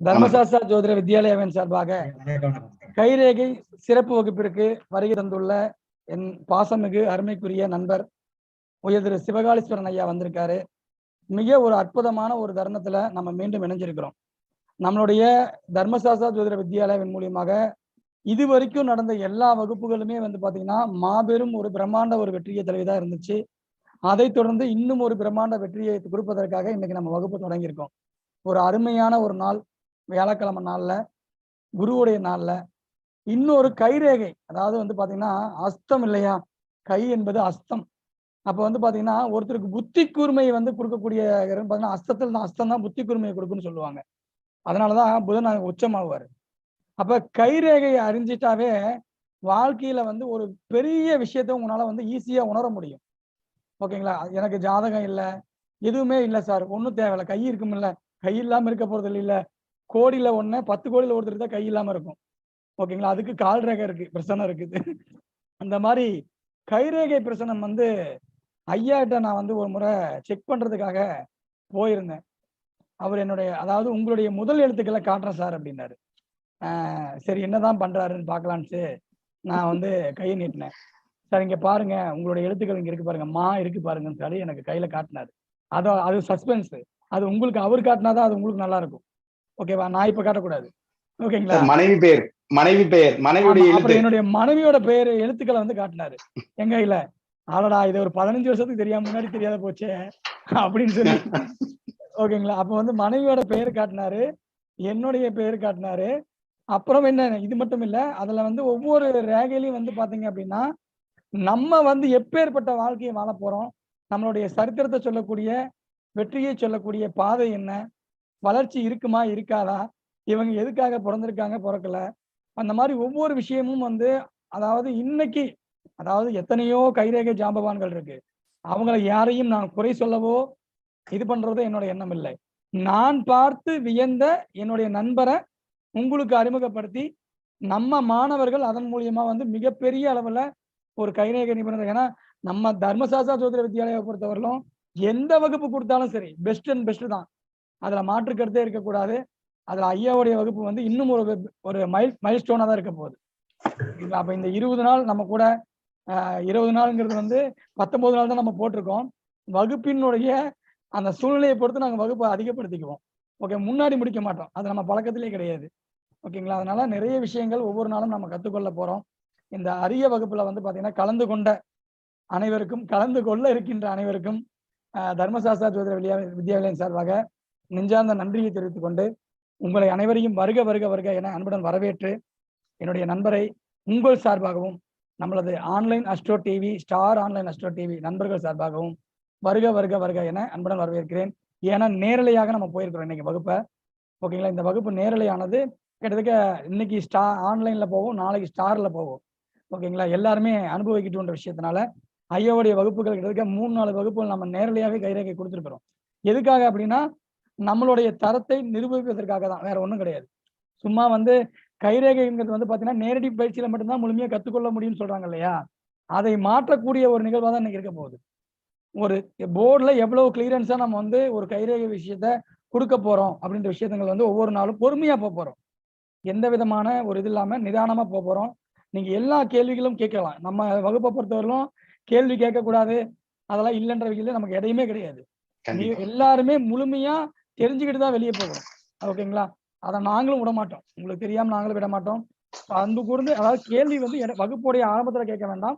தர்மசாஸ்திரா ஜோதிட வித்யாலயாவின் சார்பாக கைரேகை சிறப்பு வகுப்பிற்கு வருகை தந்துள்ள என் பாசமிகு அருமைக்குரிய நண்பர் உயர் திரு சிவகாளீஸ்வரன் ஐயா வந்திருக்காரு. மிக ஒரு அற்புதமான ஒரு தருணத்துல நம்ம மீண்டும் இணைஞ்சிருக்கிறோம். நம்மளுடைய தர்மசாஸ்திரா ஜோதிட வித்யாலயாவின் மூலியமாக இதுவரைக்கும் நடந்த எல்லா வகுப்புகளுமே பாத்தீங்கன்னா மாபெரும் ஒரு பிரம்மாண்ட ஒரு வெற்றியை தழுவிதான் இருந்துச்சு. அதை தொடர்ந்து இன்னும் ஒரு பிரம்மாண்ட வெற்றியை கொடுப்பதற்காக இன்னைக்கு நம்ம வகுப்பு தொடங்கியிருக்கோம். ஒரு அருமையான ஒரு நாள், வியாழக்கிழமை நாள்ல, குருவுடைய நாள்ல இன்னொரு கைரேகை, அதாவது பாத்தீங்கன்னா அஸ்தம் இல்லையா, கை என்பது அஸ்தம். அப்ப பாத்தீங்கன்னா ஒருத்தருக்கு புத்தி கூர்மையை கொடுக்கக்கூடிய பாத்தீங்கன்னா அஸ்தத்தில் தான், அஸ்தம் தான் புத்தி கூர்மையை கொடுக்குன்னு சொல்லுவாங்க. அதனாலதான் புதன் உச்சமாகுவாரு. அப்ப கைரேகையை அறிஞ்சிட்டாவே வாழ்க்கையில ஒரு பெரிய விஷயத்த உங்களால ஈஸியா உணர முடியும். ஓகேங்களா? எனக்கு ஜாதகம் இல்லை, எதுவுமே இல்லை சார், ஒன்றும் தேவையில்லை, கை இருக்கும் இல்ல, கை இல்லாம இருக்க போறது இல்லை. கோடியில 10 கோடியில ஒருத்தருக்கு தான் கை இல்லாம இருக்கும். ஓகேங்களா? அதுக்கு கால் ரேகை இருக்கு, பிரச்சனை இருக்குது. அந்த மாதிரி கைரேகை பிரச்சனம் ஐயாட்ட நான் ஒரு முறை செக் பண்றதுக்காக போயிருந்தேன். அவர் அதாவது உங்களுடைய முதல் எழுத்துக்களை காட்டுறேன் சார் அப்படின்னாரு. சரி, என்னதான் பண்றாருன்னு பார்க்கலான்ட்டு நான் கையை நீட்டினேன். சார் இங்க பாருங்க, உங்களுடைய எழுத்துக்கள் இங்க இருக்கு பாருங்க, மா இருக்கு பாருங்கன்னு சொல்லி எனக்கு கையில காட்டினாரு. அது சஸ்பென்ஸ். அது உங்களுக்கு அவர் காட்டினாதான் அது உங்களுக்கு நல்லா இருக்கும். ஓகேவா? நான் இப்ப காட்டக்கூடாது. ஓகேங்களா? அப்புறம் என்னுடைய மனைவியோட பெயர் எழுத்துக்களை காட்டினாரு எங்க கையில. ஆளடா, இது ஒரு 15 வருஷத்துக்கு தெரியாம முன்னாடி தெரியாத போச்சே அப்படின்னு சொல்லி. ஓகேங்களா? அப்ப மனைவியோட பெயர் காட்டினாரு, என்னுடைய பெயர் காட்டினாரு. அப்புறம் என்ன, இது மட்டும் இல்ல, அதுல ஒவ்வொரு ரேகையிலையும் பாத்தீங்க அப்படின்னா நம்ம எப்பேற்பட்ட வாழ்க்கையை வாழ போறோம், நம்மளுடைய சரித்திரத்தை சொல்லக்கூடிய, வெற்றியை சொல்லக்கூடிய பாதை என்ன, வளர்ச்சி இருக்குமா இருக்காதா, இவங்க எதுக்காக பிறந்திருக்காங்க பிறக்கல, அந்த மாதிரி ஒவ்வொரு விஷயமும் அதாவது இன்னைக்கு எத்தனையோ கைரேகை ஜாம்பவான்கள் இருக்கு. அவங்கள யாரையும் நான் குறை சொல்லவோ இது பண்றதோ என்னோட எண்ணம் இல்லை. நான் பார்த்து வியந்த என்னுடைய நண்பரை உங்களுக்கு அறிமுகப்படுத்தி நம்ம மாணவர்கள் அதன் மூலியமா மிகப்பெரிய அளவுல ஒரு கைரேகை நிபுணர். ஏன்னா நம்ம தர்மசாஸ்திரா ஜோதிட வித்யாலயை பொறுத்தவரையிலும் எந்த வகுப்பு கொடுத்தாலும் சரி, பெஸ்ட் அண்ட் பெஸ்ட் தான். அதுல மாற்று கருத்தே இருக்கக்கூடாது. அதுல ஐயாவுடைய வகுப்பு இன்னும் ஒரு மைல் ஸ்டோனா தான் இருக்க போகுது. அப்ப இந்த 20 நாள் நம்ம கூட 20 நாள்ங்கிறது 19 நாள் தான் நம்ம போட்டிருக்கோம். வகுப்பினுடைய அந்த சூழ்நிலையை பொறுத்து நாங்க வகுப்பை அதிகப்படுத்திக்குவோம். ஓகே, முன்னாடி முடிக்க மாட்டோம், அது நம்ம பழக்கத்திலே கிடையாது. ஓகேங்களா? அதனால நிறைய விஷயங்கள் ஒவ்வொரு நாளும் நம்ம கத்துக்கொள்ள போறோம். இந்த அரிய வகுப்புல பாத்தீங்கன்னா கலந்து கொண்ட அனைவருக்கும், கலந்து கொள்ள இருக்கின்ற அனைவருக்கும் தர்மசாஸ்திரா ஜோதிட வித்யாலயம் சார்பாக நெஞ்சார்ந்த நன்றியை தெரிவித்துக் கொண்டு உங்களை அனைவரையும் வருக வருக வருக என அன்புடன் வரவேற்று, என்னுடைய நண்பரை உங்கள் சார்பாகவும் நம்மளது online astro TV, star online astro TV நண்பர்கள் சார்பாகவும் வருக வருக வருக என அன்புடன் வரவேற்கிறேன். ஏன்னா நேரலையாக நம்ம போயிருக்கிறோம் இன்னைக்கு வகுப்பை. ஓகேங்களா? இந்த வகுப்பு நேரலையானது கிட்டத்தட்ட இன்னைக்கு ஆன்லைன்ல போவோம், நாளைக்கு ஸ்டார்ல போவோம். ஓகேங்களா? எல்லாருமே அனுபவிக்கிட்டு விஷயத்தினால ஐயாவுடைய வகுப்புகள் கிட்டத்தட்ட 3-4 வகுப்புகள் நம்ம நேரலையாவே கைரேகை கொடுத்துருக்கிறோம். எதுக்காக அப்படின்னா நம்மளுடைய தரத்தை நிரூபிப்பதற்காக தான், வேற ஒன்றும் கிடையாது. சும்மா கைரேகைங்கிறது பாத்தீங்கன்னா நேரடி பயிற்சியில மட்டும்தான் முழுமையா கத்துக்கொள்ள முடியும்னு சொல்றாங்க இல்லையா, அதை மாற்றக்கூடிய ஒரு நிகழ்வா தான் இன்னைக்கு இருக்க போகுது. ஒரு போர்டுல எவ்வளவு கிளியரன்ஸா நம்ம ஒரு கைரேகை விஷயத்த கொடுக்க போறோம் அப்படின்ற விஷயங்கள் ஒவ்வொரு நாளும் பொறுமையா போறோம். எந்த விதமான ஒரு இது இல்லாம நிதானமா போறோம். நீங்க எல்லா கேள்விகளும் கேட்கலாம். நம்ம வகுப்பை பொறுத்தவரையிலும் கேள்வி கேட்கக்கூடாது அதெல்லாம் இல்லைன்ற வகையில நமக்கு எதையுமே கிடையாது. எல்லாருமே முழுமையா தெரிஞ்சுக்கிட்டு தான் வெளியே போகணும். ஓகேங்களா? அதை நாங்களும் விட மாட்டோம், உங்களுக்கு தெரியாம நாங்களும் விட மாட்டோம். அன்பு கூர்ந்து, அதாவது கேள்வி வகுப்புடைய ஆரம்பத்துல கேட்க வேண்டாம்,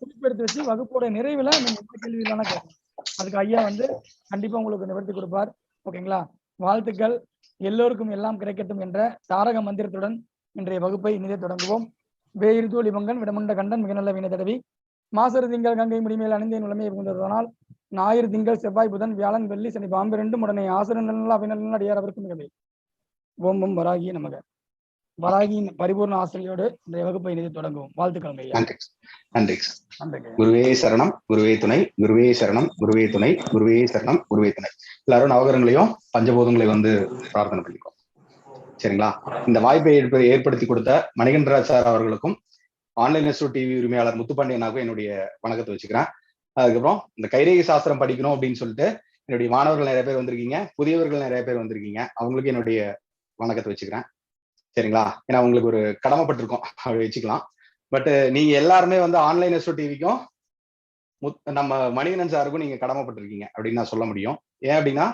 குறிப்பெடுத்து வச்சு வகுப்புடைய நிறைவுல நீங்க எந்த கேள்வி இல்லைன்னா கேட்கணும். அதுக்கு ஐயா கண்டிப்பா உங்களுக்கு நிவர்த்தி கொடுப்பார். ஓகேங்களா? வாழ்த்துக்கள். எல்லோருக்கும் எல்லாம் கிடைக்கட்டும் என்ற தாரக மந்திரத்துடன் இன்றைய வகுப்பை இனிதே தொடங்குவோம். வேயிறு தோழி மங்கன் விடமுண்ட கண்டன் மிக நல்ல வீணை தடவி மாசரு திங்கள் கங்கை முடிமேல் அணிந்தேன் உலமையை புகுந்ததனால் ஞாயிறு திங்கள் செவ்வாய் புதன் வியாழன் வெள்ளி சனி பாம்பு 2 உடனே ஆசிரியர் நல்ல அபிநல் அடியாரவருக்கும் மிகவே. ஓம் வராகி நமக. வராகியின் பரிபூர்ண ஆசிரியோடு இன்றைய வகுப்பை இனிதே தொடங்குவோம். வாழ்த்துக்கள் ஐயா. நன்றி. குருவே சரணம், குருவே துணை, குருவே சரணம், குருவே துணை, குருவே சரணம், குருவே துணை. எல்லாரும் நவகரங்களையும் பஞ்சபூதங்களையும் பிரார்த்தனை பண்ணிக்கோ. சரிங்களா? இந்த வாய்ப்பை ஏற்படுத்தி கொடுத்த மணிகண்டராஜ் சார் அவர்களுக்கும் ஆன்லைன் அஸ்ட்ரோ டிவி உரிமையாளர் முத்துப்பாண்டியனாகவும் என்னுடைய வணக்கத்தை வச்சுக்கிறேன். அதுக்கப்புறம் இந்த கைரேகை சாஸ்திரம் படிக்கணும் அப்படின்னு சொல்லிட்டு என்னுடைய மாணவர்கள் நிறைய பேர் வந்திருக்கீங்க, புதியவர்கள் நிறைய பேர் வந்திருக்கீங்க. அவங்களுக்கு என்னுடைய வணக்கத்தை வச்சுக்கிறேன். சரிங்களா? ஏன்னா உங்களுக்கு ஒரு கடமைப்பட்டிருக்கோம், அப்படி வச்சுக்கலாம். பட் நீங்க எல்லாருமே வந்து ஆன்லைன் எஸ்ஓ டிவிக்கும் நம்ம மணிகண்டன் சாருக்கும் நீங்க கடமைப்பட்டிருக்கீங்க அப்படின்னு நான் சொல்ல முடியும். ஏன் அப்படின்னா,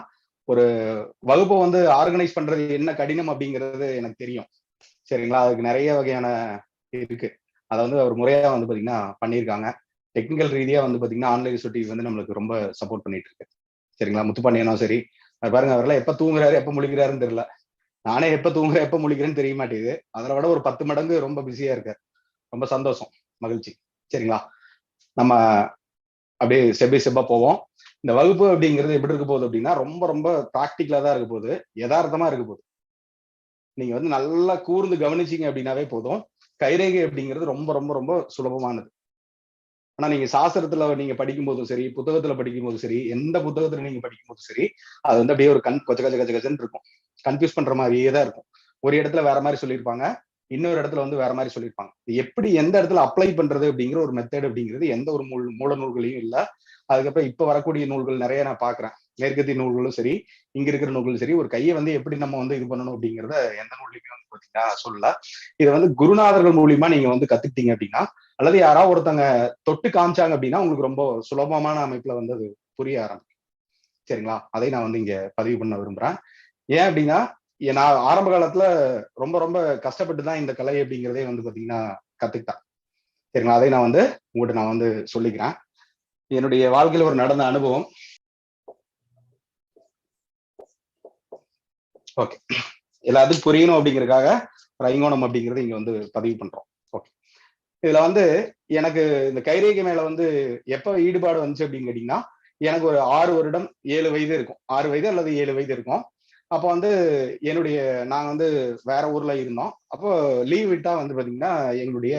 ஒரு வகுப்பை வந்து ஆர்கனைஸ் பண்றது என்ன கடினம் அப்படிங்கிறது எனக்கு தெரியும். சரிங்களா? அதுக்கு நிறைய வகையான இருக்கு. அதை வந்து அவர் முறையா வந்து பாத்தீங்கன்னா பண்ணியிருக்காங்க. டெக்னிக்கல் ரீதியா வந்து பாத்தீங்கன்னா ஆன்லைன் எஸ்ஓ டிவி வந்து நம்மளுக்கு ரொம்ப சப்போர்ட் பண்ணிட்டு இருக்கு. சரிங்களா? முத்துப்பாண்டியனும் சரி, பாருங்க அவரெல்லாம் எப்ப தூங்குறாரு எப்ப முழிக்கிறாருன்னு தெரியல. நானே எப்ப தூங்குறேன் எப்ப முழிக்கிறேன்னு தெரிய மாட்டேங்குது. அதை விட ஒரு 10 மடங்கு ரொம்ப பிஸியா இருக்காரு. ரொம்ப சந்தோஷம், மகிழ்ச்சி. சரிங்களா? நம்ம அப்படியே ஸ்டெப் பை ஸ்டெப்பா போவோம். இந்த வகுப்பு அப்படிங்கிறது எப்படி இருக்க போகுது அப்படின்னா, ரொம்ப ரொம்ப ப்ராக்டிக்கலா தான் இருக்க போகுது, யதார்த்தமா இருக்க போகுது. நீங்க வந்து நல்லா கூர்ந்து கவனிச்சீங்க அப்படின்னாவே போதும். கைரேகை அப்படிங்கிறது ரொம்ப ரொம்ப ரொம்ப சுலபமானது. ஆனா நீங்க சாஸ்திரத்துல நீங்க படிக்கும் போதும் சரி, புத்தகத்துல படிக்கும் போதும் சரி, எந்த புத்தகத்துல நீங்க படிக்கும் போதும் சரி, அது வந்து அப்படியே ஒரு கொச்ச கச்ச கச்ச கச்சன்னு இருக்கும். கன்ஃபியூஸ் பண்ற மாதிரியே தான் இருக்கும். ஒரு இடத்துல வேற மாதிரி சொல்லியிருப்பாங்க, இன்னொரு இடத்துல வந்து வேற மாதிரி சொல்லியிருப்பாங்க. எப்படி எந்த இடத்துல அப்ளை பண்றது அப்படிங்கிற ஒரு மெத்தட் அப்படிங்கிறது எந்த ஒரு மூல நூல்களையும் இல்ல. அதுக்கப்புறம் இப்ப வரக்கூடிய நூல்கள் நிறைய நான் பாக்குறேன். மேற்கத்திய நூல்களும் சரி, இங்க இருக்கிற நூல்களும் சரி, ஒரு கையை வந்து எப்படி நம்ம வந்து இது பண்ணணும் அப்படிங்கிறத எந்த நூல்லையுமே வந்து பாத்தீங்கன்னா சொல்லல. இதை வந்து குருநாதர்கள் மூலியமா நீங்க வந்து கத்துக்கிட்டீங்க அப்படின்னா, அல்லது யாராவது ஒருத்தங்க தொட்டு காமிச்சாங்க அப்படின்னா உங்களுக்கு ரொம்ப சுலபமான அமைப்புல வந்து அது புரிய ஆரம்பிக்கும். சரிங்களா? அதை நான் வந்து இங்க பதிவு பண்ண விரும்புறேன். ஏன் அப்படின்னா, நான் ஆரம்ப காலத்துல ரொம்ப ரொம்ப கஷ்டப்பட்டு தான் இந்த கலை அப்படிங்கிறதே வந்து பாத்தீங்கன்னா கத்துக்கிட்டேன். சரிங்களா? அதை நான் வந்து உங்கள்கிட்ட நான் வந்து சொல்லிக்கிறேன். என்னுடைய வாழ்க்கையில ஒரு நடந்த அனுபவம். ஓகே, எல்லாத்துக்கும் புரியணும் அப்படிங்கறதுக்காக ஒரு ஐங்கோணம் அப்படிங்கறது இங்க வந்து பதிவு பண்றோம். ஓகே, இதுல வந்து எனக்கு இந்த கைரேகை மேல வந்து எப்ப ஈடுபாடு வந்துச்சு அப்படின்னு கேட்டீங்கன்னா, எனக்கு ஒரு 6 வருடம் 7 வயது இருக்கும். 6 வயது அல்லது 7 வயது இருக்கும். அப்போ வந்து நாங்க வந்து வேற ஊர்ல இருந்தோம். அப்போ லீவ் விட்டா வந்து பாத்தீங்கன்னா எங்களுடைய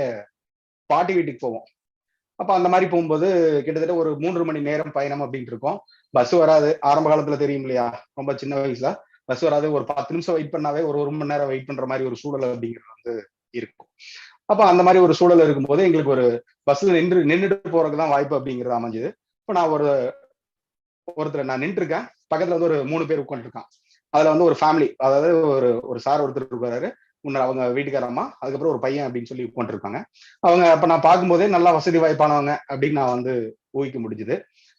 பாட்டி வீட்டுக்கு போவோம். அப்ப அந்த மாதிரி போகும்போது கிட்டத்தட்ட ஒரு 3 மணி நேரம் பயணம் அப்படின்ட்டு இருக்கும். பஸ் வராது. ஆரம்ப காலத்துல தெரியும் இல்லையா? ரொம்ப சின்ன வயசுல பஸ் வராது. ஒரு 10 நிமிஷம் வெயிட் பண்ணாவே ஒரு மணி நேரம் வெயிட் பண்ற மாதிரி ஒரு சூழல் அப்படிங்கிறது வந்து இருக்கும். அப்ப அந்த மாதிரி ஒரு சூழல் இருக்கும்போது எங்களுக்கு ஒரு பஸ்ல நின்றுட்டு போறதுக்குதான் வாய்ப்பு அப்படிங்கிறது அமைஞ்சது. இப்ப நான் ஒருத்தர் நான் நின்று இருக்கேன். பக்கத்துல வந்து ஒரு 3 பேர் உட்காந்துருக்கான். அதுல வந்து ஒரு ஃபேமிலி, அதாவது ஒரு சார் ஒருத்தர் இருக்காரு, முன்னர் அவங்க வீட்டுக்கார அம்மா, அதுக்கப்புறம் ஒரு பையன் அப்படின்னு சொல்லி உட்காந்துருக்காங்க. அவங்க அப்ப நான் பார்க்கும்போதே நல்லா வசதி வாய்ப்பானவங்க அப்படின்னு நான் வந்து ஊகிக்க முடிஞ்சுது.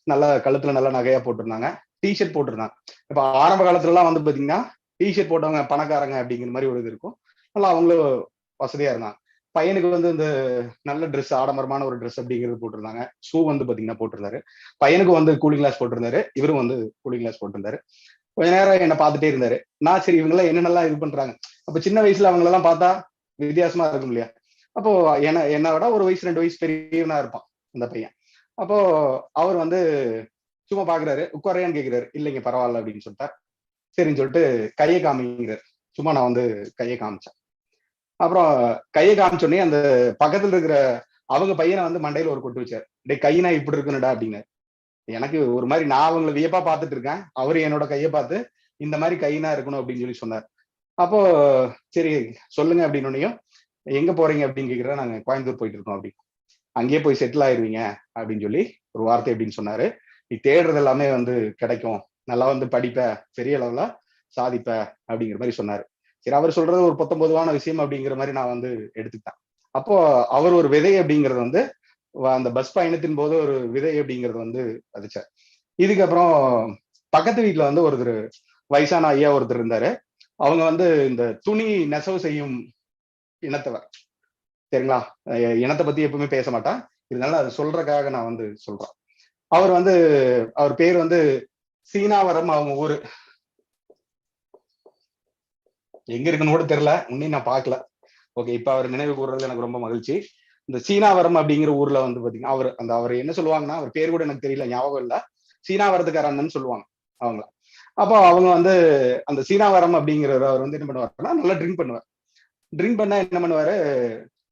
நல்லா கழுத்துல நல்லா நகையா போட்டிருந்தாங்க, டிஷர்ட் போட்டிருந்தாங்க. இப்ப ஆரம்ப காலத்துல எல்லாம் வந்து பாத்தீங்கன்னா டிஷர்ட் போட்டவங்க பணக்காரங்க அப்படிங்கிற மாதிரி ஒரு இது இருக்கும். நல்லா அவங்களும் வசதியா இருந்தாங்க. பையனுக்கு வந்து இந்த நல்ல ட்ரெஸ், ஆடம்பரமான ஒரு ட்ரெஸ் அப்படிங்கிறது போட்டிருந்தாங்க. ஷூ வந்து பாத்தீங்கன்னா போட்டிருந்தாரு. பையனுக்கு வந்து கூலிங் கிளாஸ் போட்டிருந்தாரு, இவரும் வந்து கூலிங் கிளாஸ் போட்டிருந்தாரு. கொஞ்ச நேரம் என்ன பார்த்துட்டே இருந்தாரு. நான் சரி இவங்க எல்லாம் என்னென்னலாம் இது பண்றாங்க. அப்ப சின்ன வயசுல அவங்க எல்லாம் பார்த்தா வித்தியாசமா இருக்கும் இல்லையா? அப்போ என்ன விட ஒரு வயசு 2 வயசு பெரியவனா இருப்பான் அந்த பையன். அப்போ அவர் வந்து சும்மா பாக்குறாரு. உட்காரையான்னு கேக்குறாரு. இல்லைங்க பரவாயில்ல அப்படின்னு சொல்லிட்டார். சரின்னு சொல்லிட்டு கையை காமிங்கிறார். சும்மா நான் வந்து கையை காமிச்சேன். அப்புறம் கையை காமிச்சோடனே அந்த பக்கத்துல இருக்கிற அவங்க பையனை வந்து மண்டையில ஒரு கொட்டு வச்சாரு. டே கையினா இப்படி இருக்குன்னுடா அப்படின்னு. எனக்கு ஒரு மாதிரி நான் அவங்களை வியப்பா பார்த்துட்டு இருக்கேன். அவரு என்னோட கையை பார்த்து இந்த மாதிரி கையினா இருக்கணும் அப்படின்னு சொல்லி சொன்னார். அப்போ சரி சொல்லுங்க அப்படின்னோடனையும், எங்க போறீங்க அப்படின்னு கேக்குறேன். நாங்க கோயம்புத்தூர் போயிட்டு இருக்கோம் அப்படின்னு. அங்கேயே போய் செட்டில் ஆயிருவீங்க அப்படின்னு சொல்லி ஒரு வார்த்தை அப்படின்னு சொன்னாரு. நீ தேடுறது எல்லாமே வந்து கிடைக்கும், நல்லா வந்து படிப்ப, பெரிய அளவுல சாதிப்ப அப்படிங்கிற மாதிரி சொன்னாரு. சரி அவர் சொல்றது ஒரு 19வான விஷயம் அப்படிங்கிற மாதிரி நான் வந்து எடுத்துக்கிட்டேன். அப்போ அவர் ஒரு விதை அப்படிங்கறது வந்து அந்த பஸ் பயணத்தின் போது ஒரு விதை அப்படிங்கறது வந்து விதைச்சார். இதுக்கப்புறம் பக்கத்து வீட்டுல வந்து ஒருத்தர் வயசான ஐயா ஒருத்தர் இருந்தாரு. அவங்க வந்து இந்த துணி நெசவு செய்யும் இனத்தவர். சரிங்களா? இனத்தை பத்தி எப்பவுமே பேச மாட்டேன், இதனால அது சொல்றதுக்காக நான் வந்து சொல்றேன். அவர் பேர் வந்து சீனாவரம். அவங்க ஊரு எங்க இருக்குன்னு கூட தெரியல, இன்னும் நான் பார்க்கல. ஓகே, இப்ப அவர் நினைவு கூறுறது எனக்கு ரொம்ப மகிழ்ச்சி. இந்த சீனாவரம் அப்படிங்கிற ஊர்ல வந்து பாத்தீங்கன்னா அவர் என்ன சொல்லுவாங்கன்னா, அவர் பேர் கூட எனக்கு தெரியல, ஞாபகம் இல்ல. சீனாவரத்துக்காரன்னு சொல்லுவாங்க அவங்க. அப்போ அவங்க வந்து அந்த சீனாவரம் அப்படிங்கிறவர் அவர் வந்து என்ன பண்ணுவாருன்னா, நல்லா ட்ரிங்க் பண்ணுவார். ட்ரிங்க் பண்ணா என்ன பண்ணுவாரு,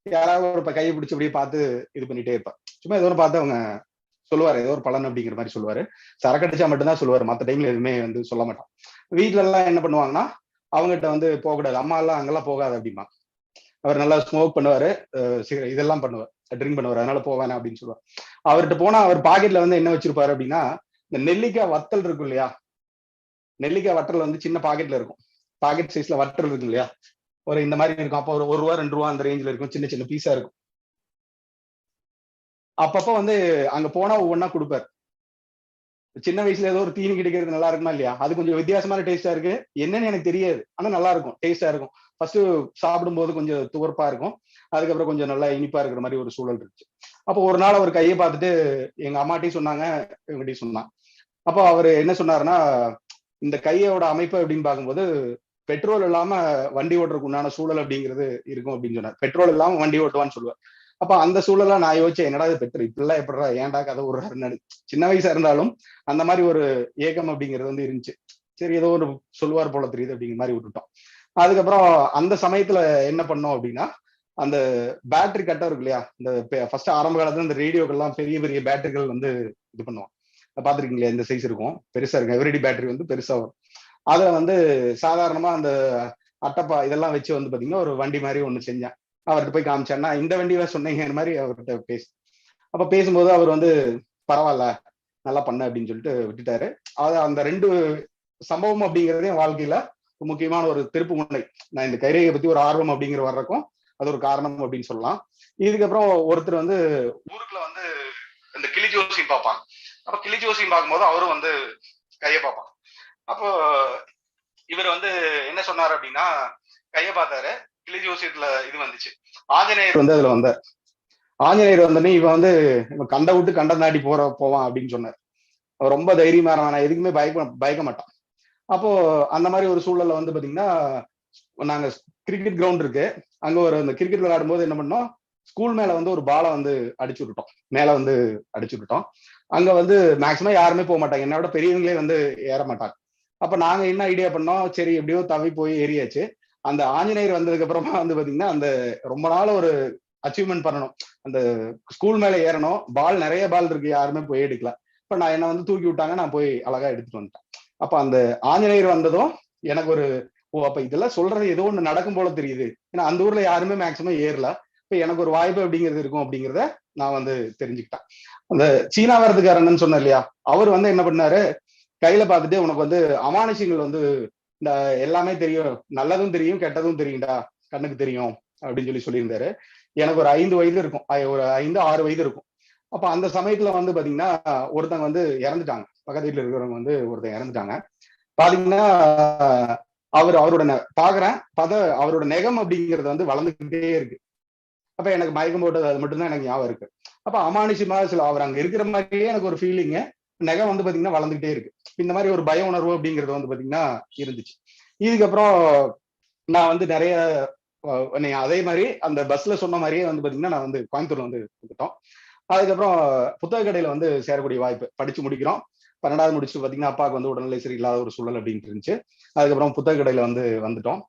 யாராவது ஒரு கையை பிடிச்சி அப்படியே பார்த்து இது பண்ணிட்டே இருப்பார். சும்மா ஏதோ ஒன்று பார்த்து அவங்க சொல்லுவாரு, ஏதோ ஒரு பலன் அப்படிங்கிற மாதிரி சொல்லுவாரு. சரக்கடிச்சா மட்டும்தான் சொல்லுவாரு, மற்ற டைம்ல எதுவுமே வந்து சொல்ல மாட்டான். வீட்டுல எல்லாம் என்ன பண்ணுவாங்கன்னா, அவங்ககிட்ட வந்து போகக்கூடாது, அம்மா எல்லாம் அங்கெல்லாம் போகாது அப்படிமா. அவர் நல்லா ஸ்மோக் பண்ணுவாரு, இதெல்லாம் பண்ணுவார், ட்ரிங்க் பண்ணுவார், அதனால போவேன் அப்படின்னு சொல்லுவார். அவர்கிட்ட போனா அவர் பாக்கெட்ல வந்து என்ன வச்சிருப்பாரு அப்படின்னா, இந்த நெல்லிக்காய் வத்தல் இருக்கும் இல்லையா, நெல்லிக்காய் வட்டல் வந்து சின்ன பாக்கெட்ல இருக்கும். பாக்கெட் சைஸ்ல வட்டர் இருக்கு இல்லையா, ஒரு இந்த மாதிரி இருக்கும். அப்போ ஒரு ரூபா 2 ரூபா அந்த ரேஞ்சில் இருக்கும், சின்ன சின்ன பீஸா இருக்கும். அப்பப்போ வந்து அங்க போனா ஒவ்வொன்னா கொடுப்பாரு. சின்ன வயசுல ஏதோ ஒரு தீனி கிடைக்கிறது நல்லா இருக்குமா இல்லையா, அது கொஞ்சம் வித்தியாசமான டேஸ்டா இருக்கு. என்னன்னு எனக்கு தெரியாது, ஆனா நல்லா இருக்கும், டேஸ்டா இருக்கும். ஃபர்ஸ்ட் சாப்பிடும் போது கொஞ்சம் துவர்ப்பா இருக்கும், அதுக்கப்புறம் கொஞ்சம் நல்லா இனிப்பா இருக்கிற மாதிரி ஒரு சூழல் இருந்துச்சு. அப்போ ஒரு நாள் அவர் கையை பார்த்துட்டு எங்க அம்மாட்டையும் சொன்னாங்க, இவங்ககிட்டயும் சொன்னான். அப்போ அவர் என்ன சொன்னாருன்னா, இந்த கையோட அமைப்பு அப்படின்னு பார்க்கும்போது பெட்ரோல் இல்லாம வண்டி ஓட்டுறதுக்கு உண்டான சூழல் அப்படிங்கிறது இருக்கும் அப்படின்னு சொன்னார். பெட்ரோல் இல்லாம வண்டி ஓட்டுவான்னு சொல்லுவார். அப்ப அந்த சூழலா நான் யோசிச்சேன், என்னடா இது பெட்ரோல் இப்படிலாம் எப்படா ஏன்டா கதை விடுறாருன்னு. சின்ன வயசா இருந்தாலும் அந்த மாதிரி ஒரு ஏக்கம் அப்படிங்கிறது வந்து இருந்துச்சு. சரி ஏதோ ஒரு சொல்லுவார் போல தெரியுது அப்படிங்கிற மாதிரி விட்டுட்டோம். அதுக்கப்புறம் அந்த சமயத்துல என்ன பண்ணோம் அப்படின்னா, அந்த பேட்டரி கட்டை இருக்கு இல்லையா, இந்த ஃபர்ஸ்ட் ஆரம்ப காலத்துல இந்த ரேடியோக்கெல்லாம் பெரிய பெரிய பேட்டரிகள் வந்து இது பண்ணுவோம். பாத்துருக்கீங்களா, இந்த சைஸ் இருக்கும், பெருசா இருக்கும். எவ்ரிடி பேட்டரி வந்து பெருசா வரும். அதுல வந்து சாதாரணமா அந்த அட்டப்பா இதெல்லாம் வச்சு வந்து பாத்தீங்கன்னா ஒரு வண்டி மாதிரி ஒண்ணு செஞ்சேன். அவர்கிட்ட போய் காமிச்சேன்னா, இந்த வண்டியை சொன்னீங்க இந்த மாதிரி அவர்கிட்ட பேச. அப்ப பேசும்போது அவர் வந்து பரவாயில்ல நல்லா பண்ண அப்படின்னு சொல்லிட்டு விட்டுட்டாரு. அது அந்த 2 சம்பவம் அப்படிங்கிறதே என் வாழ்க்கையில முக்கியமான ஒரு திருப்பு முனை. நான் இந்த கைரேகை பத்தி ஒரு ஆர்வம் அப்படிங்கிற வர்றக்கும் அது ஒரு காரணம் அப்படின்னு சொல்லலாம். இதுக்கப்புறம் ஒருத்தர் வந்து ஊருக்குள்ள வந்து இந்த கிளி ஜோசியம் பார்ப்பாங்க. அப்ப கிளி ஜோசியம் பார்க்கும்போது அவரும் வந்து கையை பார்ப்பான். அப்போ இவர் வந்து என்ன சொன்னார் அப்படின்னா, கையை பார்த்தாரு, கிளி ஜோசியத்துல இது வந்துச்சு, ஆஞ்சநேயர் வந்து அதுல வந்தார். ஆஞ்சநேயர் வந்தோடனே இவன் வந்து கண்ட விட்டு கண்டம் தாண்டி போவான் அப்படின்னு சொன்னார். அவர் ரொம்ப தைரியமா நான் எதுக்குமே பயக்க மாட்டான். அப்போ அந்த மாதிரி ஒரு சூழல்ல வந்து பாத்தீங்கன்னா, நாங்க கிரிக்கெட் கிரவுண்ட் இருக்கு, அங்க ஒரு அந்த கிரிக்கெட் விளையாடும் போது என்ன பண்ணோம், ஸ்கூல் மேல வந்து ஒரு பாலை வந்து அடிச்சு விட்டுட்டோம், மேல வந்து அடிச்சு விட்டுட்டோம். அங்க வந்து மேக்சிமம் யாருமே போக மாட்டாங்க, என்னை விட பெரியவங்களே வந்து ஏற மாட்டாங்க. அப்ப நாங்க என்ன ஐடியா பண்ணோம், சரி எப்படியோ தவி போய் ஏறியாச்சு. அந்த ஆஞ்சநேயர் வந்ததுக்கு அப்புறமா வந்து பாத்தீங்கன்னா, அந்த ரொம்ப நாள் ஒரு அச்சீவ்மெண்ட் பண்ணணும், அந்த ஸ்கூல் மேல ஏறணும், பால் நிறைய பால் இருக்கு, யாருமே போய் எடுக்கல. இப்ப நான் என்ன வந்து தூக்கி விட்டாங்க, நான் போய் அழகா எடுத்துட்டு வந்துட்டேன். அப்ப அந்த ஆஞ்சநேயர் வந்ததும் எனக்கு ஒரு அப்ப இதெல்லாம் சொல்றது ஏதோ ஒண்ணு நடக்கும் போல தெரியுது, ஏன்னா அந்த ஊர்ல யாருமே மேக்சிமம் ஏறல. இப்ப எனக்கு ஒரு வாய்ப்பு அப்படிங்கிறது இருக்கும் அப்படிங்கிறத நான் வந்து தெரிஞ்சுக்கிட்டேன். அந்த சீனா வரதுக்காரன்னு சொன்ன இல்லையா, அவர் வந்து என்ன பண்ணாரு, கையில பார்த்துட்டு உனக்கு வந்து அமானுஷங்கள் வந்து இந்த எல்லாமே தெரியும், நல்லதும் தெரியும் கெட்டதும் தெரியும்டா, கண்ணுக்கு தெரியும் அப்படின்னு சொல்லியிருந்தாரு. எனக்கு ஒரு 5 வயது இருக்கும், ஒரு 5-6 வயது இருக்கும். அப்ப அந்த சமயத்துல வந்து பாத்தீங்கன்னா ஒருத்தங்க வந்து இறந்துட்டாங்க, பக்கத்து வீட்டுல இருக்கிறவங்க வந்து ஒருத்தங்க இறந்துட்டாங்க. பாத்தீங்கன்னா அவரோட பாக்குறேன் பார்த்தா அவரோட நெகம் அப்படிங்கிறது வந்து வளர்ந்துகிட்டே இருக்கு. அப்ப எனக்கு மயக்கம் போட்டது அது மட்டும்தான் எனக்கு ஞாபகம் இருக்கு. அப்ப அமானுஷமா சில அவர் அங்க இருக்கிற மாதிரியே எனக்கு ஒரு ஃபீலிங், நெகம் வந்து பாத்தீங்கன்னா வளர்ந்துகிட்டே இருக்கு. இந்த மாதிரி ஒரு பய உணர்வு அப்படிங்கிறது வந்து பாத்தீங்கன்னா இருந்துச்சு. இதுக்கப்புறம் நான் வந்து நிறைய அதே மாதிரி அந்த பஸ்ல சொன்ன மாதிரியே வந்து பாத்தீங்கன்னா நான் வந்து கோயம்புத்தூர்ல வந்து கொடுத்துட்டோம். அதுக்கப்புறம் புத்தக கடையில வந்து சேரக்கூடிய வாய்ப்பு, படிச்சு முடிக்கிறோம். 12வது முடிச்சுட்டு பாத்தீங்கன்னா அப்பாவுக்கு வந்து உடல்நிலை சரியில்லாத ஒரு சூழல் அப்படின்ட்டு இருந்துச்சு. அதுக்கப்புறம் புத்தக கடையில வந்து வந்துட்டோம்.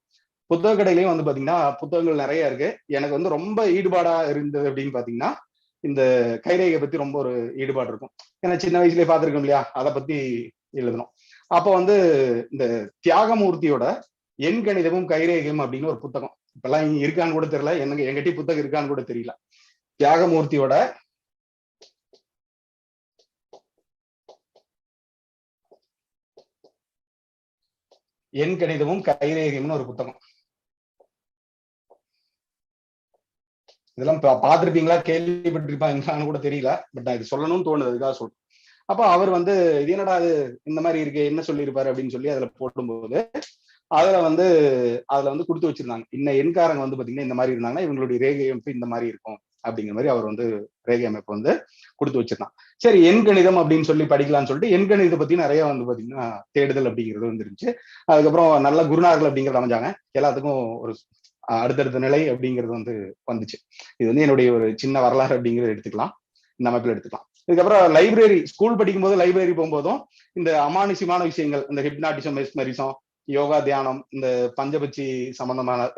புத்தக கடையிலயும் வந்து பாத்தீங்கன்னா புத்தகங்கள் நிறைய இருக்கு. எனக்கு வந்து ரொம்ப ஈடுபாடா இருந்தது அப்படின்னு பாத்தீங்கன்னா இந்த கைரேகை பத்தி ரொம்ப ஒரு ஈடுபாடு இருக்கும். ஏன்னா சின்ன வயசுலயே பார்த்திருக்கோம் இல்லையா, அதை பத்தி எழுதணும். அப்ப வந்து இந்த தியாகமூர்த்தியோட எண் கணிதமும் கைரேகையும் அப்படின்னு ஒரு புத்தகம், இப்பெல்லாம் இங்க இருக்கான்னு கூட தெரியல, எங்கிட்ட புத்தகம் இருக்கான்னு கூட தெரியல. தியாகமூர்த்தியோட எண் கணிதமும் கைரேகையும்னு ஒரு புத்தகம். இதெல்லாம் பார்த்திருப்பீங்களா, கேள்விப்பட்டிருப்பாங்கன்னு கூட தெரியல, பட் நான் இது சொல்லணும்னு தோணுது, அதுக்காக சொல்றேன். அப்ப அவர் வந்து இது என்னடா அது இந்த மாதிரி இருக்கு, என்ன சொல்லியிருப்பாரு அப்படின்னு சொல்லி அதுல போடும்போது அதுல வந்து கொடுத்து வச்சிருந்தாங்க. இன்னும் எண்காரங்க வந்து பாத்தீங்கன்னா இந்த மாதிரி இருந்தாங்கன்னா இவங்களுடைய ரேகை அமைப்பு இந்த மாதிரி இருக்கும் அப்படிங்கிற மாதிரி அவர் வந்து ரேகை அமைப்பு வந்து கொடுத்து வச்சிருந்தான். சரி எண் கணிதம் அப்படின்னு சொல்லி படிக்கலாம்னு சொல்லிட்டு எண் கணிதத்தை பத்தி நிறைய வந்து பாத்தீங்கன்னா தேடுதல் அப்படிங்கிறது வந்துருந்துச்சு. அதுக்கப்புறம் நல்ல குருநார்கள் அப்படிங்கிறது அமைஞ்சாங்க, எல்லாத்துக்கும் ஒரு அடுத்தடுத்த நிலை அப்படிங்கிறது வந்து வந்துச்சு. இது வந்து என்னுடைய ஒரு சின்ன வரலாறு அப்படிங்கிறத எடுத்துக்கலாம், இந்த அமைப்புல எடுத்துக்கலாம். இதுக்கப்புறம் லைப்ரரி, ஸ்கூல் படிக்கும்போது லைப்ரரி போகும்போதும் இந்த அமானுஷமான விஷயங்கள், இந்த ஹிப்னாட்டிசம், மெஸ்மரிசம், யோகா, தியானம், இந்த பஞ்சபட்சி சம்பந்தமான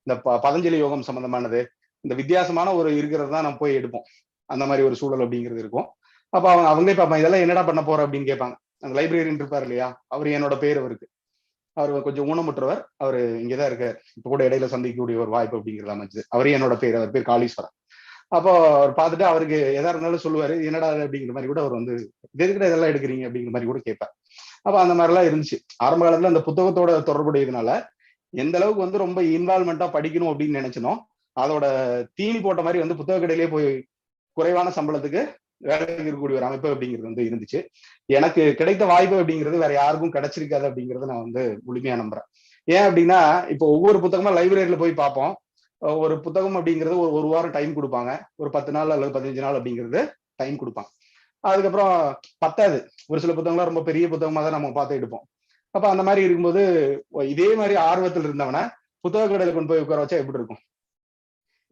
இந்த பதஞ்சலி யோகம் சம்பந்தமானது, இந்த வித்தியாசமான ஒரு இருக்கிறது தான் நம்ம போய் எடுப்போம். அந்த மாதிரி ஒரு சூழல் அப்படிங்கிறது இருக்கும். அப்ப அவங்களே பார்ப்பாங்க, இதெல்லாம் என்னடா பண்ண போற அப்படின்னு கேட்பாங்க. அந்த லைப்ரரியன் இருப்பார் இல்லையா, அவர் என்னோட பேர் அவருக்கு, அவர் கொஞ்சம் ஊனமுற்றவர், அவர் இங்கதான் இருக்கார், இப்ப கூட இடையில சந்திக்கக்கூடிய ஒரு வாய்ப்பு அப்படிங்கிறது அமைஞ்சது. அவரே என்னோட பேர், அவர் பேர் காளீஸ்வரன். அப்போ அவர் பார்த்துட்டு அவருக்கு எதா இருந்தாலும் சொல்லுவாரு, என்னடா அப்படிங்கிற மாதிரி கூட அவர் வந்து எதுக்கிட்ட இதெல்லாம் எடுக்கிறீங்க அப்படிங்கிற மாதிரி கூட கேட்பார். அப்ப அந்த மாதிரி எல்லாம் இருந்துச்சு. ஆரம்ப காலத்துல அந்த புத்தகத்தோட தொடர்புடையதுனால எந்த அளவுக்கு வந்து ரொம்ப இன்வால்மெண்டா படிக்கணும் அப்படின்னு நினைச்சனோ அதோட தீனி போட்ட மாதிரி வந்து புத்தக கடையிலேயே போய் குறைவான சம்பளத்துக்கு வேலைக்கு இருக்கக்கூடிய ஒரு அமைப்பு அப்படிங்கிறது வந்து இருந்துச்சு. எனக்கு கிடைத்த வாய்ப்பு அப்படிங்கிறது வேற யாருக்கும் கிடைச்சிருக்காது அப்படிங்கறத நான் வந்து முழுமையா நம்புறேன். ஏன் அப்படின்னா இப்போ ஒவ்வொரு புத்தகமா லைப்ரரியில போய் பார்ப்போம். ஒரு புத்தகம் அப்படிங்கிறது ஒரு வாரம் டைம் கொடுப்பாங்க. ஒரு 10 நாள் அல்லது 15 நாள் அப்படிங்கிறது டைம் கொடுப்பாங்க. அதுக்கப்புறம் பத்தாது. ஒரு சில புத்தகம்லாம் ரொம்ப பெரிய புத்தகமா தான் நம்ம பார்த்து எடுப்போம். அப்ப அந்த மாதிரி இருக்கும்போது இதே மாதிரி ஆர்வத்தில் இருந்தவன புத்தக கடையில கொண்டு போய் உட்கார வச்சா எப்படி இருக்கும்?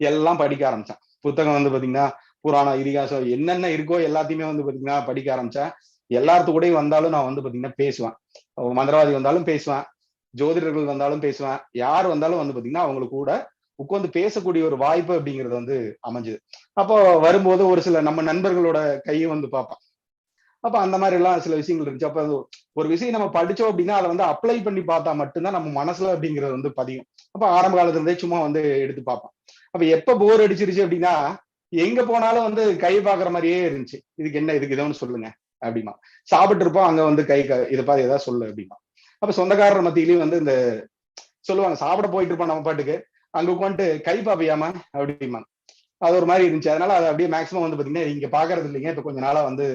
எல்லாம் படிக்க ஆரம்பிச்சான். புத்தகம் வந்து பாத்தீங்கன்னா புராணம், இதிகாசம் என்னென்ன இருக்கோ எல்லாத்தையுமே வந்து பாத்தீங்கன்னா படிக்க ஆரம்பிச்சேன். எல்லாத்து கூடயும் வந்தாலும் நான் வந்து பாத்தீங்கன்னா பேசுவேன். மந்திரவாதி வந்தாலும் பேசுவேன், ஜோதிடர்கள் வந்தாலும் பேசுவேன், யார் வந்தாலும் வந்து பாத்தீங்கன்னா அவங்களுக்கு கூட உட்கார்ந்து பேசக்கூடிய ஒரு வாய்ப்பு அப்படிங்கிறது வந்து அமைஞ்சது. அப்போ வரும்போது ஒரு சில நம்ம நண்பர்களோட கையை வந்து பார்ப்பேன். அப்ப அந்த மாதிரி எல்லாம் சில விஷயங்கள் இருந்துச்சு. அப்ப ஒரு விஷயம் நம்ம படிச்சோம் அப்படின்னா அதை வந்து அப்ளை பண்ணி பார்த்தா மட்டும்தான் நம்ம மனசுல அப்படிங்கிறது வந்து பதியும். அப்ப ஆரம்ப காலத்துல இருந்தே சும்மா வந்து எடுத்து பார்ப்பேன். அப்ப எப்ப போர் அடிச்சிருச்சு அப்படின்னா எங்க போனாலும் வந்து கை பாக்குற மாதிரியே இருந்துச்சு. இதுக்கு என்ன, இதுக்கு இதை சொல்லுங்க அப்படிமா. சாப்பிட்டு இருப்போம், அங்க வந்து கை இதை பாரு ஏதாவது சொல்லு அப்படிமா. அப்ப சொந்தக்காரர் மத்தியிலயும் வந்து இந்த சொல்லுவாங்க, சாப்பிட போயிட்டு இருப்போம் நம்ம பாட்டுக்கு, அங்க உட்காந்துட்டு கை பாப்பியாம அப்படிமா. அது ஒரு மாதிரி இருந்துச்சு. அதனால அது அப்படியே மேக்சிமம் வந்து பாத்தீங்கன்னா இங்க பாக்குறது இல்லைங்க, இப்ப கொஞ்ச நாளா வந்து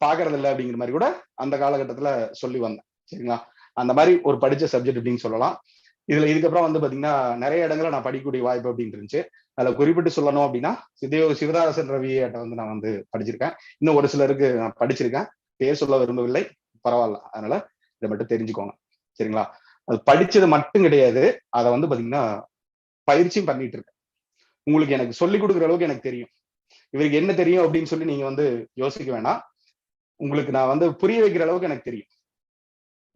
பாக்குறது இல்லை அப்படிங்கிற மாதிரி கூட அந்த காலகட்டத்துல சொல்லி வந்தேன். சரிங்களா? அந்த மாதிரி ஒரு படிச்ச சப்ஜெக்ட் அப்படின்னு சொல்லலாம். இதுக்கப்புறம் வந்து பாத்தீங்கன்னா நிறைய இடங்களை நான் படிக்கக்கூடிய வாய்ப்பு அப்படின்னு இருந்துச்சு. அதுல குறிப்பிட்டு சொல்லணும் அப்படின்னா சிவதாசன் ரவியிட்ட வந்து நான் வந்து படிச்சிருக்கேன். இன்னும் ஒரு சிலருக்கு நான் படிச்சிருக்கேன், பேர் சொல்ல விரும்பவில்லை, பரவாயில்ல. அதனால இதை மட்டும் தெரிஞ்சுக்கோங்க. சரிங்களா? அது படிச்சது மட்டும் கிடையாது, அதை வந்து பாத்தீங்கன்னா பயிற்சியும் பண்ணிட்டு இருக்கேன். உங்களுக்கு எனக்கு சொல்லி கொடுக்குற அளவுக்கு எனக்கு தெரியும். இவருக்கு என்ன தெரியும் அப்படின்னு சொல்லி நீங்க வந்து யோசிக்க வேணாம். உங்களுக்கு நான் வந்து புரிய வைக்கிற அளவுக்கு எனக்கு தெரியும்.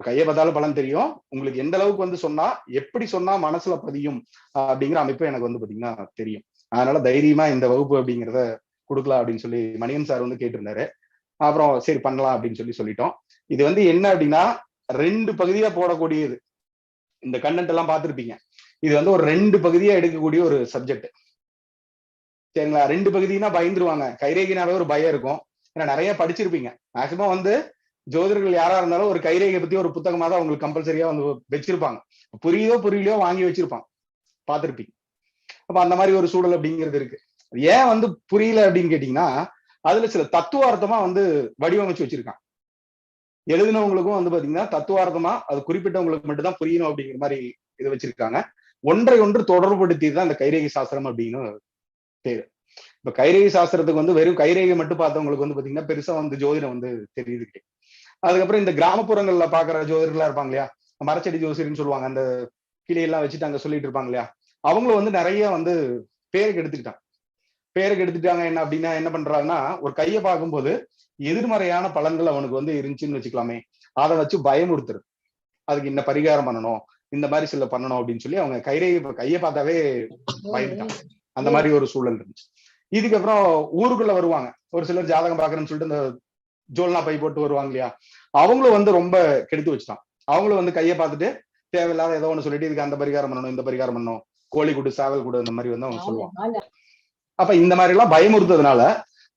கையை பார்த்தாலும் பலன் தெரியும். உங்களுக்கு எந்த அளவுக்கு வந்து சொன்னா, எப்படி சொன்னா மனசுல பதியும் அப்படிங்கிற அமைப்பு எனக்கு வந்து பாத்தீங்கன்னா தெரியும். அதனால தைரியமா இந்த வகுப்பு அப்படிங்கிறத கொடுக்கலாம் அப்படின்னு சொல்லி மணியன் சார் வந்து கேட்டிருந்தாரு. அப்புறம் சரி பண்ணலாம் அப்படின்னு சொல்லிட்டோம். இது வந்து என்ன அப்படின்னா 2 பகுதியா போடக்கூடியது. இந்த கண்டென்ட் எல்லாம் பார்த்திருப்பீங்க. இது வந்து ஒரு 2 பகுதியா எடுக்கக்கூடிய ஒரு சப்ஜெக்ட். சரிங்களா? 2 பகுதினா பயந்துருவாங்க. கைரேகினாவே ஒரு பயம் இருக்கும். ஏன்னா நிறைய படிச்சிருப்பீங்க. மேக்சிமம் வந்து ஜோதிடர்கள் யாரா இருந்தாலும் ஒரு கைரேகை பத்தி ஒரு புத்தகமா தான் அவங்களுக்கு கம்பல்சரியா வந்து வச்சிருப்பாங்க. புரியுதோ புரியலையோ வாங்கி வச்சிருப்பாங்க, பார்த்திருப்பீங்க. அப்ப அந்த மாதிரி ஒரு சூழல் அப்படிங்கிறது இருக்கு. ஏன் வந்து புரியல அப்படின்னு கேட்டீங்கன்னா அதுல சில தத்துவார்த்தமா வந்து வடிவமைச்சு வச்சிருக்காங்க. எழுதினவங்களுக்கும் வந்து பாத்தீங்கன்னா தத்துவார்த்தமா அது குறிப்பிட்டவங்களுக்கு மட்டும்தான் புரியணும் அப்படிங்கிற மாதிரி இது வச்சிருக்காங்க. ஒன்றை ஒன்று தொடர்புபடுத்தி தான் இந்த கைரேகை சாஸ்திரம் அப்படின்னு பேரு. இப்ப கைரேகை சாஸ்திரத்துக்கு வந்து வெறும் கைரேகை மட்டும் பார்த்தவங்களுக்கு வந்து பாத்தீங்கன்னா பெருசா வந்து ஜோதிடம் வந்து தெரியுது கிடையாது. அதுக்கப்புறம் இந்த கிராமப்புறங்கள்ல பாக்குற ஜோதிடர்களா இருப்பாங்க இல்லையா, மரச்செடி ஜோசியர்னு சொல்லுவாங்க, அந்த கிளியெல்லாம் வச்சுட்டு அங்க சொல்லிட்டு இருப்பாங்க இல்லையா, அவங்களும் வந்து நிறைய வந்து பேருக்கு எடுத்துட்டாங்க. என்ன அப்படின்னா என்ன பண்றாங்கன்னா ஒரு கையை பார்க்கும்போது எதிர்மறையான பலன்கள் அவனுக்கு வந்து இருந்துச்சுன்னு வச்சுக்கலாமே, அதை வச்சு பயமுறுத்துறது. அதுக்கு இந்த பரிகாரம் பண்ணணும், இந்த மாதிரி சில பண்ணணும் அப்படின்னு சொல்லி அவங்க கையை பார்த்தாவே பயந்துட்டாங்க. அந்த மாதிரி ஒரு சூழல் இருந்துச்சு. இதுக்கப்புறம் ஊருக்குள்ள வருவாங்க ஒரு சிலர் ஜாதகம் பாக்குறேன்னு சொல்லிட்டு இந்த ஜோல்னா பை போட்டு வருவாங்க இல்லையா, அவங்களும் வந்து ரொம்ப கெடுத்து வச்சுட்டான். அவங்களும் வந்து கையை பார்த்துட்டு தேவையில்லாத ஏதோ ஒண்ணு சொல்லிட்டு இதுக்கு அந்த பரிகாரம் பண்ணணும், இந்த பரிகாரம் பண்ணணும், கோழி கூடு சாவல் கூடு அந்த மாதிரி வந்து அவங்க சொல்லுவாங்க. அப்ப இந்த மாதிரி எல்லாம் பயமுறுத்ததுனால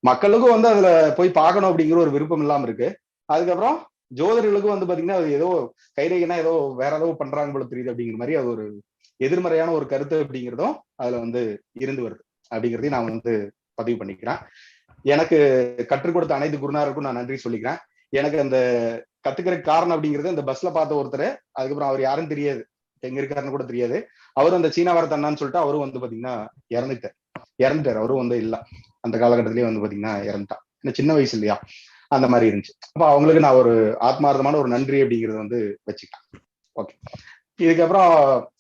மக்களுக்கும் வந்து அதுல போய் பார்க்கணும் அப்படிங்கிற ஒரு விருப்பம் இல்லாம இருக்கு. அதுக்கப்புறம் ஜோதிடர்களுக்கும் வந்து பாத்தீங்கன்னா அது ஏதோ கைரேகைனா ஏதோ வேற ஏதோ பண்றாங்க போல தெரியுது அப்படிங்கிற மாதிரி அது ஒரு எதிர்மறையான ஒரு கருத்து அப்படிங்கிறதும் அதுல வந்து இருந்து வருது அப்படிங்கிறதையும் நான் வந்து பதிவு பண்ணிக்கிறேன். எனக்கு கற்றுக் கொடுத்த அனைத்து குருநாருக்கும் நான் நன்றி சொல்லிக்கிறேன். எனக்கு அந்த கத்துக்கிறதுக்கு காரணம் அப்படிங்கிறது இந்த பஸ்ல பார்த்த ஒருத்தர், அதுக்கப்புறம் அவர் யாரும் தெரியாது, எங்க இருக்காருன்னு கூட தெரியாது. அவரும் அந்த சீனாவாரத் அண்ணான்னு சொல்லிட்டு அவரும் வந்து பாத்தீங்கன்னா இறந்துட்டார். அவரும் வந்து இல்ல அந்த காலகட்டத்திலேயே வந்து பாத்தீங்கன்னா இறந்துட்டான். இன்னும் சின்ன வயசு இல்லையா, அந்த மாதிரி இருந்துச்சு. அப்ப அவங்களுக்கு நான் ஒரு ஆத்மார்த்தமான ஒரு நன்றி அப்படிங்கறத வந்து வச்சுக்கிட்டேன். ஓகே, இதுக்கப்புறம்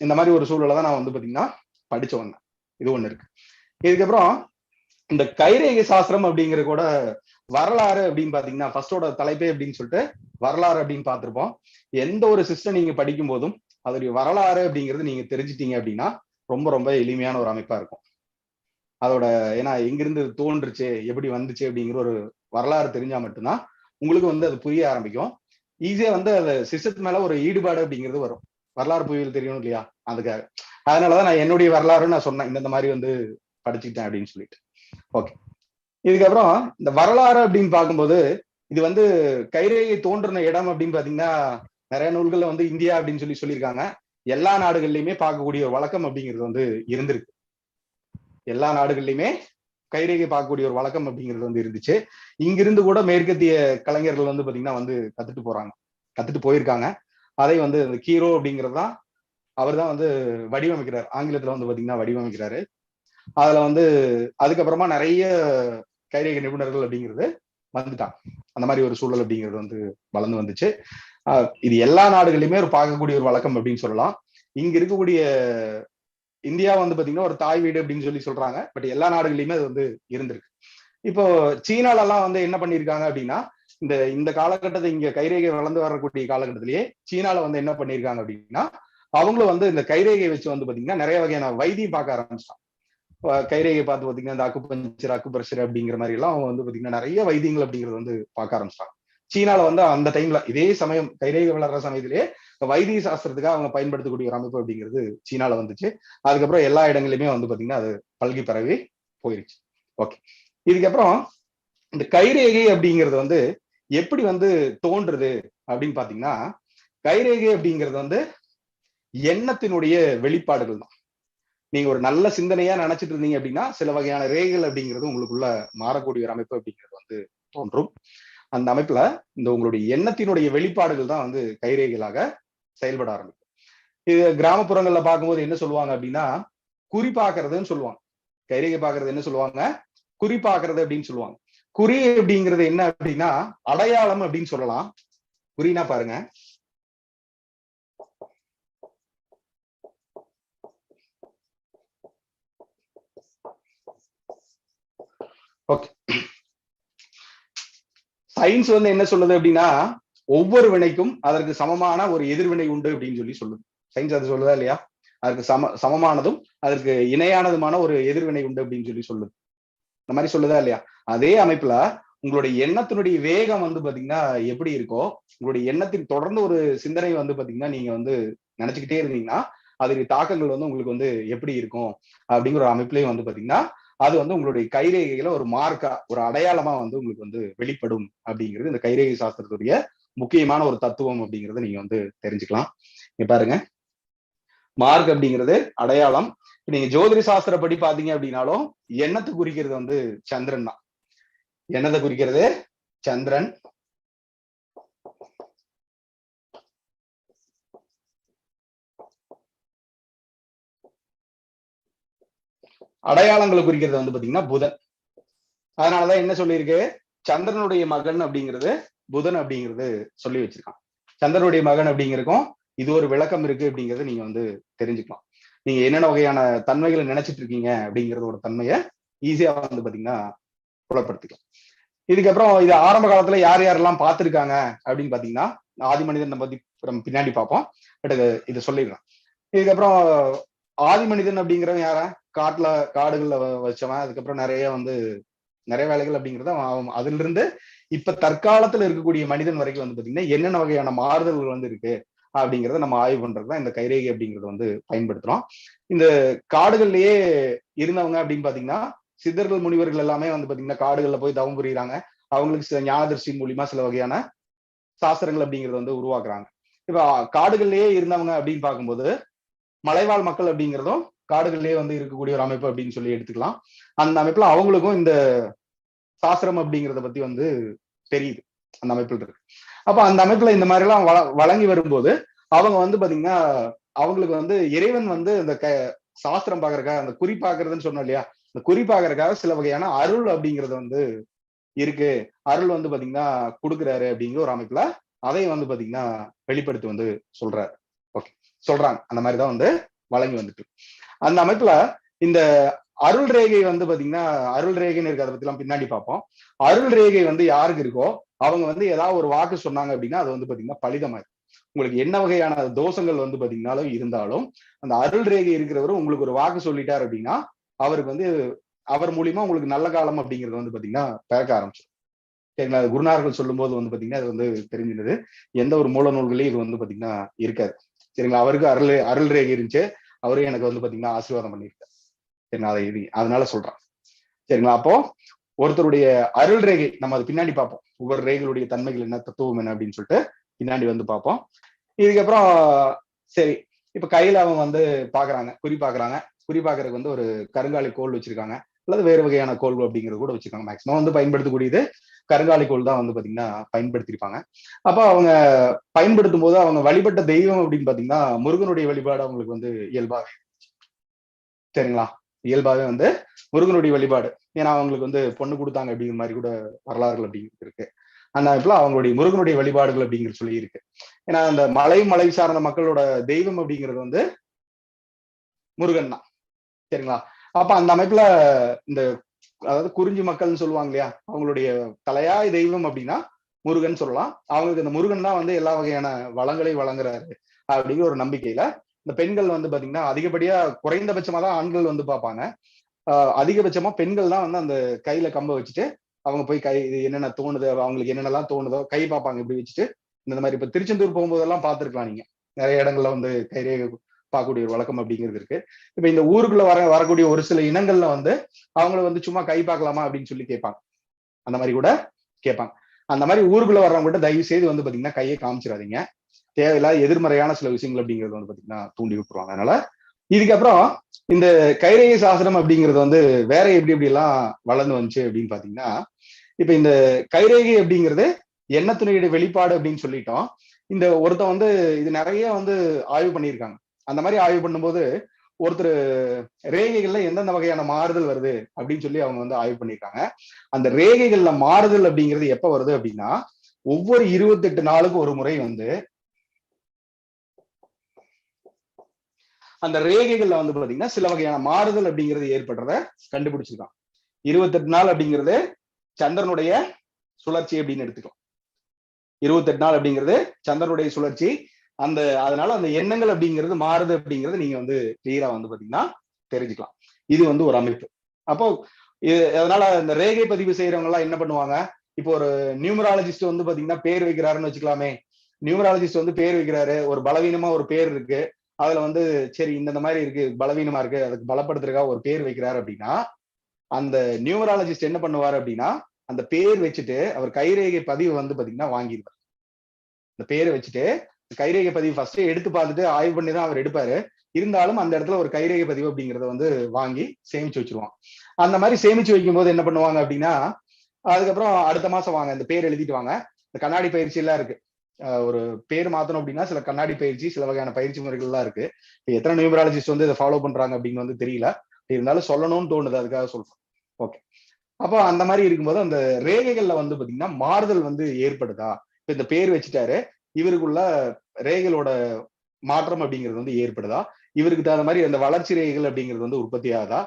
இந்த மாதிரி ஒரு சூழலை தான் நான் வந்து பாத்தீங்கன்னா படிச்சு வந்தேன். இது ஒண்ணு இருக்கு. இதுக்கப்புறம் இந்த கைரேகை சாஸ்திரம் அப்படிங்கிற கூட வரலாறு அப்படின்னு பாத்தீங்கன்னா ஃபர்ஸ்டோட தலைப்பே அப்படின்னு சொல்லிட்டு வரலாறு அப்படின்னு பார்த்திருப்போம். எந்த ஒரு சிஸ்டம் நீங்க படிக்கும் போதும் அதோடைய வரலாறு அப்படிங்கிறது நீங்க தெரிஞ்சிட்டீங்க அப்படின்னா ரொம்ப ரொம்ப எளிமையான ஒரு அமைப்பா இருக்கும். அதோட ஏன்னா எங்கிருந்து தோன்றுச்சு, எப்படி வந்துச்சு அப்படிங்கிற ஒரு வரலாறு தெரிஞ்சா மட்டும்தான் உங்களுக்கு வந்து அது புரிய ஆரம்பிக்கும். ஈஸியா வந்து அந்த சிஸ்டத்து மேல ஒரு ஈடுபாடு அப்படிங்கிறது வரும். வரலாறு புயல் தெரியணும் இல்லையா, அதுக்காக. அதனாலதான் நான் என்னுடைய வரலாறு நான் சொன்னேன், இந்த மாதிரி வந்து படிச்சுக்கிட்டேன் அப்படின்னு சொல்லிட்டு. ஓகே, இதுக்கப்புறம் இந்த வரலாறு அப்படின்னு பார்க்கும்போது இது வந்து கைரேகை தோன்றின இடம் அப்படின்னு பாத்தீங்கன்னா நிறைய நூல்கள்ல வந்து இந்தியா அப்படின்னு சொல்லியிருக்காங்க. எல்லா நாடுகள்லயுமே பார்க்கக்கூடிய ஒரு வழக்கம் அப்படிங்கிறது வந்து இருந்திருக்கு. எல்லா நாடுகள்லயுமே கைரேகை பார்க்கக்கூடிய ஒரு வழக்கம் அப்படிங்கிறது வந்து இருந்துச்சு. இங்கிருந்து கூட மேற்கத்திய கலைஞர்கள் வந்து பாத்தீங்கன்னா வந்து கத்துட்டு போயிருக்காங்க. அதை வந்து கீரோ அப்படிங்கிறது தான் அவர் தான் வந்து வடிவமைக்கிறார். ஆங்கிலத்துல வந்து பாத்தீங்கன்னா வடிவமைக்கிறாரு. அதுல வந்து அதுக்கப்புறமா நிறைய கைரேகை நிபுணர்கள் அப்படிங்கிறது வந்துட்டாங்க. அந்த மாதிரி ஒரு சூழல் அப்படிங்கிறது வந்து வளர்ந்து வந்துச்சு. இது எல்லா நாடுகளிலுமே ஒரு பார்க்கக்கூடிய ஒரு வழக்கம் அப்படின்னு சொல்லலாம். இங்க இருக்கக்கூடிய இந்தியா வந்து பாத்தீங்கன்னா ஒரு தாய் வீடு அப்படின்னு சொல்றாங்க. பட் எல்லா நாடுகளிலுமே அது வந்து இருந்திருக்கு. இப்போ சீனால எல்லாம் வந்து என்ன பண்ணிருக்காங்க அப்படின்னா, இந்த காலகட்டத்தை இங்க கைரேகை வளர்ந்து வரக்கூடிய காலகட்டத்திலேயே சீனால வந்து என்ன பண்ணிருக்காங்க அப்படின்னா, அவங்களும் வந்து இந்த கைரேகை வச்சு வந்து பாத்தீங்கன்னா நிறைய வகையான வைத்தியம் பார்க்க ஆரம்பிச்சிட்டாங்க. கைரேகை பார்த்து பாத்தீங்கன்னா இந்த அக்குபஞ்சர் அப்படிங்கிற மாதிரி எல்லாம் அவங்க வந்து பாத்தீங்கன்னா நிறைய வைத்தியங்கள் அப்படிங்கிறது வந்து பார்க்க ஆரம்பிச்சிட்டாங்க. சீனால வந்து அந்த டைம்ல இதே சமயம் கைரேகை வளர்ற சமயத்திலேயே வைத்திய சாஸ்திரத்துக்காக அவங்க பயன்படுத்தக்கூடிய ஒரு அமைப்பு அப்படிங்கிறது சீனால வந்துச்சு. அதுக்கப்புறம் எல்லா இடங்களிலுமே வந்து பாத்தீங்கன்னா அது பல்கி பரவி போயிருச்சு. ஓகே, இதுக்கப்புறம் இந்த கைரேகை அப்படிங்கிறது வந்து எப்படி வந்து தோன்றுது அப்படின்னு பாத்தீங்கன்னா, கைரேகை அப்படிங்கிறது வந்து எண்ணத்தினுடைய வெளிப்பாடுகள் தான். நீங்க ஒரு நல்ல சிந்தனையா நினைச்சிட்டு இருந்தீங்க அப்படின்னா சில வகையான ரேகைகள் அப்படிங்கிறது உங்களுக்குள்ள மாறக்கூடிய ஒரு அமைப்பு அப்படிங்கிறது வந்து தோன்றும். அந்த அமைப்புல இந்த உங்களுடைய எண்ணத்தினுடைய வெளிப்பாடுகள் தான் வந்து கைரேகைகளாக செயல்பட ஆரம்பிக்கும். இது கிராமப்புறங்கள்ல பார்க்கும்போது என்ன சொல்லுவாங்க அப்படின்னா, குறி பாக்குறதுன்னு சொல்லுவாங்க. கைரேகை பாக்குறது என்ன சொல்லுவாங்க, குறி பாக்குறது அப்படின்னு சொல்லுவாங்க. குறி அப்படிங்கிறது என்ன அப்படின்னா அடையாளம் அப்படின்னு சொல்லலாம். குறினா பாருங்க, ஓகே. சயின்ஸ் வந்து என்ன சொல்லுது அப்படின்னா, ஒவ்வொரு வினைக்கும் அதற்கு சமமான ஒரு எதிர்வினை உண்டு அப்படின்னு சொல்லுது. சயின்ஸ் அது சொல்லுதா இல்லையா? அதற்கு சமமானதும் அதற்கு இணையானதுமான ஒரு எதிர்வினை உண்டு அப்படின்னு சொல்லுது. இந்த மாதிரி சொல்லுதா இல்லையா? அதே அமைப்புல உங்களுடைய எண்ணத்தினுடைய வேகம் வந்து பாத்தீங்கன்னா எப்படி இருக்கோ, உங்களுடைய எண்ணத்தின் தொடர்ந்து ஒரு சிந்தனை வந்து பாத்தீங்கன்னா நீங்க வந்து நினைச்சுக்கிட்டே இருந்தீங்கன்னா அதுக்கு தாக்கங்கள் வந்து உங்களுக்கு வந்து எப்படி இருக்கும் அப்படிங்கிற ஒரு அமைப்புலயும் வந்து பாத்தீங்கன்னா அது வந்து உங்களுடைய கைரேகைகளை ஒரு மார்க்கா, ஒரு அடையாளமா வந்து உங்களுக்கு வந்து வெளிப்படும் அப்படிங்கிறது இந்த கைரேகை சாஸ்திரத்துடைய முக்கியமான ஒரு தத்துவம் அப்படிங்கறத நீங்க வந்து தெரிஞ்சுக்கலாம். இங்க பாருங்க, மார்க் அப்படிங்கிறது அடையாளம். நீங்க ஜோதிட சாஸ்திரப்படி பாத்தீங்க அப்படின்னாலும் எண்ணத்தை குறிக்கிறது வந்து சந்திரன் தான். எண்ணத்தை குறிக்கிறது சந்திரன். அடையாளங்களை குறிக்கிறது வந்து பாத்தீங்கன்னா புதன். அதனாலதான் என்ன சொல்லியிருக்கு, சந்திரனுடைய மகன் அப்படிங்கிறது புதன் அப்படிங்கிறது சொல்லி வச்சிருக்கான். சந்திரனுடைய மகன் அப்படிங்கிறதுக்கும் இது ஒரு விளக்கம் இருக்கு அப்படிங்கறத நீங்க வந்து தெரிஞ்சுக்கலாம். நீங்க என்னென்ன வகையான தன்மைகளை நினைச்சிட்டு இருக்கீங்க அப்படிங்கறதோட தன்மையை ஈஸியா வந்து பாத்தீங்கன்னா புலப்படுத்திக்கலாம். இதுக்கப்புறம் இது ஆரம்ப காலத்துல யார் யாரெல்லாம் பார்த்திருக்காங்க அப்படின்னு பாத்தீங்கன்னா, ஆதி மனிதன் பத்தி பின்னாடி பார்ப்போம். பட் இதை சொல்லிடுறேன். இதுக்கப்புறம் ஆதி மனிதன் அப்படிங்கிறவன் யார, காடுகள்ல வச்சவன். அதுக்கப்புறம் நிறைய வேலைகள் அப்படிங்கிறத அதுல இருந்து இப்ப தற்காலத்துல இருக்கக்கூடிய மனிதன் வரைக்கும் வந்து பாத்தீங்கன்னா என்னென்ன வகையான மாறுதல்கள் வந்து இருக்கு அப்படிங்கிறத நம்ம ஆய்வு பண்றதுதான் இந்த கைரேகை அப்படிங்கறத வந்து பயன்படுத்துறோம். இந்த காடுகள்லயே இருந்தவங்க அப்படின்னு பாத்தீங்கன்னா சித்தர்கள் முனிவர்கள் எல்லாமே வந்து பாத்தீங்கன்னா காடுகள்ல போய் தவம் புரியுறாங்க. அவங்களுக்கு சில ஞானதர்சி மூலியமா சில வகையான சாஸ்திரங்கள் அப்படிங்கறத வந்து உருவாக்குறாங்க. இப்ப காடுகள்லயே இருந்தவங்க அப்படின்னு பார்க்கும்போது மலைவாழ் மக்கள் அப்படிங்கிறதும் காடுகள்லயே வந்து இருக்கக்கூடிய ஒரு அமைப்பு அப்படின்னு சொல்லி எடுத்துக்கலாம். அந்த அமைப்புல அவங்களுக்கும் இந்த சாஸ்திரம் அப்படிங்கிறத பத்தி வந்து தெரியுது, அந்த அமைப்புல இருக்கு. அப்ப அந்த அமைப்புல இந்த மாதிரி எல்லாம் வழங்கி வரும்போது அவங்க வந்து பாத்தீங்கன்னா அவங்களுக்கு வந்து இறைவன் வந்து இந்த சாஸ்திரம் பாக்குறதுக்காக, அந்த குறி பாக்குறதுன்னு சொன்னோம் இல்லையா, இந்த குறி பாக்குறதுக்காக சில வகையான அருள் அப்படிங்கிறது வந்து இருக்கு. அருள் வந்து பாத்தீங்கன்னா கொடுக்குறாரு அப்படிங்கிற ஒரு அமைப்புல அதையும் வந்து பாத்தீங்கன்னா வெளிப்படுத்தி வந்து சொல்றாரு. ஓகே, சொல்றாங்க. அந்த மாதிரிதான் வந்து வழங்கி வந்துட்டு அந்த அமைப்புல இந்த அருள் ரேகை வந்து பாத்தீங்கன்னா அருள் ரேகைன்னு இருக்கு. அதை பத்தி எல்லாம் பின்னாடி பார்ப்போம். அருள் ரேகை வந்து யாருக்கு இருக்கோ அவங்க வந்து ஏதாவது ஒரு வாக்கு சொன்னாங்க அப்படின்னா அது வந்து பாத்தீங்கன்னா பலிதமாயிரும். உங்களுக்கு என்ன வகையான தோஷங்கள் வந்து பாத்தீங்கன்னாலும் இருந்தாலும் அந்த அருள் ரேகை இருக்கிறவரும் உங்களுக்கு ஒரு வாக்கு சொல்லிட்டாரு அப்படின்னா அவருக்கு வந்து அவர் மூலியமா உங்களுக்கு நல்ல காலம் அப்படிங்கிறது வந்து பாத்தீங்கன்னா பிறக்க ஆரம்பிச்சிடும். சரிங்களா? குருநார்கள் சொல்லும் போது வந்து பாத்தீங்கன்னா அது வந்து தெரிஞ்சிருந்தது. எந்த ஒரு மூல நூல்களையும் இது வந்து பாத்தீங்கன்னா இருக்காது. சரிங்களா? அவருக்கு அருள் ரேகை இருந்துச்சு. அவரே எனக்கு வந்து பாத்தீங்கன்னா ஆசீர்வாதம் பண்ணியிருக்காரு. சரிங்களா? அதனால சொல்றேன். சரிங்களா? அப்போ ஒருத்தருடைய அருள் ரேகை நம்ம அது பின்னாடி பார்ப்போம். ஒவ்வொரு ரேகைகளுடைய தன்மைகள் என்ன, தத்துவம் என்ன அப்படின்னு சொல்லிட்டு பின்னாடி வந்து பார்ப்போம். இதுக்கப்புறம் சரி, இப்ப கையில அவங்க வந்து பாக்குறாங்க, குறி பாக்குறாங்க. குறி பாக்குறதுக்கு வந்து ஒரு கருங்காலி கோல் வச்சிருக்காங்க, அல்லது வேறு வகையான கோல் அப்படிங்கிறது கூட வச்சிருக்காங்க. மேக்சிமம் வந்து பயன்படுத்தக்கூடியது கருங்காலி கோல் தான் வந்து பாத்தீங்கன்னா பயன்படுத்திருப்பாங்க. அப்ப அவங்க பயன்படுத்தும் போது அவங்க வழிபட்ட தெய்வம் அப்படின்னு பாத்தீங்கன்னா முருகனுடைய வழிபாடு அவங்களுக்கு வந்து இயல்பாவே, சரிங்களா, இயல்பாவே வந்து முருகனுடைய வழிபாடு. ஏன்னா அவங்களுக்கு வந்து பொண்ணு கொடுத்தாங்க அப்படிங்கிற மாதிரி கூட வரலாறுகள் அப்படிங்கிறது இருக்கு. அந்த அமைப்புல அவங்களுடைய முருகனுடைய வழிபாடுகள் அப்படிங்கிறது சொல்லி இருக்கு. ஏன்னா அந்த மலை சார்ந்த மக்களோட தெய்வம் அப்படிங்கிறது வந்து முருகன் தான், சரிங்களா. அப்ப அந்த அமைப்புல இந்த அதாவது குறிஞ்சி மக்கள்னு சொல்லுவாங்க இல்லையா, அவங்களுடைய தலையாய தெய்வம் அப்படின்னா முருகன் சொல்லலாம். அவங்களுக்கு இந்த முருகன் தான் வந்து எல்லா வகையான வளங்களையும் வழங்குறாரு அப்படிங்கிற ஒரு நம்பிக்கையில இந்த பெண்கள் வந்து பாத்தீங்கன்னா அதிகப்படியா குறைந்தபட்சமா தான் ஆண்கள் வந்து பார்ப்பாங்க. அதிகபட்சமா பெண்கள் தான் வந்து அந்த கையில கம்ப வச்சுட்டு அவங்க போய் கை என்னென்ன தோணுது, அவங்களுக்கு என்னென்னலாம் தோணுதோ கை பார்ப்பாங்க இப்படி வச்சுட்டு. இந்த மாதிரி இப்ப திருச்செந்தூர் போகும்போதெல்லாம் பார்த்துருக்கலாம் நீங்க, நிறைய இடங்கள்ல வந்து கைரேகை பார்க்கக்கூடிய ஒரு வழக்கம் அப்படிங்கிறது இருக்கு. இப்ப இந்த ஊருக்குள்ள வரக்கூடிய ஒரு சில இனங்கள்ல வந்து அவங்கள வந்து சும்மா கை பார்க்கலாமா அப்படின்னு சொல்லி கேட்பாங்க. அந்த மாதிரி கூட கேட்பாங்க. அந்த மாதிரி ஊருக்குள்ள வர்றவங்ககிட்ட தயவு செய்து வந்து பாத்தீங்கன்னா கையை காமிச்சிடாதீங்க. தேவையில்லாத எதிர்மறையான சில விஷயங்கள் அப்படிங்கிறது வந்து பாத்தீங்கன்னா தூண்டி விட்டுருவாங்க. அதனால இதுக்கப்புறம் இந்த கைரேகை சாஸ்திரம் அப்படிங்கிறது வந்து வேற எப்படி எல்லாம் வளர்ந்து வந்துச்சு அப்படின்னு பாத்தீங்கன்னா, இப்ப இந்த கைரேகை அப்படிங்கிறது எண்ணத்துணையுடைய வெளிப்பாடு அப்படின்னு சொல்லிட்டோம். இந்த ஒருத்தன் வந்து இது நிறைய வந்து ஆய்வு பண்ணியிருக்காங்க. அந்த மாதிரி ஆய்வு பண்ணும்போது ஒருத்தர் ரேகைகள்ல எந்தெந்த வகையான மாறுதல் வருது அப்படின்னு சொல்லி அவங்க வந்து ஆய்வு பண்ணியிருக்காங்க. அந்த ரேகைகள்ல மாறுதல் அப்படிங்கிறது எப்ப வருது அப்படின்னா ஒவ்வொரு 28 நாளுக்கு ஒரு முறை வந்து அந்த ரேகைகள்ல வந்து பாத்தீங்கன்னா சில வகையான மாறுதல் அப்படிங்கிறது ஏற்படுறத கண்டுபிடிச்சிருக்கான். 28 நாள் அப்படிங்கிறது சந்திரனுடைய சுழற்சி அப்படின்னு எடுத்துக்கலாம். 28 நாள் அப்படிங்கிறது சந்திரனுடைய சுழற்சி. அதனால அந்த எண்ணங்கள் அப்படிங்கிறது மாறுது அப்படிங்கிறது நீங்க வந்து கிளியரா வந்து பாத்தீங்கன்னா தெரிஞ்சுக்கலாம். இது வந்து ஒரு அமைப்பு. அப்போ அதனால இந்த ரேகை பதிவு செய்யறவங்க எல்லாம் என்ன பண்ணுவாங்க, இப்போ ஒரு நியூமராலஜிஸ்ட் வந்து பாத்தீங்கன்னா பேர் வைக்கிறாருன்னு வச்சுக்கலாமே. நியூமராலஜிஸ்ட் வந்து பேர் வைக்கிறாரு, ஒரு பலவீனமா ஒரு பேர் இருக்கு, அதுல வந்து சரி இந்த மாதிரி இருக்கு, பலவீனமா இருக்கு, அதுக்கு பலப்படுத்துறதுக்காக ஒரு பேர் வைக்கிறாரு அப்படின்னா அந்த நியூமராலஜிஸ்ட் என்ன பண்ணுவாரு அப்படின்னா அந்த பேர் வச்சுட்டு அவர் கைரேகை பதிவு வந்து பாத்தீங்கன்னா வாங்கிடுவார். அந்த பேரை வச்சுட்டு கைரேகை பதிவு ஃபர்ஸ்ட் எடுத்து பார்த்துட்டு ஆய்வு பண்ணி தான் அவர் எடுப்பாரு. இருந்தாலும் அந்த இடத்துல ஒரு கைரேகை பதிவு அப்படிங்கறத வந்து வாங்கி சேமிச்சு வச்சிருவான். அந்த மாதிரி சேமிச்சு வைக்கும் போது என்ன பண்ணுவாங்க அப்படின்னா அதுக்கப்புறம் அடுத்த மாசம் வாங்க இந்த பேர் எழுதிட்டு வாங்க. இந்த கண்ணாடி பயிற்சி எல்லாம் இருக்கு. ஒரு பேர் மாத்தணும் அப்படின்னா சில கண்ணாடி பயிற்சி, சில வகையான பயிற்சி முறைகள் எல்லாம் இருக்கு. எத்தனை நியூமராலஜிஸ்ட் வந்து இதை ஃபாலோ பண்றாங்க அப்படின்னு வந்து தெரியல. இருந்தாலும் சொல்லணும்னு தோணுது, அதுக்காக சொல்றேன். ஓகே. அப்போ அந்த மாதிரி இருக்கும்போது அந்த ரேகைகள்ல வந்து பாத்தீங்கன்னா மாறுதல் வந்து ஏற்படுதா. இப்ப இந்த பேர் வச்சுட்டாரு, இவருக்குள்ள ரேகைகளோட மாற்றம் அப்படிங்கிறது வந்து ஏற்படுதா, இவருக்கு தகுந்த மாதிரி அந்த வளர்ச்சி ரேகைகள் அப்படிங்கிறது வந்து உற்பத்தி ஆகுதா,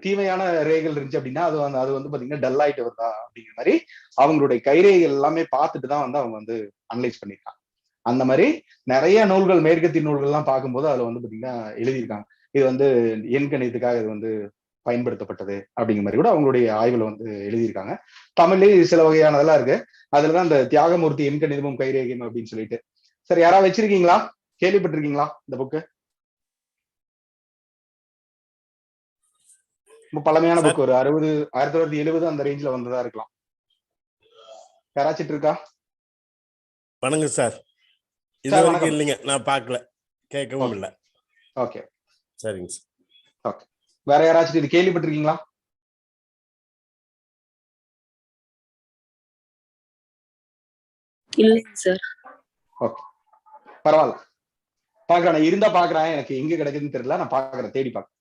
தீமையான ரேகைகள் இருந்துச்சு அப்படின்னா அது வந்து பாத்தீங்கன்னா டல் ஆயிட்டு வருதா அப்படிங்கிற மாதிரி அவங்களுடைய கைரேகைகள் எல்லாமே பார்த்துட்டு தான் வந்து அவங்க வந்து அனலைஸ் பண்ணிருக்காங்க. அந்த மாதிரி நிறைய நூல்கள், மேற்கத்திய நூல்கள் எல்லாம் பார்க்கும்போது அதுல வந்து பாத்தீங்கன்னா எழுதியிருக்காங்க இது வந்து எண் கணிதத்துக்காக இது வந்து பயன்படுத்தப்பட்டது அப்படிங்கிற மாதிரி கூட அவங்களுடைய ஆய்வுல வந்து எழுதியிருக்காங்க. தமிழ்லயே சில வகையானதெல்லாம் இருக்கு. அதுலதான் இந்த தியாகமூர்த்தி எண் கணிதமும் கைரேகையும் அப்படின்னு சொல்லிட்டு. சரி, யாராவது வச்சிருக்கீங்களா, கேள்விப்பட்டிருக்கீங்களா இந்த புக்கு? ரொம்ப பழமையான புக், ஒரு 1970 அந்த ரேஞ்சில வந்ததா இருக்கலாம். யாராச்சும் இருக்கா? வணக்கம் சார். இது வரைக்கும் இல்லைங்க, நான் பார்க்கல, கேட்கவும் இல்லை. ஓகே, சரிங்க சார். ஓகே, வேற யாராச்சும் இது கேள்விப்பட்டிருக்கீங்களா? இல்லைங்க சார். ஓகே, பரவாயில்ல, பாக்குறேன். இருந்தா பாக்குறேன், எனக்கு எங்க கிடைக்குதுன்னு தெரியல, நான் பாக்குறேன், தேடி பாக்குறேன்.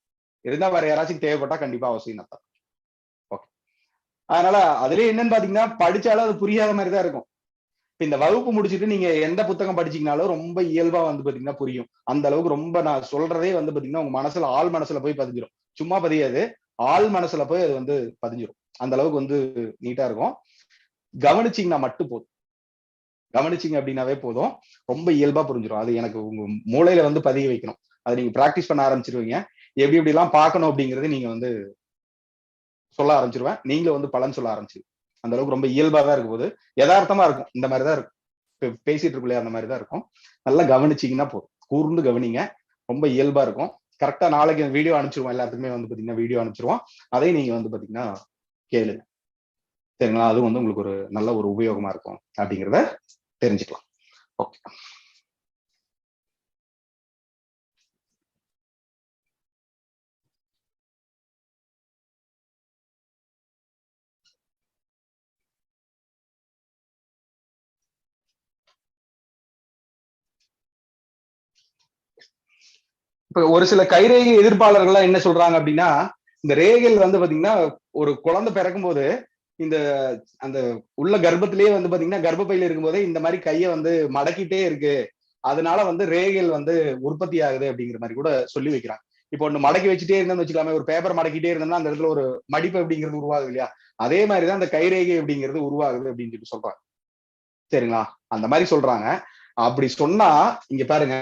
இருந்தா வேற யாராச்சும் தேவைப்பட்டா கண்டிப்பா அவசியம் தான். ஓகே, அதனால அதுலயே என்னன்னு பாத்தீங்கன்னா படிச்சாலும் அது புரியாத மாதிரி தான் இருக்கும். இந்த வகுப்பு முடிச்சுட்டு நீங்க எந்த புத்தகம் படிச்சீங்கனாலும் ரொம்ப இயல்பா வந்து பாத்தீங்கன்னா புரியும். அந்த அளவுக்கு ரொம்ப நான் சொல்றதே வந்து பாத்தீங்கன்னா உங்க மனசுல, ஆள் மனசுல போய் பதிஞ்சிடும். சும்மா பதியாது, ஆள் மனசுல போய் அது வந்து பதிஞ்சிடும். அந்த அளவுக்கு வந்து நீட்டா இருக்கும். கவனிச்சிங்கன்னா மட்டும் போதும். கவனிச்சிங்க அப்படின்னாவே போதும், ரொம்ப இயல்பா புரிஞ்சிடும். அது எனக்கு உங்க மூளையில வந்து பதிய வைக்கணும். அதை நீங்க பிராக்டிஸ் பண்ண ஆரம்பிச்சிருவீங்க. எப்படி எல்லாம் பார்க்கணும் அப்படிங்கறது நீங்க வந்து சொல்ல ஆரம்பிச்சிருவேன். நீங்களும் வந்து பலன் சொல்ல ஆரம்பிச்சிருவீங்க. அந்த அளவுக்கு ரொம்ப இயல்பா தான் இருக்கும் போது, யதார்த்தமா இருக்கும். இந்த மாதிரிதான் இருக்கும், பேசிட்டு இருக்குள்ளே அந்த மாதிரிதான் இருக்கும். நல்லா கவனிச்சிங்கன்னா போதும், கூர்ந்து கவனிங்க, ரொம்ப இயல்பா இருக்கும். கரெக்டா நாளைக்கு வீடியோ அனுப்பிச்சிருவோம், எல்லாத்துக்குமே வந்து பாத்தீங்கன்னா வீடியோ அனுப்பிச்சிருவோம். அதையும் நீங்க வந்து பாத்தீங்கன்னா கேளுங்க. சரிங்களா? அது வந்து உங்களுக்கு ஒரு நல்ல ஒரு உபயோகமா இருக்கும் அப்படிங்கிறத தெரிஞ்சுக்கலாம். ஓகே. இப்ப ஒரு சில கைரேகை எதிர்ப்பாளர்கள்லாம் என்ன சொல்றாங்க அப்படின்னா, இந்த ரேகைகள் வந்து பாத்தீங்கன்னா ஒரு குழந்தை பிறக்கும் போது இந்த அந்த உள்ள கர்ப்பத்திலேயே வந்து பாத்தீங்கன்னா கர்ப்பப்பையில இருக்கும்போதே இந்த மாதிரி கையை வந்து மடக்கிட்டே இருக்கு, அதனால வந்து ரேகைகள் வந்து உற்பத்தி ஆகுது அப்படிங்கிற மாதிரி கூட சொல்லி வைக்கிறாங்க. இப்போ ஒண்ணு மடக்கி வச்சுட்டே இருந்தோம்னு வச்சுக்கலாமே, ஒரு பேப்பர் மடக்கிட்டே இருந்தோம்னா அந்த இடத்துல ஒரு மடிப்பு அப்படிங்கிறது உருவாகுது இல்லையா? அதே மாதிரிதான் அந்த கைரேகை அப்படிங்கிறது உருவாகுது அப்படின்னு சொல்லி சொல்றாங்க. சரிங்களா? அந்த மாதிரி சொல்றாங்க. அப்படி சொன்னா இங்க பாருங்க,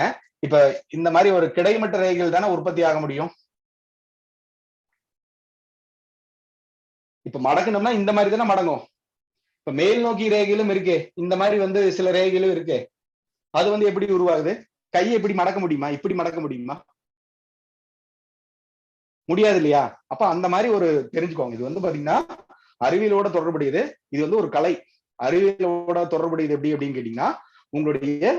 இப்ப இந்த மாதிரி ஒரு கிடைமட்ட ரேகைகள் தானே உற்பத்தி ஆக முடியும். இப்ப மடக்கணும்னா இந்த மாதிரி தானே மடங்கும். இப்ப மேல் நோக்கி ரேகையிலும் இருக்கே, இந்த மாதிரி வந்து சில ரேகைகளும் இருக்கே, அது வந்து எப்படி உருவாகுது? கையை எப்படி மடக்க முடியுமா? இப்படி மடக்க முடியுமா? முடியாது இல்லையா? அப்ப அந்த மாதிரி ஒரு தெரிஞ்சுக்கோங்க. இது வந்து பாத்தீங்கன்னா அறிவியலோட தொடர்புடையது. இது வந்து ஒரு கலை. அறிவியலோட தொடர்புடையது எப்படி அப்படின்னு கேட்டீங்கன்னா, உங்களுடைய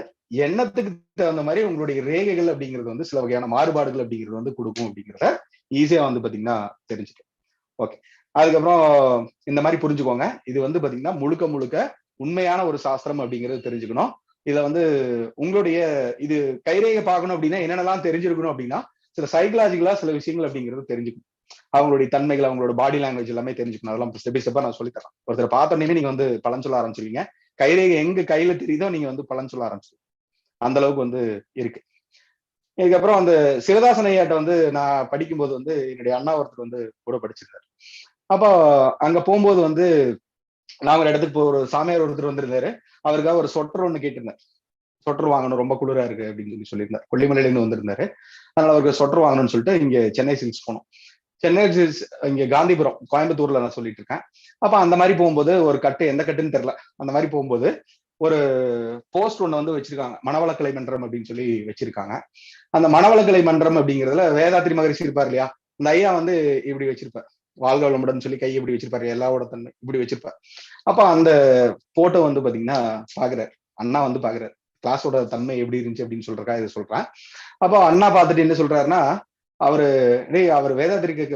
எண்ணத்துக்கு தகுந்த மாதிரி உங்களுடைய ரேகைகள் அப்படிங்கிறது வந்து சில வகையான மாறுபாடுகள் அப்படிங்கிறது வந்து கொடுக்கும் அப்படிங்கிறத ஈஸியா வந்து பாத்தீங்கன்னா தெரிஞ்சுக்கலாம். ஓகே. அதுக்கப்புறம் இந்த மாதிரி புரிஞ்சுக்கோங்க. இது வந்து பாத்தீங்கன்னா முழுக்க முழுக்க உண்மையான ஒரு சாஸ்திரம் அப்படிங்கிறது தெரிஞ்சுக்கணும். இதுல வந்து உங்களுடைய இது கைரேகை பார்க்கணும் அப்படின்னா என்னென்னலாம் தெரிஞ்சிருக்கணும் அப்படின்னா, சில சைக்கலாஜிக்கலா சில விஷயங்கள் அப்படிங்கிறது தெரிஞ்சுக்கணும். அவங்களுடைய தன்மைகள், அவங்களோட பாடி லாங்குவேஜ் எல்லாமே தெரிஞ்சுக்கணும். அதெல்லாம் ஸ்டெப் பை ஸ்டெப்பா நான் சொல்லி தரேன். ஒருத்தர் பார்த்தோன்னே நீங்க வந்து பலன் சொல்ல ஆரம்பிச்சிருவீங்க. கைரேகை எங்க கையில தெரியுதோ நீங்க வந்து பலன் சொல்ல ஆரம்பிச்சிருவீங்க. அந்த அளவுக்கு வந்து இருக்கு. இதுக்கப்புறம் அந்த சிவதாசன் ஐயாட்ட வந்து நான் படிக்கும்போது வந்து என்னுடைய அண்ணா ஒருத்தர் வந்து கூட படிச்சிருந்தாரு. அப்போ அங்க போகும்போது வந்து நான் ஒரு இடத்துக்கு ஒரு சாமியார் ஒருத்தர் வந்திருந்தாரு. அவருக்காக ஒரு சொட்டர் ஒண்ணு கேட்டிருந்தேன். சொட்டர் வாங்கணும், ரொம்ப குளிரா இருக்கு அப்படின்னு சொல்லி சொல்லியிருந்தார். கொல்லிமலையில இருந்து வந்திருந்தாரு. அதனால அவருக்கு சொட்டர் வாங்கணும்னு சொல்லிட்டு இங்க சென்னை சில்க்ஸ் போனோம். சென்னை சில்க்ஸ் இங்க காந்திபுரம், கோயம்புத்தூர்ல நான் சொல்லிட்டு இருக்கேன். அப்ப அந்த மாதிரி போகும்போது ஒரு கட்டு, எந்த கட்டுன்னு தெரியல, அந்த மாதிரி போகும்போது ஒரு போஸ்ட் ஒண்ணு வந்து வச்சிருக்காங்க, மனவளக்கலை மன்றம் அப்படின்னு சொல்லி வச்சிருக்காங்க. அந்த மனவளக்கலை மன்றம் அப்படிங்கிறதுல வேதாத்ரி மகரிஷி இருப்பார் இல்லையா, அந்த ஐயா வந்து இப்படி வச்சிருப்பார், வாழ்க வளமுடன் சொல்லி கை இப்படி வச்சிருப்பாரு, எல்லாவோட தன்மை இப்படி வச்சிருப்பார். அப்ப அந்த போட்டோ வந்து பாத்தீங்கன்னா பாக்குறாரு, அண்ணா வந்து பாக்குறாரு கிளாஸோட தன்மை எப்படி இருந்துச்சு அப்படின்னு சொல்றக்கா இதை சொல்றேன். அப்போ அண்ணா பார்த்துட்டு என்ன சொல்றாருன்னா, அவரு அவர் வேதாத்திரிக்கு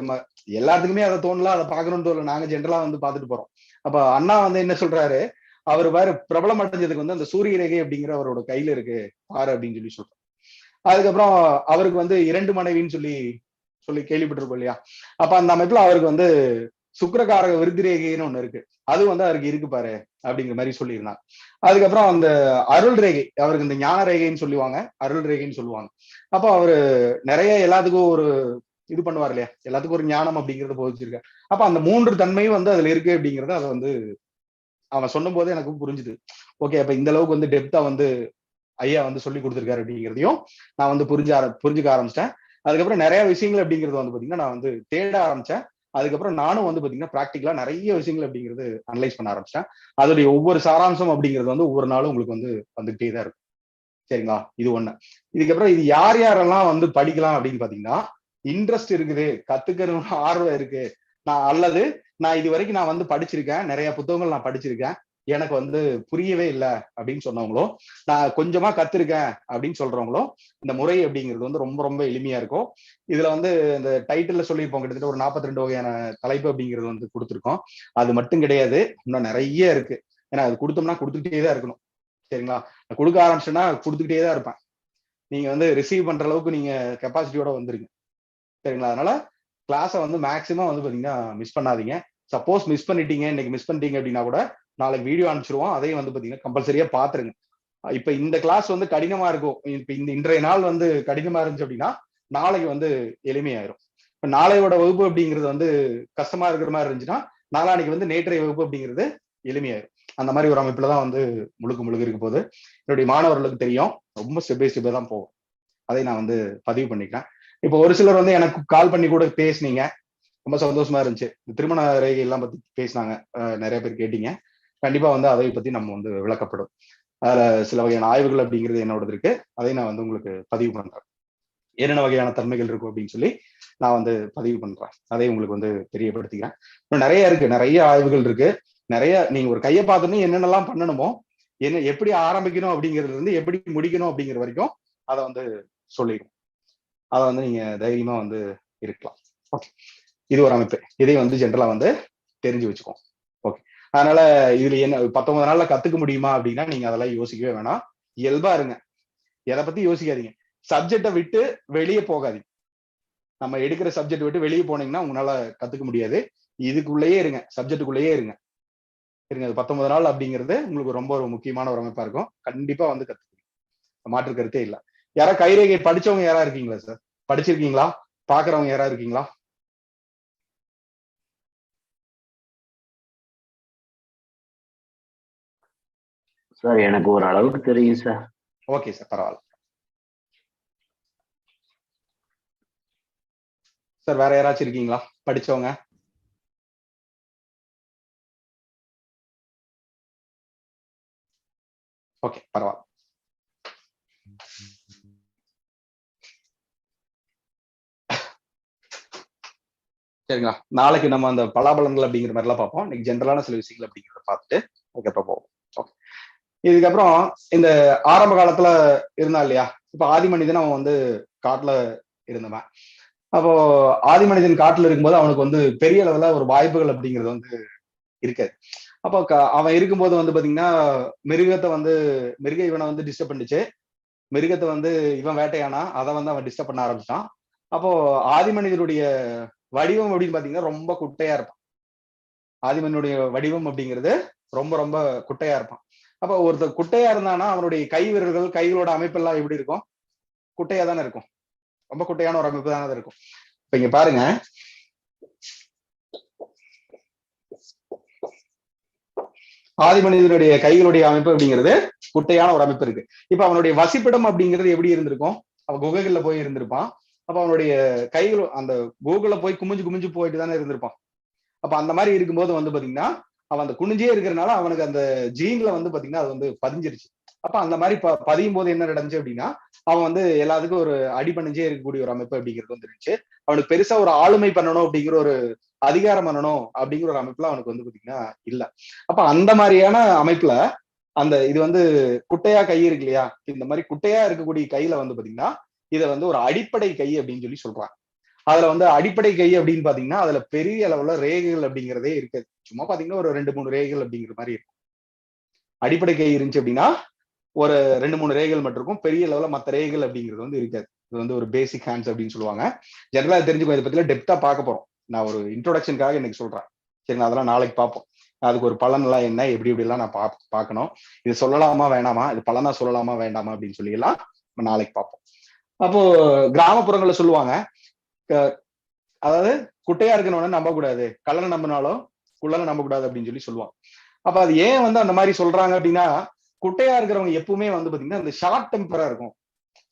எல்லாத்துக்குமே அதை தோணலாம், அதை பாக்கணும்னு தோணல, நாங்க ஜென்ரலா வந்து பாத்துட்டு போறோம். அப்ப அண்ணா வந்து என்ன சொல்றாரு, அவர் வேற பிரபலம் அடைஞ்சதுக்கு வந்து அந்த சூரிய ரேகை அப்படிங்கிற அவரோட கையில இருக்கு பாரு அப்படின்னு சொல்லி சொல்றாரு. அதுக்கப்புறம் அவருக்கு வந்து 2 மனைவின்னு சொல்லி சொல்லி கேள்விப்பட்டிருக்கோம் இல்லையா? அப்ப அந்த அமைப்புல அவருக்கு வந்து சுக்கிரகாரக விருத்தி ரேகைன்னு ஒண்ணு இருக்கு, அது வந்து அவருக்கு இருக்கு பாரு அப்படிங்கிற மாதிரி சொல்லியிருந்தாங்க. அதுக்கப்புறம் அந்த அருள் ரேகை, அவருக்கு இந்த ஞான ரேகைன்னு சொல்லுவாங்க, அருள் ரேகைன்னு சொல்லுவாங்க. அப்போ அவரு நிறைய எல்லாத்துக்கும் ஒரு இது பண்ணுவார் இல்லையா, எல்லாத்துக்கும் ஒரு ஞானம் அப்படிங்கறத போதிச்சிருக்காரு. அப்ப அந்த 3 தன்மையும் வந்து அதுல இருக்கு அப்படிங்கறத அதை வந்து அவன் சொன்னும் போதே எனக்கு புரிஞ்சுது. ஓகே, அப்ப இந்த அளவுக்கு வந்து டெப்தா வந்து ஐயா வந்து சொல்லி கொடுத்திருக்காரு அப்படிங்கிறதையும் நான் வந்து புரிஞ்சுக்க ஆரம்பிச்சிட்டேன். அதுக்கப்புறம் நிறைய விஷயங்கள் அப்படிங்கிறது வந்து பாத்தீங்கன்னா நான் வந்து தேட ஆரம்பிச்சேன். அதுக்கப்புறம் நானும் வந்து பாத்தீங்கன்னா பிராக்டிகலா நிறைய விஷயங்கள் அப்படிங்கிறது அனலைஸ் பண்ண ஆரம்பிச்சிட்டேன். அதோடைய ஒவ்வொரு சாராம்சம் அப்படிங்கிறது வந்து ஒவ்வொரு நாளும் உங்களுக்கு வந்து வந்துகிட்டே தான் இருக்கும். சரிங்களா? இது ஒண்ணு. இதுக்கப்புறம் இது யார் யாரெல்லாம் வந்து படிக்கலாம் அப்படின்னு பாத்தீங்கன்னா, இன்ட்ரெஸ்ட் இருக்குது, கத்துக்கணும்னு ஆர்வம் இருக்கு, அல்லது நான் இது வரைக்கும் நான் வந்து படிச்சிருக்கேன், நிறைய புத்தகங்கள் நான் படிச்சிருக்கேன், எனக்கு வந்து புரியவே இல்லை அப்படின்னு சொன்னவங்களோ, நான் கொஞ்சமா கத்திருக்கேன் அப்படின்னு சொல்றவங்களோ, இந்த முறை அப்படிங்கிறது வந்து ரொம்ப ரொம்ப எளிமையா இருக்கும். இதுல வந்து இந்த டைட்டில்ல சொல்லியிருப்போம், கிட்டத்தட்ட ஒரு 42 வகையான தலைப்பு அப்படிங்கிறது வந்து கொடுத்துருக்கோம். அது மட்டும் கிடையாது, இன்னும் நிறைய இருக்கு. ஏன்னா அது கொடுத்தோம்னா கொடுத்துக்கிட்டே தான் இருக்கணும். சரிங்களா? கொடுக்க ஆரம்பிச்சேன்னா கொடுத்துக்கிட்டே தான் இருப்பேன். நீங்க வந்து ரிசீவ் பண்ற அளவுக்கு நீங்க கெப்பாசிட்டியோட வந்துருங்க. சரிங்களா? அதனால கிளாஸை வந்து மேக்சிமம் வந்து பாத்தீங்கன்னா மிஸ் பண்ணாதீங்க. சப்போஸ் மிஸ் பண்ணிட்டீங்க, இன்னைக்கு மிஸ் பண்ணிட்டீங்க அப்படின்னா கூட நாளைக்கு வீடியோ அனுப்பிச்சிருவோம், அதையும் வந்து பாத்தீங்கன்னா கம்பல்சரியா பாத்துருங்க. இப்ப இந்த கிளாஸ் வந்து கடினமா இருக்கும், இப்ப இந்த இன்றைய நாள் வந்து கடினமா இருந்துச்சு அப்படின்னா நாளைக்கு வந்து எளிமையாயிரும். இப்ப நாளையோட வகுப்பு அப்படிங்கிறது வந்து கஷ்டமா இருக்கிற மாதிரி இருந்துச்சுன்னா நாளானைக்கு வந்து நேற்றைய வகுப்பு அப்படிங்கிறது எளிமையாயிரும். அந்த மாதிரி ஒரு அமைப்புல தான் வந்து முழுக்க இருக்க போது. என்னுடைய மாணவர்களுக்கு தெரியும், ரொம்ப ஸ்டெப் பை ஸ்டெப் தான் போகும். அதை நான் வந்து பதிவு பண்ணிக்கிறேன். இப்போ ஒரு சிலர் வந்து எனக்கு கால் பண்ணி கூட பேசுனீங்க, ரொம்ப சந்தோஷமா இருந்துச்சு. திருமண ரேகை எல்லாம் பத்தி பேசினாங்க, நிறைய பேர் கேட்டீங்க. கண்டிப்பா வந்து அதை பத்தி நம்ம வந்து விளக்கப்படும். அதுல சில வகையான ஆய்வுகள் அப்படிங்கிறது என்னோடது இருக்கு, அதை நான் வந்து உங்களுக்கு பதிவு பண்றேன். என்னென்ன வகையான தன்மைகள் இருக்கும் அப்படின்னு சொல்லி நான் வந்து பதிவு பண்றேன், அதை உங்களுக்கு வந்து தெரியப்படுத்திக்கிறேன். இன்னும் நிறைய இருக்கு, நிறைய ஆய்வுகள் இருக்கு. நிறைய நீங்க ஒரு கையை பார்த்தோன்னே என்னென்னலாம் பண்ணணுமோ, என்ன எப்படி ஆரம்பிக்கணும் அப்படிங்கிறதுல இருந்து எப்படி முடிக்கணும் அப்படிங்கிற வரைக்கும் அதை வந்து சொல்லிடும். அதை வந்து நீங்க தைரியமா வந்து இருக்கலாம். ஓகே, இது ஒரு அமைப்பு. இதை வந்து ஜென்ரலா வந்து தெரிஞ்சு வச்சுக்கோங்க. ஓகே, அதனால இதுல என்ன 19 நாள்ல கத்துக்க முடியுமா அப்படின்னா நீங்க அதெல்லாம் யோசிக்கவே வேணாம். இயல்பா இருங்க, எதை பத்தி யோசிக்காதீங்க. சப்ஜெக்டை விட்டு வெளியே போகாதீங்க. நம்ம எடுக்கிற சப்ஜெக்ட் விட்டு வெளியே போனீங்கன்னா உங்களால கத்துக்க முடியாது. இதுக்குள்ளேயே இருங்க, சப்ஜெக்டுக்குள்ளேயே இருங்க. 19 நாள் அப்படிங்கிறது உங்களுக்கு ரொம்ப ஒரு முக்கியமான ஒரு அமைப்பா இருக்கும். கண்டிப்பா வந்து கத்துக்கணும், மாற்று கருத்தே இல்லை. யாரா கைரேகை படிச்சவங்க யாரா இருக்கீங்களா சார்? படிச்சிருக்கீங்களா? பாக்குறவங்க யாரா இருக்கீங்களா? சார் எனக்கு ஒரு அளவுக்கு தெரியும் சார். ஓகே சார், பரவாயில்ல சார். வேற யாராச்சும் இருக்கீங்களா படிச்சவங்க? ஓகே, பரவாயில்ல. சரிங்களா? நாளைக்கு நம்ம அந்த பலாபலன்கள் அப்படிங்கிற மாதிரி எல்லாம் பார்ப்போம். இன்னைக்கு ஜென்ரலான சில விஷயங்கள் அப்படிங்கிறத பார்த்துட்டு அதுக்கப்புறம் போவோம். ஓகே, இதுக்கப்புறம் இந்த ஆரம்ப காலத்துல இருந்தா இல்லையா, இப்ப ஆதி மனிதன் அவன் வந்து காட்டுல இருந்தவன். அப்போ ஆதி மனிதன் காட்டுல இருக்கும்போது அவனுக்கு வந்து பெரிய அளவுல ஒரு வாய்ப்புகள் அப்படிங்கிறது வந்து இருக்காது. அப்போ அவன் இருக்கும்போது வந்து பாத்தீங்கன்னா மிருகத்தை வந்து மிருக இவனை வந்து டிஸ்டர்ப் பண்ணிச்சு. மிருகத்தை வந்து இவன் வேட்டையானா, அதை வந்து அவன் டிஸ்டர்ப் பண்ண ஆரம்பிச்சான். அப்போ ஆதி மனிதனுடைய வடிவம் அப்படின்னு பாத்தீங்கன்னா ரொம்ப குட்டையா இருப்பான். ஆதிமனுடைய வடிவம் அப்படிங்கிறது ரொம்ப ரொம்ப குட்டையா இருப்பான். அப்ப ஒருத்தர் குட்டையா இருந்தானா அவனுடைய கை விரல்கள், கைகளோட அமைப்பெல்லாம் எப்படி இருக்கும்? குட்டையா தானே இருக்கும். ரொம்ப குட்டையான ஒரு அமைப்பு தானே இருக்கும். இப்ப இங்க பாருங்க, ஆதி மனிதனுடைய கைகளுடைய அமைப்பு அப்படிங்கிறது குட்டையான ஒரு அமைப்பு இருக்கு. இப்ப அவனுடைய வசிப்பிடம் அப்படிங்கிறது எப்படி இருந்திருக்கும்? அவன் குகைகள்ல போய் இருந்திருப்பான். அப்ப அவனுடைய கைகள் அந்த குகைல போய் குமிஞ்சு குமிஞ்சு போயிட்டு தானே இருந்திருப்பான். அப்ப அந்த மாதிரி இருக்கும்போது வந்து பாத்தீங்கன்னா அவன் அந்த குனிஞ்சே இருக்கிறனால அவனுக்கு அந்த ஜீன்ல வந்து பாத்தீங்கன்னா அது வந்து பதிஞ்சிருச்சு. அப்ப அந்த மாதிரி பதியும் போது என்ன நடந்துச்சு அப்படின்னா அவன் வந்து எல்லாத்துக்கும் ஒரு அடிபணிஞ்சே இருக்கக்கூடிய ஒரு அமைப்பு அப்படிங்கிறது வந்து இருந்துச்சு. அவனுக்கு பெருசா ஒரு ஆளுமை பண்ணணும் அப்படிங்கிற ஒரு அதிகாரம் பண்ணணும் அப்படிங்கிற ஒரு அமைப்புல அவனுக்கு வந்து பாத்தீங்கன்னா இல்ல. அப்ப அந்த மாதிரியான அமைப்புல அந்த இது வந்து குட்டையா கை இருக்கு இல்லையா, இந்த மாதிரி குட்டையா இருக்கக்கூடிய கையில வந்து பாத்தீங்கன்னா இதை வந்து ஒரு அடிப்படை கை அப்படின்னு சொல்லி சொல்றாங்க. அதுல வந்து அடிப்படை கை அப்படின்னு பாத்தீங்கன்னா அதுல பெரிய அளவுல ரேகைகள் அப்படிங்கிறதே இருக்காது. சும்மா பாத்தீங்கன்னா ஒரு 2-3 ரேகைகள் அப்படிங்கிற மாதிரி இருக்கும். அடிப்படை கை இருந்துச்சு அப்படின்னா ஒரு 2-3 ரேகைகள் மட்டும் இருக்கும். பெரிய லெவல மற்ற ரேகைகள் அப்படிங்கிறது வந்து இருக்காது. இது வந்து ஒரு பேசிக் ஹேண்ட்ஸ் அப்படின்னு சொல்லுவாங்க. ஜெனரலா தெரிஞ்சுக்கோ, இதை பத்தில டெப்தா பார்க்க போறோம். நான் ஒரு இன்ட்ரோடக்ஷனுக்காக இன்னைக்கு சொல்றேன். சரிங்க, அதெல்லாம் நாளைக்கு பார்ப்போம். அதுக்கு ஒரு பலன் எல்லாம் என்ன, எப்படி எப்படி எல்லாம் நான் பார்க்கணும். இது சொல்லலாமா வேணாமா, இது பலனா சொல்லலாமா வேண்டாமா அப்படின்னு சொல்லி எல்லாம் நாளைக்கு பார்ப்போம். அப்போ கிராமப்புறங்கள்ல சொல்லுவாங்க, அதாவது குட்டையா இருக்கணும்னு நம்ப கூடாது, கல்லனை நம்பினாலும் குள்ளனை நம்ப கூடாது அப்படின்னு சொல்லி சொல்லுவாங்க. அப்ப அது ஏன் வந்து அந்த மாதிரி சொல்றாங்க அப்படின்னா குட்டையா இருக்கிறவங்க எப்பவுமே வந்து பாத்தீங்கன்னா அந்த ஷார்ட் டெம்பரா இருக்கும்.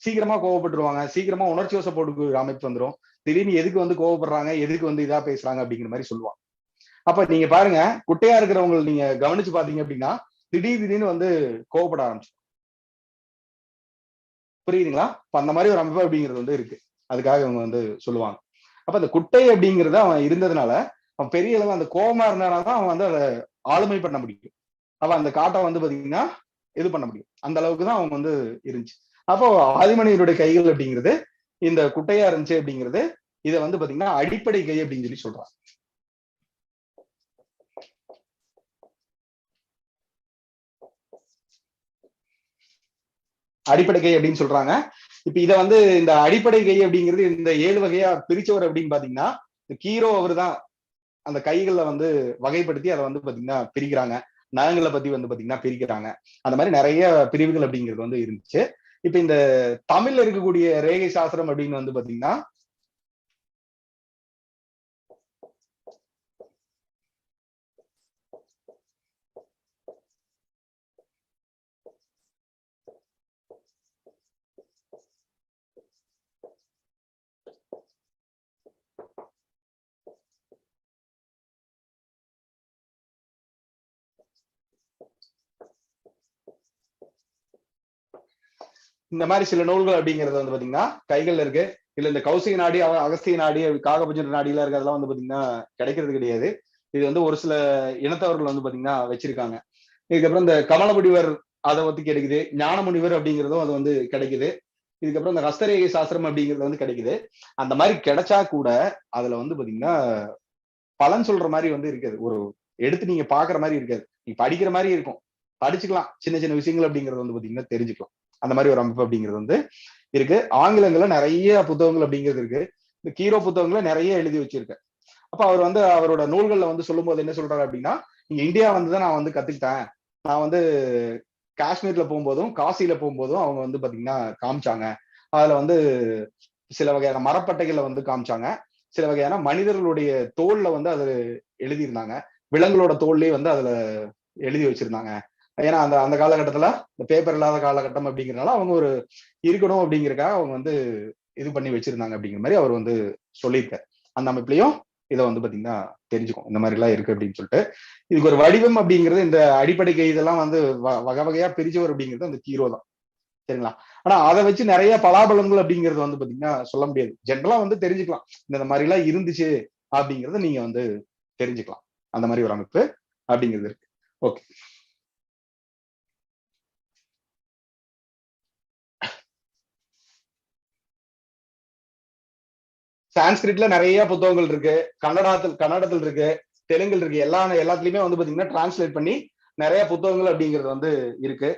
சீக்கிரமா கோவப்பட்டுருவாங்க, சீக்கிரமா உணர்ச்சி வசப்போடு அமைப்பு வந்துடும். திடீர்னு எதுக்கு வந்து கோவப்படுறாங்க, எதுக்கு வந்து இதா பேசுறாங்க அப்படிங்கிற மாதிரி சொல்லுவாங்க. அப்ப நீங்க பாருங்க, குட்டையா இருக்கிறவங்க நீங்க கவனிச்சு பாத்தீங்க அப்படின்னா திடீர்னு வந்து கோவப்பட ஆரம்பிச்சு. புரியுதுங்களா? அந்த மாதிரி ஒரு அமைப்பு அப்படிங்கிறது வந்து இருக்கு. அதுக்காக இவங்க வந்து சொல்லுவாங்க. அப்ப அந்த குட்டை அப்படிங்கிறத அவன் இருந்ததுனால அவன் பெரிய அளவு அந்த கோபமா இருந்தால்தான் அவன் வந்து அதை ஆளுமை பண்ண முடியும். அவன் அந்த காட்டை வந்து பாத்தீங்கன்னா இது பண்ண முடியும். அந்த அளவுக்கு தான் அவங்க வந்து இருந்துச்சு. அப்போ ஆதிமனிதனுடைய கைகள் அப்படிங்கிறது இந்த குட்டையா இருந்துச்சு அப்படிங்கிறது இதை வந்து பாத்தீங்கன்னா அடிப்படை கை அப்படின்னு சொல்லி சொல்றாங்க. அடிப்படை கை அப்படின்னு சொல்றாங்க. இப்ப இதை வந்து இந்த அடிப்படை கை அப்படிங்கிறது இந்த 7 வகையா பிரிச்சவர் அப்படின்னு பாத்தீங்கன்னா கீரோ அவர் தான் அந்த கைகள்ல வந்து வகைப்படுத்தி அதை வந்து பாத்தீங்கன்னா பிரிக்கிறாங்க. நகங்களை பத்தி வந்து பாத்தீங்கன்னா பிரிக்கிறாங்க. அந்த மாதிரி நிறைய பிரிவுகள் அப்படிங்கிறது வந்து இருந்துச்சு. இப்ப இந்த தமிழ்ல இருக்கக்கூடிய ரேகை சாஸ்திரம் அப்படின்னு வந்து பாத்தீங்கன்னா இந்த மாதிரி சில நூல்கள் அப்படிங்கிறது வந்து பாத்தீங்கன்னா கைகள்ல இருக்கு. இல்ல இந்த கௌசிக நாடி, அகஸ்திய நாடி, காகபுஜன நாடி எல்லாம் இருக்கு, அதெல்லாம் வந்து பாத்தீங்கன்னா கிடைக்கிறது கிடையாது. இது வந்து ஒரு சில இனத்தவர்கள் வந்து பாத்தீங்கன்னா வச்சிருக்காங்க. இதுக்கப்புறம் இந்த கமலமுனிவர் அதை பத்தி கிடைக்குது. ஞானமுனிவர் அப்படிங்கிறதும் அது வந்து கிடைக்குது. இதுக்கப்புறம் இந்த ஹஸ்தரேகை சாஸ்திரம் அப்படிங்கிறது வந்து கிடைக்குது. அந்த மாதிரி கிடைச்சா கூட அதுல வந்து பாத்தீங்கன்னா பலன் சொல்ற மாதிரி வந்து இருக்காது. ஒரு எடுத்து நீங்க பாக்குற மாதிரி இருக்காது. நீ படிக்கிற மாதிரி இருக்கும். படிச்சுக்கலாம் சின்ன சின்ன விஷயங்கள் அப்படிங்கிறது வந்து பாத்தீங்கன்னா தெரிஞ்சுக்கலாம். அந்த மாதிரி ஒரு அமைப்பு அப்படிங்கிறது வந்து இருக்கு. ஆங்கிலங்கள்ல நிறைய புத்தகங்கள் அப்படிங்கிறது இருக்கு. இந்த கீரோ புத்தகங்களை நிறைய எழுதி வச்சிருக்கு. அப்ப அவர் வந்து அவரோட நூல்கள்ல வந்து சொல்லும் போது என்ன சொல்றாரு அப்படின்னா, நீங்க இந்தியா வந்துதான் நான் வந்து கத்துக்கிட்டேன். நான் வந்து காஷ்மீர்ல போகும்போதும் காசியில போகும்போதும் அவங்க வந்து பாத்தீங்கன்னா காமிச்சாங்க. அதுல வந்து சில வகையான மரப்பட்டைகளை வந்து காமிச்சாங்க. சில வகையான மனிதர்களுடைய தோல்ல வந்து அது எழுதியிருந்தாங்க. விலங்குகளோட தோல்லயே வந்து அதுல எழுதி வச்சிருந்தாங்க. ஏன்னா அந்த அந்த காலகட்டத்துல இந்த பேப்பர் இல்லாத காலகட்டம் அப்படிங்கிறதுனால அவங்க ஒரு இருக்கணும் அப்படிங்கறக்காக அவங்க வந்து இது பண்ணி வச்சிருந்தாங்க அப்படிங்கிற மாதிரி அவர் வந்து சொல்லியிருக்காரு. அந்த அமைப்புலயும் இதை வந்து பாத்தீங்கன்னா தெரிஞ்சுக்கும் இந்த மாதிரி எல்லாம் இருக்கு அப்படின்னு சொல்லிட்டு. இதுக்கு ஒரு வடிவம் அப்படிங்கிறது இந்த அடிப்படை கை இதெல்லாம் வந்து வகை வகையா பிரிச்சவர் அப்படிங்கிறது அந்த கீரோ தான். சரிங்களா? ஆனா அதை வச்சு நிறைய பலாபலங்கள் அப்படிங்கிறது வந்து பாத்தீங்கன்னா சொல்ல முடியாது. ஜென்ரலா வந்து தெரிஞ்சுக்கலாம் இந்த மாதிரி எல்லாம் இருந்துச்சு அப்படிங்கறத நீங்க வந்து தெரிஞ்சுக்கலாம். அந்த மாதிரி ஒரு அமைப்பு அப்படிங்கிறது இருக்கு. ஓகே. சான்ஸ்கிரிட்ல நிறைய புத்தகங்கள் இருக்கு. கன்னடத்தில் இருக்கு, தெலுங்குல இருக்கு. எல்லாத்துலயுமே வந்து பாத்தீங்கன்னா டிரான்ஸ்லேட் பண்ணி நிறைய புத்தகங்கள் அப்படிங்கிறது வந்து இருக்கு.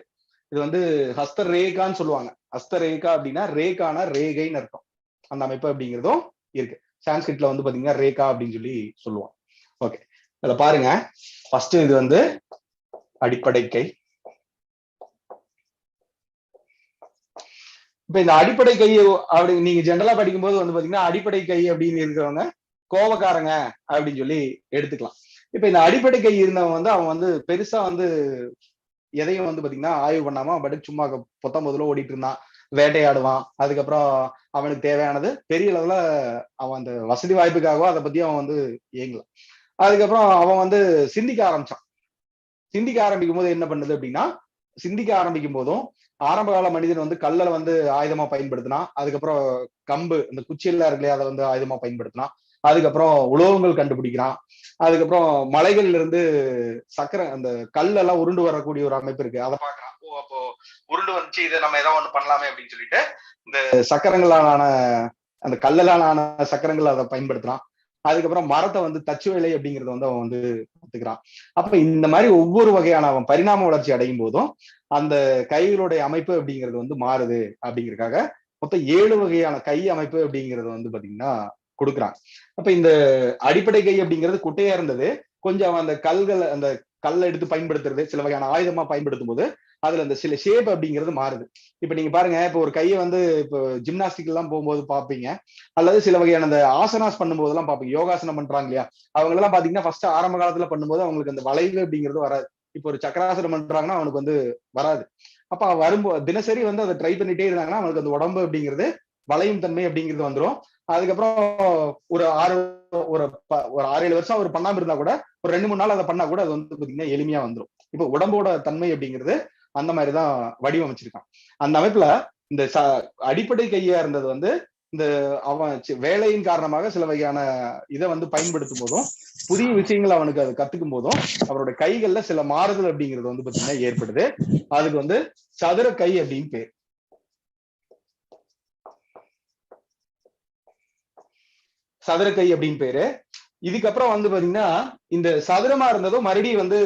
இது வந்து ஹஸ்த ரேகான்னு சொல்லுவாங்க. ஹஸ்த ரேகா அப்படின்னா ரேகானா ரேகைன்னு அர்த்தம். அந்த அமைப்பு அப்படிங்கிறதும் இருக்கு. சான்ஸ்கிரிட்ல வந்து பாத்தீங்கன்னா ரேகா அப்படின்னு சொல்லி சொல்லுவோம். ஓகே, அதுல பாருங்க. ஃபர்ஸ்ட் இது வந்து அடிப்படை கை. இப்ப இந்த அடிப்படை கை அப்படி நீங்க ஜென்ரலா படிக்கும்போது வந்து பாத்தீங்கன்னா அடிப்படை கை அப்படின்னு இருக்கிறவங்க கோபக்காரங்க அப்படின்னு சொல்லி எடுத்துக்கலாம். இப்ப இந்த அடிப்படை கை இருந்தவன் வந்து அவன் வந்து பெருசா வந்து எதையும் வந்து பாத்தீங்கன்னா ஆய்வு பண்ணாம பட் சும்மா பொத்தம்பதுல ஓடிட்டு இருந்தான், வேட்டையாடுவான். அதுக்கப்புறம் அவனுக்கு தேவையானது பெரிய அளவுல அவன் அந்த வசதி வாய்ப்புக்காகவோ அதை பத்தி அவன் வந்து இயங்கலாம். அதுக்கப்புறம் அவன் வந்து சிந்திக்க ஆரம்பிச்சான். சிந்திக்க ஆரம்பிக்கும் போது என்ன பண்ணுது அப்படின்னா, சிந்திக்க ஆரம்பிக்கும் போதும் ஆரம்ப கால மனிதன் வந்து கல்ல வந்து ஆயுதமா பயன்படுத்தினான். அதுக்கப்புறம் கம்பு இந்த குச்சியெல்லாம் இருக்குல்லையா அதை வந்து ஆயுதமா பயன்படுத்தினான். அதுக்கப்புறம் உலோகங்கள் கண்டுபிடிக்கிறான். அதுக்கப்புறம் மலைகள்ல இருந்து சக்கரை அந்த கல்லெல்லாம் உருண்டு வரக்கூடிய ஒரு அமைப்பு இருக்கு, அதை பாக்குறான். ஓ, அப்போ உருண்டு வந்துச்சு, இதை நம்ம ஏதாவது ஒண்ணு பண்ணலாமே அப்படின்னு சொல்லிட்டு இந்த சக்கரங்களான அந்த கல்லலான சக்கரங்கள் அதை பயன்படுத்துறான். அதுக்கப்புறம் மரத்தை வந்து தச்சு வேலை அப்படிங்கறத வந்து அவன் வந்து கத்துக்கிறான். அப்ப இந்த மாதிரி ஒவ்வொரு வகையான அவன் பரிணாம வளர்ச்சி அடையும் போதும் அந்த கைகளுடைய அமைப்பு அப்படிங்கிறது வந்து மாறுது. அப்படிங்கறதுக்காக மொத்தம் 7 வகையான கை அமைப்பு அப்படிங்கறது வந்து பாத்தீங்கன்னா கொடுக்குறான். அப்ப இந்த அடிப்படை கை அப்படிங்கிறது குட்டையா இருந்தது. கொஞ்சம் அந்த கல்லை எடுத்து பயன்படுத்துறது, சில வகையான ஆயுதமா பயன்படுத்தும் போது அதுல அந்த சில ஷேப் அப்படிங்கிறது மாறுது. இப்ப நீங்க பாருங்க, இப்ப ஒரு கையை வந்து இப்போ ஜிம்னாஸ்டிக் எல்லாம் போகும்போது பாப்பீங்க, அல்லது சில வகையான அந்த ஆசனாஸ் பண்ணும்போது எல்லாம் பாப்பீங்க. யோகாசனம் பண்றாங்க இல்லையா, அவங்க எல்லாம் பாத்தீங்கன்னா ஃபர்ஸ்ட் ஆரம்ப காலத்துல பண்ணும்போது அவங்களுக்கு அந்த வளைவு அப்படிங்கிறது வராது. இப்போ ஒரு சக்கராசனம் பண்றாங்கன்னா அவனுக்கு வந்து வராது. அப்ப வரும்போது தினசரி வந்து அதை ட்ரை பண்ணிட்டே இருந்தாங்கன்னா அவனுக்கு அந்த உடம்பு அப்படிங்கிறது வளையும் தன்மை அப்படிங்கிறது வந்துடும். அதுக்கப்புறம் ஒரு ஒரு 6-7 வருஷம் அவர் பண்ணாம இருந்தா கூட ஒரு 2-3 நாள் அதை பண்ணா கூட அது வந்து பாத்தீங்கன்னா எளிமையா வந்துடும். இப்போ உடம்போட தன்மை அப்படிங்கிறது அந்த மாதிரிதான் வடிவமைச்சிருக்கான். அந்த அமைப்புல இந்த அடிப்படை கையா இருந்தது வந்து இந்த அவன் வேலையின் காரணமாக சில வகையான இதை வந்து பயன்படுத்தும் போதும் புதிய விஷயங்கள் அவனுக்கு அது கத்துக்கும் போதும் அவரோட கைகள்ல சில மாறுதல் அப்படிங்கிறது வந்து பாத்தீங்கன்னா ஏற்படுது. அதுக்கு வந்து சதுர கை அப்படின்னு பேர். சதுர கை அப்படின்னு பேரு. இதுக்கப்புறம் வந்து பாத்தீங்கன்னா இந்த சதுரமா இருந்ததும் மறுபடியும் வந்து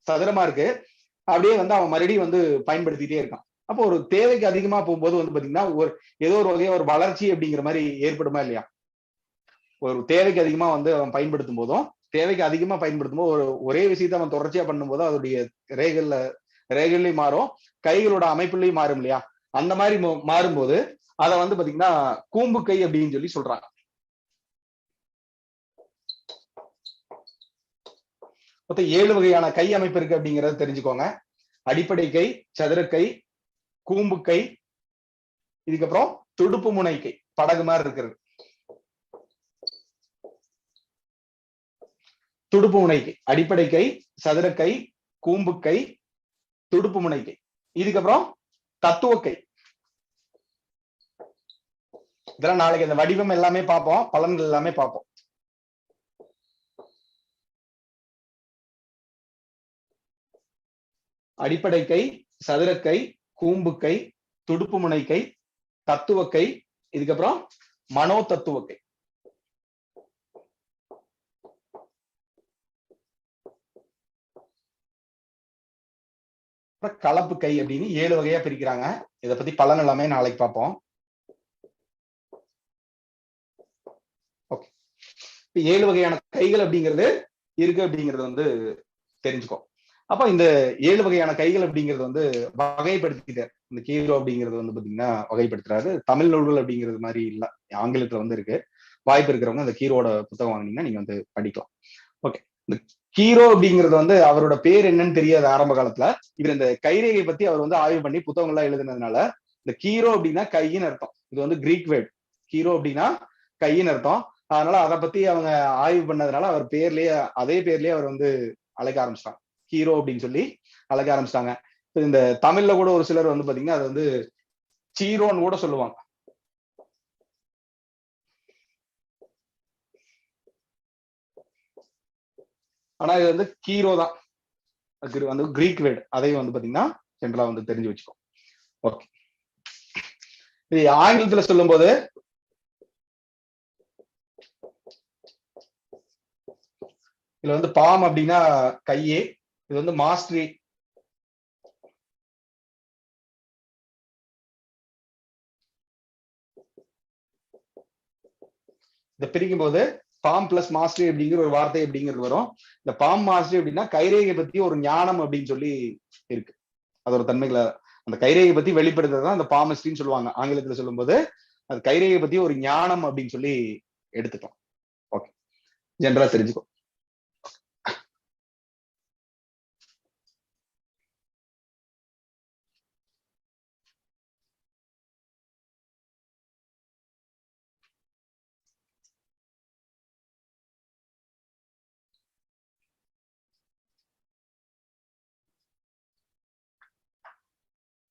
சதுரமா இருக்கு, அப்படியே வந்து அவன் மறுபடியும் வந்து பயன்படுத்திட்டே இருக்கான். அப்போ ஒரு தேவைக்கு அதிகமா போகும்போது வந்து பாத்தீங்கன்னா ஏதோ ஒரு வகையா ஒரு வளர்ச்சி அப்படிங்கிற மாதிரி ஏற்படுமா இல்லையா? ஒரு தேவைக்கு அதிகமா வந்து அவன் பயன்படுத்தும் போதும் ஒரே விஷயத்த அவன் தொடர்ச்சியா பண்ணும்போது அதோடைய ரேகல்லையும் மாறும், கைகளோட அமைப்புலையும் மாறும் இல்லையா? அந்த மாதிரி மாறும்போது அதை வந்து பாத்தீங்கன்னா கூம்பு கை அப்படின்னு சொல்லி சொல்றாங்க. மொத்தம் 7 வகையான கை அமைப்பு இருக்கு அப்படிங்கறத தெரிஞ்சுக்கோங்க. அடிப்படை கை, சதுர கை, கூம்பு கை, இதுக்கப்புறம் துடுப்பு முனை கை, படகு மாதிரி இருக்கிறது. துடுப்பு முனை கை, அடிப்படை கை, சதுர கை, கூம்பு கை, துடுப்பு முனை கை. இதுக்கப்புறம் தத்துவ கை. இதெல்லாம் நாளைக்கு அந்த வடிவம் எல்லாமே பார்ப்போம், பலன்கள் எல்லாமே பார்ப்போம். அடிப்படை கை, சதுரக்கை, கூம்புக்கை, துடுப்பு முனைக்கை, தத்துவக்கை, இதுக்கப்புறம் மனோ தத்துவக்கை. கலப்பு கை அப்படின்னு 7 வகையா பிரிக்கிறாங்க. இதை பத்தி பலன் எல்லாமே நாளைக்கு பார்ப்போம். ஓகே, 7 வகையான கைகள் அப்படிங்கிறது இருக்கு அப்படிங்கிறது வந்து தெரிஞ்சுக்கோ. அப்ப இந்த 7 வகையான கைகள் அப்படிங்கிறது வந்து வகைப்படுத்திட்டார். இந்த கீரோ அப்படிங்கிறது வந்து பாத்தீங்கன்னா வகைப்படுத்துறாரு. தமிழ் நூல்கள் அப்படிங்கிறது மாதிரி இல்ல, ஆங்கிலத்துல வந்து இருக்கு. வாய்ப்பு இருக்கிறவங்க அந்த கீரோட புத்தகம் வாங்கினீங்கன்னா நீங்க வந்து படிக்கலாம். ஓகே, இந்த கீரோ அப்படிங்கிறது வந்து அவரோட பேர் என்னன்னு தெரியாது ஆரம்ப காலத்துல. இவர் இந்த கைரேகை பத்தி அவர் வந்து ஆய்வு பண்ணி புத்தகங்கள்லாம் எழுதுனதுனால இந்த கீரோ அப்படின்னா கையின்னு அர்த்தம். இது வந்து கிரீக் வேர்ட். கீரோ அப்படின்னா கையின்னு அர்த்தம். அதனால அதை பத்தி அவங்க ஆய்வு பண்ணதுனால அவர் பேர்லயே அதே பேர்லயே அவர் வந்து அழைக்க ஆரம்பிச்சிட்டாங்க, ஹீரோ அப்படின்னு சொல்லி அழைக்க ஆரம்பிச்சிட்டாங்க. இந்த தமிழ்ல கூட ஒரு சிலர் வந்து பாத்தீங்கன்னா அது வந்து சீரோன்னு கூட சொல்லுவாங்க. ஆனா இது வந்து கீரோ தான், அது வந்து கிரீக் வேர்டு. அதையும் வந்து பாத்தீங்கன்னா ஜென்ரலா வந்து தெரிஞ்சு வச்சுக்கோ. ஓகே, இது ஆங்கிலத்துல சொல்லும் போது இதுல வந்து பாம் அப்படின்னா கையே, இது வந்து மாஸ்டரி, இதை பிரிக்கும் போது பாம் பிளஸ் மாஸ்டரி அப்படிங்கிற ஒரு வார்த்தை அப்படிங்கிறது வரும். இந்த பாம் மாஸ்டரி அப்படின்னா கைரேகை பத்தி ஒரு ஞானம் அப்படின்னு சொல்லி இருக்கு. அதோட தன்மைகளை அந்த கைரேகை பத்தி வெளிப்படுத்துறதுதான் அந்த பாமஸ்ட்ரின்னு சொல்லுவாங்க. ஆங்கிலத்துல சொல்லும் போது அது கைரேகை பத்தி ஒரு ஞானம் அப்படின்னு சொல்லி எடுத்துக்கலாம். ஓகே, ஜென்ரலா தெரிஞ்சுக்கோ.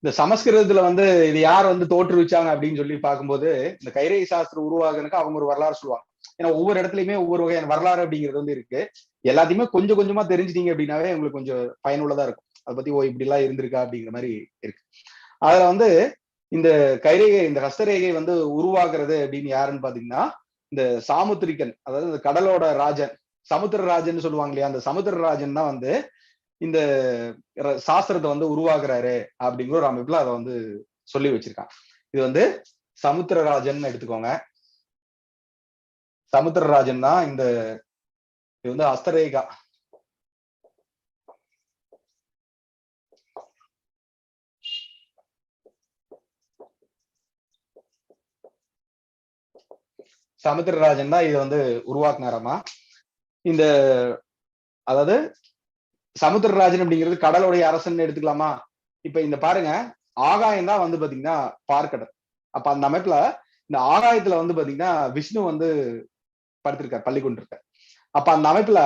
இந்த சமஸ்கிருதத்துல வந்து இது யார் வந்து தோற்றுவிச்சாங்க அப்படின்னு சொல்லி பார்க்கும்போது இந்த கைரேகை சாஸ்திரம் உருவாகுனுக்கு அவங்க ஒரு வரலாறு சொல்லுவாங்க. ஏன்னா ஒவ்வொரு இடத்துலயுமே ஒவ்வொரு வகையான வரலாறு அப்படிங்கிறது வந்து இருக்கு. எல்லாத்தையுமே கொஞ்சம் கொஞ்சமா தெரிஞ்சுட்டீங்க அப்படின்னாவே உங்களுக்கு கொஞ்சம் பயனுள்ளதா இருக்கும். அதை பத்தி இப்படி எல்லாம் இருந்திருக்கா அப்படிங்கிற மாதிரி இருக்கு. அதுல வந்து இந்த கைரேகை, இந்த ஹஸ்தரேகை வந்து உருவாக்குறது அப்படின்னு யாருன்னு பாத்தீங்கன்னா இந்த சாமுத்திரிகன், அதாவது இந்த கடலோட ராஜன், சமுத்திரராஜன் சொல்லுவாங்க இல்லையா, அந்த சமுத்திரராஜன் தான் வந்து இந்த சாஸ்திரத்தை வந்து உருவாக்குறாரு அப்படிங்கிற ஒரு அமைப்புல அதை வந்து சொல்லி வச்சிருக்கான். இது வந்து சமுத்திரராஜன் எடுத்துக்கோங்க. சமுத்திரராஜன் தான் இந்த இது வந்து ஹஸ்தரேகா. சமுத்திரராஜன் தான் இதை வந்து உருவாக்குனாரமா. இந்த அதாவது சமுத்திரராஜன் அப்படிங்கிறது கடலுடைய அரசன் எடுத்துக்கலாமா. இப்ப இந்த பாருங்க, ஆகாயம் தான் வந்து பாத்தீங்கன்னா பார்க்கடல். அப்ப அந்த அமைப்புல இந்த ஆகாயத்துல வந்து பாத்தீங்கன்னா விஷ்ணு வந்து படுத்திருக்கார், பள்ளி கொண்டிருக்கார். அப்ப அந்த அமைப்புல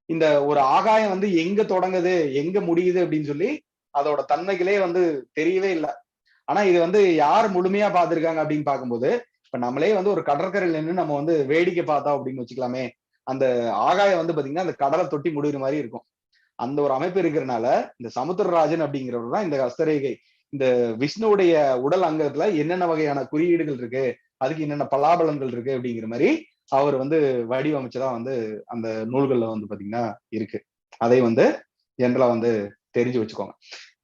இந்த ஒரு ஆகாயம் வந்து எங்க தொடங்குது எங்க முடியுது அப்படின்னு சொல்லி அதோட தன்மைகளே வந்து தெரியவே இல்லை. ஆனா இது வந்து யார் முழுமையா பார்த்திருக்காங்க அப்படின்னு பார்க்கும்போது, இப்ப நம்மளே வந்து ஒரு கடற்கரையில் நின்று நம்ம வந்து வேடிக்கை பார்த்தோம் அப்படின்னு வச்சுக்கலாமே, அந்த ஆகாயம் வந்து பாத்தீங்கன்னா அந்த கடலை தொட்டி முடிகிற மாதிரி இருக்கும். அந்த ஒரு அமைப்பு இருக்கிறதுனால இந்த சமுத்திரராஜன் அப்படிங்கிறவர் தான் இந்த ஹஸ்தரேகை, இந்த விஷ்ணுவுடைய உடல் அங்கத்துல என்னென்ன வகையான குறியீடுகள் இருக்கு, அதுக்கு என்னென்ன பலாபலன்கள் இருக்கு அப்படிங்கிற மாதிரி அவர் வந்து வடிவமைச்சதா வந்து அந்த நூல்கள்ல வந்து பாத்தீங்கன்னா இருக்கு. அதை வந்து ஜென்ரலா வந்து தெரிஞ்சு வச்சுக்கோங்க.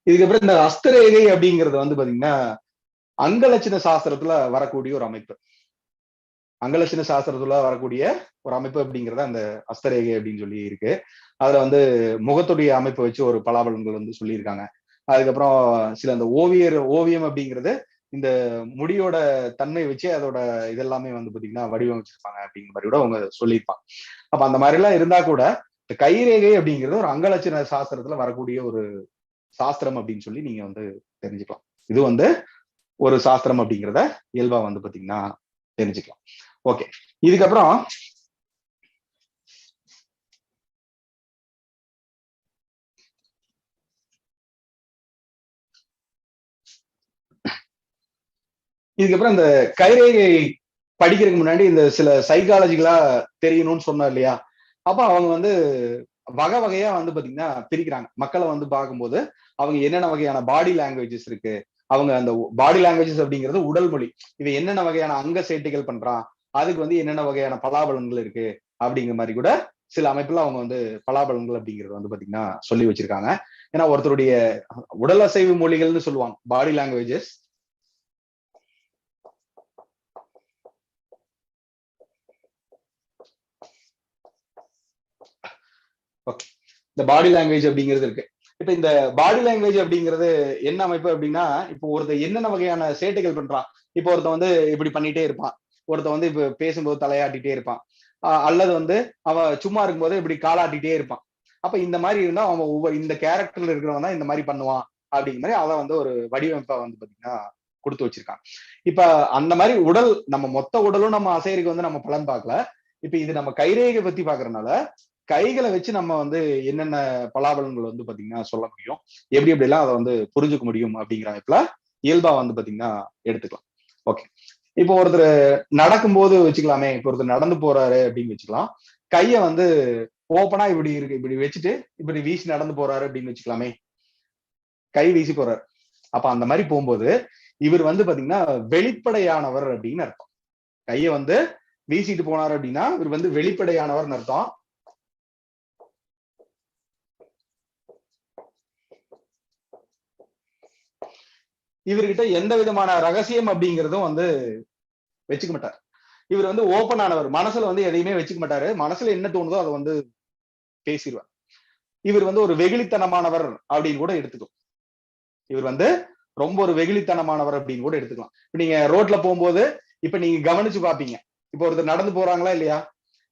இதுக்கப்புறம் இந்த ஹஸ்தரேகை அப்படிங்கிறது வந்து பாத்தீங்கன்னா அங்கலட்சண சாஸ்திரத்துல வரக்கூடிய ஒரு அமைப்பு. அங்கலட்சண சாஸ்திரத்துல வரக்கூடிய ஒரு அமைப்பு அப்படிங்கிறத அந்த ஹஸ்தரேகை அப்படின்னு சொல்லி இருக்கு. அதுல வந்து முகத்துடைய அமைப்பை வச்சு ஒரு பலாபலன்கள் வந்து சொல்லியிருக்காங்க. அதுக்கப்புறம் சில அந்த ஓவியம் அப்படிங்கிறது இந்த முடியோட தன்மை வச்சு அதோட இதெல்லாமே வந்து பாத்தீங்கன்னா வடிவமைச்சிருப்பாங்க அப்படிங்கிற மாதிரி கூட அவங்க சொல்லியிருப்பாங்க. அப்ப அந்த மாதிரி எல்லாம் இருந்தா கூட இந்த கைரேகை அப்படிங்கிறது ஒரு அங்கலட்சண சாஸ்திரத்துல வரக்கூடிய ஒரு சாஸ்திரம் அப்படின்னு சொல்லி நீங்க வந்து தெரிஞ்சுக்கலாம். இது வந்து ஒரு சாஸ்திரம் அப்படிங்கிறத இயல்பா வந்து பாத்தீங்கன்னா தெரிஞ்சுக்கலாம். ஓகே, இதுக்கப்புறம் இந்த கைரேகை படிக்கிறதுக்கு முன்னாடி இந்த சில சைக்காலஜிகளா தெரியணும்னு சொன்னார் இல்லையா. அப்ப அவங்க வந்து வகை வகையா வந்து பாத்தீங்கன்னா பிரிக்கிறாங்க. மக்களை வந்து பார்க்கும்போது அவங்க என்னென்ன வகையான பாடி லாங்குவேஜஸ் இருக்கு, அவங்க அந்த பாடி லாங்குவேஜஸ் அப்படிங்கிறது உடல் மொழி, இவன் என்னென்ன வகையான அங்க சேட்டைகள் பண்றான், அதுக்கு வந்து என்னென்ன வகையான பலாபலன்கள் இருக்கு அப்படிங்கிற மாதிரி கூட சில அமைப்புல அவங்க வந்து பலாபலன்கள் அப்படிங்கிறது வந்து பாத்தீங்கன்னா சொல்லி வச்சிருக்காங்க. ஏன்னா ஒருத்தருடைய உடல் அசைவு மொழிகள்னு சொல்லுவாங்க பாடி லாங்குவேஜஸ். இந்த பாடி லாங்குவேஜ் அப்படிங்கிறது இருக்கு. இப்ப இந்த பாடி லாங்குவேஜ் அப்படிங்கிறது என்ன அமைப்பு அப்படின்னா, இப்போ ஒருத்தர் என்னென்ன வகையான சேட்டைகள் பண்றான். இப்போ ஒருத்தன் வந்து இப்படி பண்ணிட்டே இருப்பான், ஒருத்தன் வந்து இப்ப பேசும்போது தலையாட்டிட்டே இருப்பான், அல்லது வந்து அவன் சும்மா இருக்கும்போது இப்படி காலாட்டிட்டே இருப்பான். அப்ப இந்த மாதிரி இருந்தா அவன் ஒவ்வொரு இந்த கேரக்டர்ல இருக்கிறவன் தான் இந்த மாதிரி பண்ணுவான் அப்படிங்கிற மாதிரி அதை வந்து ஒரு வடிவமைப்பா வந்து பாத்தீங்கன்னா கொடுத்து வச்சிருக்கான். இப்ப அந்த மாதிரி உடல் நம்ம மொத்த உடலும் நம்ம அசைறதுக்கு வந்து நம்ம பலன் பார்க்கல. இப்ப இது நம்ம கைரேகை பத்தி பாக்குறதுனால கைகளை வச்சு நம்ம வந்து என்னென்ன பலாபலன்கள் வந்து பாத்தீங்கன்னா சொல்ல முடியும், எப்படி எப்படி எல்லாம் அதை வந்து புரிஞ்சுக்க முடியும் அப்படிங்கிற அமைப்புல இயல்பா வந்து பாத்தீங்கன்னா எடுத்துக்கலாம். ஓகே, இப்போ ஒருத்தர் நடக்கும்போது வச்சுக்கலாமே, இப்போ ஒருத்தர் நடந்து போறாரு அப்படின்னு வச்சுக்கலாம், கைய வந்து ஓப்பனா இப்படி இருக்கு, இப்படி வச்சுட்டு இப்படி வீசி நடந்து போறாரு அப்படின்னு வச்சுக்கலாமே, கை வீசி போறாரு. அப்ப அந்த மாதிரி போகும்போது இவர் வந்து பாத்தீங்கன்னா வெளிப்படையானவர் அப்படின்னு அர்த்தம். கைய வந்து வீசிட்டு போனாரு அப்படின்னா இவர் வந்து வெளிப்படையானவர்னு அர்த்தம். இவர்கிட்ட எந்த விதமான ரகசியம் அப்படிங்கிறதும் வந்து வச்சுக்க மாட்டார். இவர் வந்து ஓப்பன் ஆனவர், மனசுல வந்து எதையுமே வச்சுக்க மாட்டாரு, மனசுல என்ன தோணுதோ அதை வந்து பேசிடுவார். இவர் வந்து ஒரு வெகுளித்தனமானவர் அப்படின்னு கூட எடுத்துக்கும். இவர் வந்து ரொம்ப ஒரு வெகுளித்தனமானவர் அப்படின்னு கூட எடுத்துக்கலாம். இப்ப நீங்க ரோட்ல போகும்போது இப்ப நீங்க கவனிச்சு பாப்பீங்க, இப்ப ஒருத்தர் நடந்து போறாங்களா இல்லையா,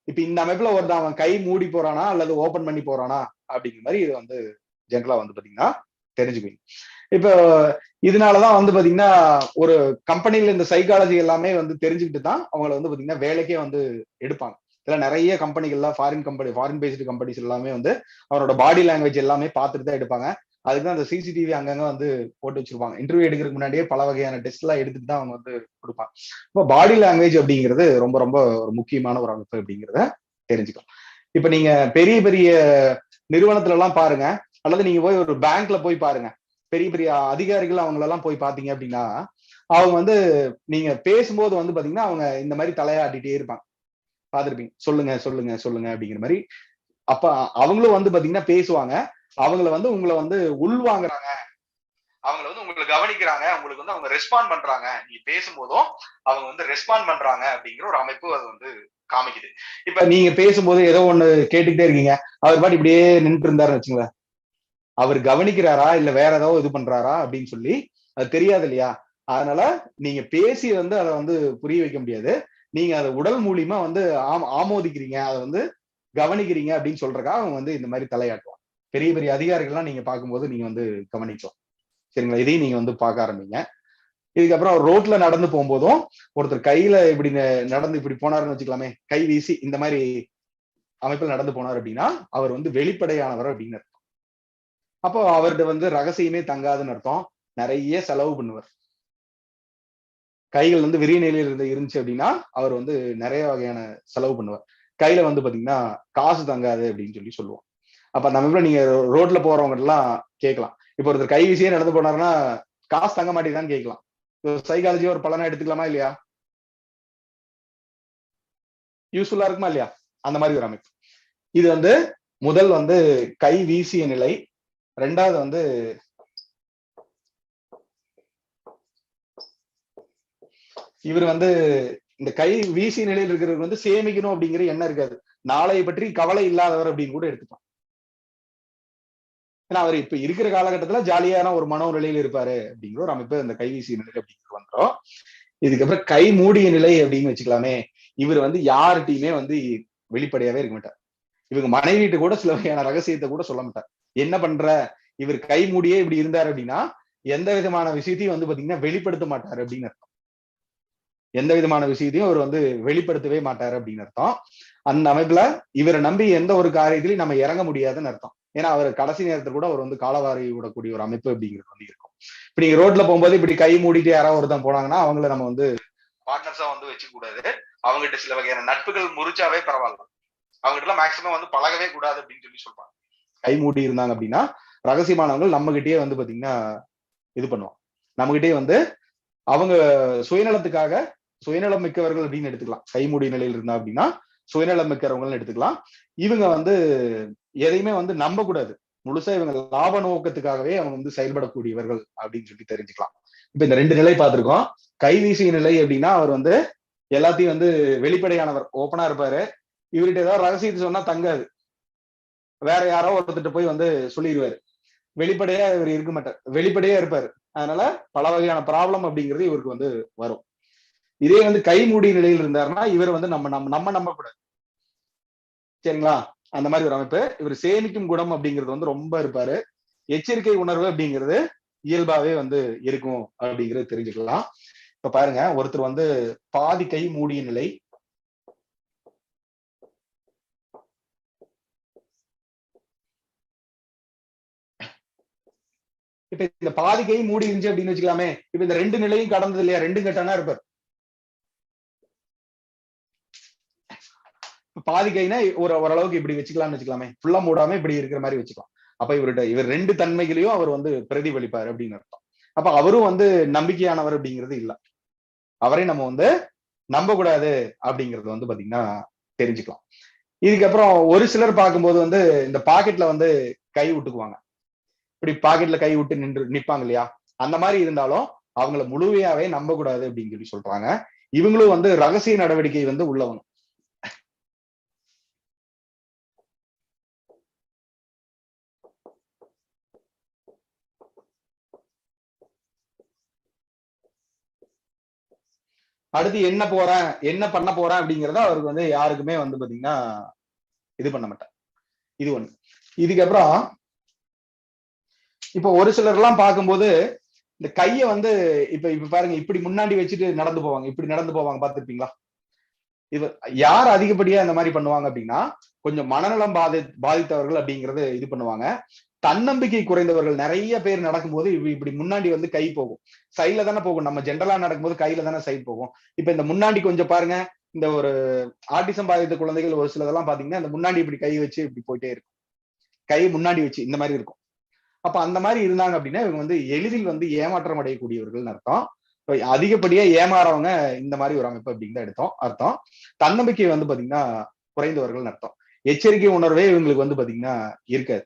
இப்ப இந்த அமைப்புல ஒருத்தர் அவன் கை மூடி போறானா அல்லது ஓபன் பண்ணி போறானா அப்படிங்கிற மாதிரி இது வந்து ஜென்ரலா வந்து பாத்தீங்கன்னா தெரிஞ்சுக்குவீங்க. இப்ப இதனாலதான் வந்து பாத்தீங்கன்னா ஒரு கம்பெனில இந்த சைக்காலஜி எல்லாமே வந்து தெரிஞ்சுக்கிட்டு தான் அவங்களை வந்து பாத்தீங்கன்னா வேலைக்கே வந்து எடுப்பாங்க. இதுல நிறைய கம்பெனிகள்லாம் ஃபாரின் பேஸ்டு கம்பெனிஸ் எல்லாமே வந்து அவரோட பாடி லாங்குவேஜ் எல்லாமே பார்த்துட்டு தான் எடுப்பாங்க. அதுக்குதான் அந்த சிசிடிவி அங்கங்க வந்து போட்டு வச்சிருப்பாங்க. இன்டர்வியூ எடுக்கிறதுக்கு முன்னாடியே பல வகையான டெஸ்ட் எல்லாம் எடுத்துட்டு தான் அவங்க வந்து கொடுப்பாங்க. இப்போ பாடி லாங்குவேஜ் அப்படிங்கிறது ரொம்ப ரொம்ப ஒரு முக்கியமான ஒரு அமைப்பு அப்படிங்கிறத தெரிஞ்சுக்கலாம். இப்ப நீங்க பெரிய பெரிய நிறுவனத்துல எல்லாம் பாருங்க, அல்லது நீங்க போய் ஒரு பேங்க்ல போய் பாருங்க, பெரிய பெரிய அதிகாரிகள் அவங்களெல்லாம் போய் பாத்தீங்க அப்படின்னா அவங்க வந்து நீங்க பேசும்போது வந்து பாத்தீங்கன்னா அவங்க இந்த மாதிரி தலையாட்டிட்டே இருப்பாங்க, பாத்துருப்பீங்க, சொல்லுங்க சொல்லுங்க சொல்லுங்க அப்படிங்கிற மாதிரி. அப்ப அவங்களும் வந்து பாத்தீங்கன்னா பேசுவாங்க, அவங்கள வந்து உங்களை வந்து உள்வாங்குறாங்க, அவங்கள வந்து உங்களை கவனிக்கிறாங்க, உங்களுக்கு வந்து அவங்க ரெஸ்பாண்ட் பண்றாங்க, நீங்க பேசும்போதும் அவங்க வந்து ரெஸ்பாண்ட் பண்றாங்க அப்படிங்கிற ஒரு அமைப்பு அது வந்து காமிக்குது. இப்ப நீங்க பேசும்போது ஏதோ ஒண்ணு கேட்டுக்கிட்டே இருக்கீங்க, அவர் பாட்டு இப்படியே நின்றுட்டு இருந்தாருன்னு வச்சுங்களேன், அவர் கவனிக்கிறாரா இல்ல வேற ஏதாவது இது பண்றாரா அப்படின்னு சொல்லி அது தெரியாது இல்லையா. அதனால நீங்க பேசி வந்து அதை வந்து புரிய வைக்க முடியாது, நீங்க அதை உடல் மூலியமா வந்து ஆமோதிக்கிறீங்க, அதை வந்து கவனிக்கிறீங்க அப்படின்னு சொல்றதுக்காக அவங்க வந்து இந்த மாதிரி தலையாட்டுவாங்க. பெரிய பெரிய அதிகாரிகள்லாம் நீங்க பார்க்கும்போது நீங்க வந்து கவனிக்கலாம். சரிங்களா, இதையும் நீங்க வந்து பார்க்க ஆரம்பிங்க. இதுக்கப்புறம் ரோட்ல நடந்து போகும்போதும் ஒருத்தர் கையில இப்படி நடந்து இப்படி போனாருன்னு வச்சுக்கலாமே, கை வீசி இந்த மாதிரி அமைப்பில் நடந்து போனார் அப்படின்னா அவர் வந்து வெளிப்படையானவர் அப்படின்னு அர்த்தம். அப்போ அவர்கிட்ட வந்து ரகசியமே தங்காதுன்னு அர்த்தம். நிறைய செலவு பண்ணுவார். கைகள் வந்து விரிய நிலையில இருந்துச்சு அப்படின்னா அவர் வந்து நிறைய வகையான செலவு பண்ணுவார். கையில வந்து பாத்தீங்கன்னா காசு தங்காது அப்படின்னு சொல்லி சொல்லுவோம். அப்ப அந்த அமைப்புல நீங்க ரோட்ல போறவங்க எல்லாம் கேட்கலாம், இப்ப ஒருத்தர் கை வீசியே நடந்து போனாருன்னா காசு தங்க மாட்டேங்குதான்னு கேட்கலாம். சைக்காலஜியா ஒரு பலனா எடுத்துக்கலாமா இல்லையா, யூஸ்ஃபுல்லா இருக்குமா இல்லையா, அந்த மாதிரி ஒரு அமைப்பு. இது வந்து முதல் வந்து கை வீசிய நிலை. ரெண்டாவது வந்து இவர் வந்து இந்த கை வீசிய நிலையில் இருக்கிறவர் வந்து சேமிக்கணும் அப்படிங்கிற எண்ணம் இருக்காது, நாளைய பற்றி கவலை இல்லாதவர் அப்படின்னு கூட எடுத்துக்கலாம். ஏன்னா அவர் இப்ப இருக்கிற காலகட்டத்துல ஜாலியான ஒரு மனோ நிலையில இருப்பாரு அப்படிங்கிற ஒரு அமைப்பு இந்த கைவீசிய நிலை அப்படிங்கிறது வந்துடும். இதுக்கப்புறம் கை மூடிய நிலை அப்படின்னு வச்சுக்கலாமே, இவர் வந்து யார்கிட்டயுமே வந்து வெளிப்படையாவே இருக்க மாட்டார். இவங்க மனைவிட்டு கூட சில வகையான ரகசியத்தை கூட சொல்ல மாட்டார். என்ன பண்ற, இவர் கை மூடியே இப்படி இருந்தாரு அப்படின்னா எந்த விதமான விஷயத்தையும் வந்து பாத்தீங்கன்னா வெளிப்படுத்த மாட்டாரு அப்படின்னு அர்த்தம். எந்த விதமான விஷயத்தையும் அவர் வந்து வெளிப்படுத்தவே மாட்டாரு அப்படின்னு அர்த்தம். அந்த அமைப்புல இவரை நம்பி எந்த ஒரு காரியத்திலையும் நம்ம இறங்க முடியாதுன்னு அர்த்தம். ஏன்னா அவர் கடைசி நேரத்துல கூட அவர் வந்து காலவாரி விடக்கூடிய ஒரு அமைப்பு அப்படிங்கிறது வந்து இருக்கும். இப்ப நீங்க ரோட்ல போகும்போது இப்படி கை மூடிட்டு யாராவது ஒருத்தன் போனாங்கன்னா அவங்கள நம்ம வந்து பார்ட்னர்ஸா வந்து வச்சுக்க கூடாது. அவங்ககிட்ட சில வகையான நட்புகள் முறிச்சாவே பரவாயில்ல. அவங்க கிட்ட மேக்சிமம் வந்து பழகவே கூடாது அப்படின்னு சொல்லி சொல்றாங்க. கை மூடி இருந்தாங்க அப்படின்னா ரகசியமானவங்க நம்ம கிட்டயே வந்து பாத்தீங்கன்னா இது பண்ணுவாங்க. நம்ம கிட்டயே வந்து அவங்க சுயநலத்துக்காக சுயநலம் மிக்கவர்கள் அப்படின்னு எடுத்துக்கலாம். கைமூடி நிலையில் இருந்தா அப்படின்னா சுயநலம் மிக்கவர்கள் எடுத்துக்கலாம். இவங்க வந்து எதையுமே வந்து நம்ப கூடாது. முழுசா இவங்க லாப நோக்கத்துக்காகவே அவங்க வந்து செயல்படக்கூடியவர்கள் அப்படின்னு சொல்லி தெரிஞ்சுக்கலாம். இப்ப இந்த 2 நிலை பார்த்திருக்கோம். கைவீசிய நிலை அப்படின்னா அவர் வந்து எல்லாத்தையும் வந்து வெளிப்படையானவர், ஓப்பனா இருப்பாரு. இவர்கிட்ட ஏதாவது ரகசியத்தை சொன்னா தங்காது, வேற யாரோ ஒருத்தர் போய் வந்து சொல்லிடுவாரு. வெளிப்படையா இவர் இருக்க மாட்டார், வெளிப்படையா இருப்பாரு. அதனால பல வகையான ப்ராப்ளம் அப்படிங்கிறது இவருக்கு வந்து வரும். இதே வந்து கை மூடி நிலையில் இருந்தாருன்னா இவர் வந்து நம்ம நம்ப கூடாது. சரிங்களா? அந்த மாதிரி ஒரு அமைப்பு. இவர் சேமிக்கும் குணம் அப்படிங்கிறது வந்து ரொம்ப இருப்பாரு. எச்சரிக்கை உணர்வு அப்படிங்கிறது இயல்பாவே வந்து இருக்கும் அப்படிங்கிறது தெரிஞ்சுக்கலாம். இப்ப பாருங்க, ஒருத்தர் வந்து பாதி கை மூடிய நிலை, இப்ப இந்த பாதி கை மூடி இருந்துச்சு அப்படின்னு வச்சுக்கலாமே. இப்ப இந்த 2 நிலையும் கடந்தது இல்லையா, 2 கட்டானா இருப்பார். பாதி கைனா ஓரளவுக்கு இப்படி வச்சுக்கலாம்னு வச்சுக்கலாமே, ஃபுல்லா மூடாம இப்படி இருக்கிற மாதிரி வச்சுக்கலாம். அப்ப இவர் 2 தன்மைகளையும் அவர் வந்து பிரதிபலிப்பாரு அப்படின்னு அர்த்தம். அப்ப அவரும் வந்து நம்பிக்கையானவர் அப்படிங்கிறது இல்ல, அவரை நம்ம வந்து நம்ப கூடாது அப்படிங்கறது வந்து பாத்தீங்கன்னா தெரிஞ்சுக்கலாம். இதுக்கப்புறம் ஒரு சிலர் பார்க்கும்போது வந்து இந்த பாக்கெட்ல வந்து கை விட்டுக்குவாங்க. இப்படி பாக்கெட்ல கை விட்டு நிப்பாங்க இல்லையா, அந்த மாதிரி இருந்தாலும் அவங்கள முழுமையாவே நம்ப கூடாது அப்படின்னு சொல்லி சொல்றாங்க. இவங்களும் வந்து ரகசிய நடவடிக்கை வந்து உள்ளவங்க. அடுத்து என்ன பண்ண போறேன் அப்படிங்கறத அவருக்கு வந்து யாருக்குமே வந்து பாத்தீங்கன்னா இது பண்ண மாட்டார். இது ஒண்ணு. இதுக்கப்புறம் இப்ப ஒரு சிலர் எல்லாம் பார்க்கும்போது இந்த கைய வந்து இப்ப பாருங்க, இப்படி முன்னாடி வச்சுட்டு நடந்து போவாங்க, இப்படி நடந்து போவாங்க, பாத்துருப்பீங்களா? இது யார் அதிகப்படியா இந்த மாதிரி பண்ணுவாங்க அப்படின்னா கொஞ்சம் மனநலம் பாதித்தவர்கள் அப்படிங்கறது இது பண்ணுவாங்க. தன்னம்பிக்கை குறைந்தவர்கள் நிறைய பேர் நடக்கும்போது இப்படி முன்னாடி வந்து கை போகும். சைட்ல தானே போகும், நம்ம ஜென்ரலா நடக்கும்போது கையில தானே சைட் போகும். இப்ப இந்த முன்னாடி கொஞ்சம் பாருங்க, இந்த ஒரு ஆட்டிசம் பாதித்த குழந்தைகள் ஒரு சிலதெல்லாம் பாத்தீங்கன்னா இந்த முன்னாடி இப்படி கை வச்சு இப்படி போயிட்டே இருக்கும், கை முன்னாடி வச்சு இந்த மாதிரி இருக்கும். அப்ப அந்த மாதிரி இருந்தாங்க அப்படின்னா இவங்க வந்து எளிதில் வந்து ஏமாற்றம் அடையக்கூடியவர்கள் அர்த்தம். அதிகப்படியா ஏமாறவங்க இந்த மாதிரி ஒரு அமைப்பு அப்படிங்கிற அர்த்தம். தன்னம்பிக்கை வந்து பாத்தீங்கன்னா குறைந்தவர்கள் அர்த்தம். எச்சரிக்கை உணர்வே இவங்களுக்கு வந்து பாத்தீங்கன்னா இருக்காது.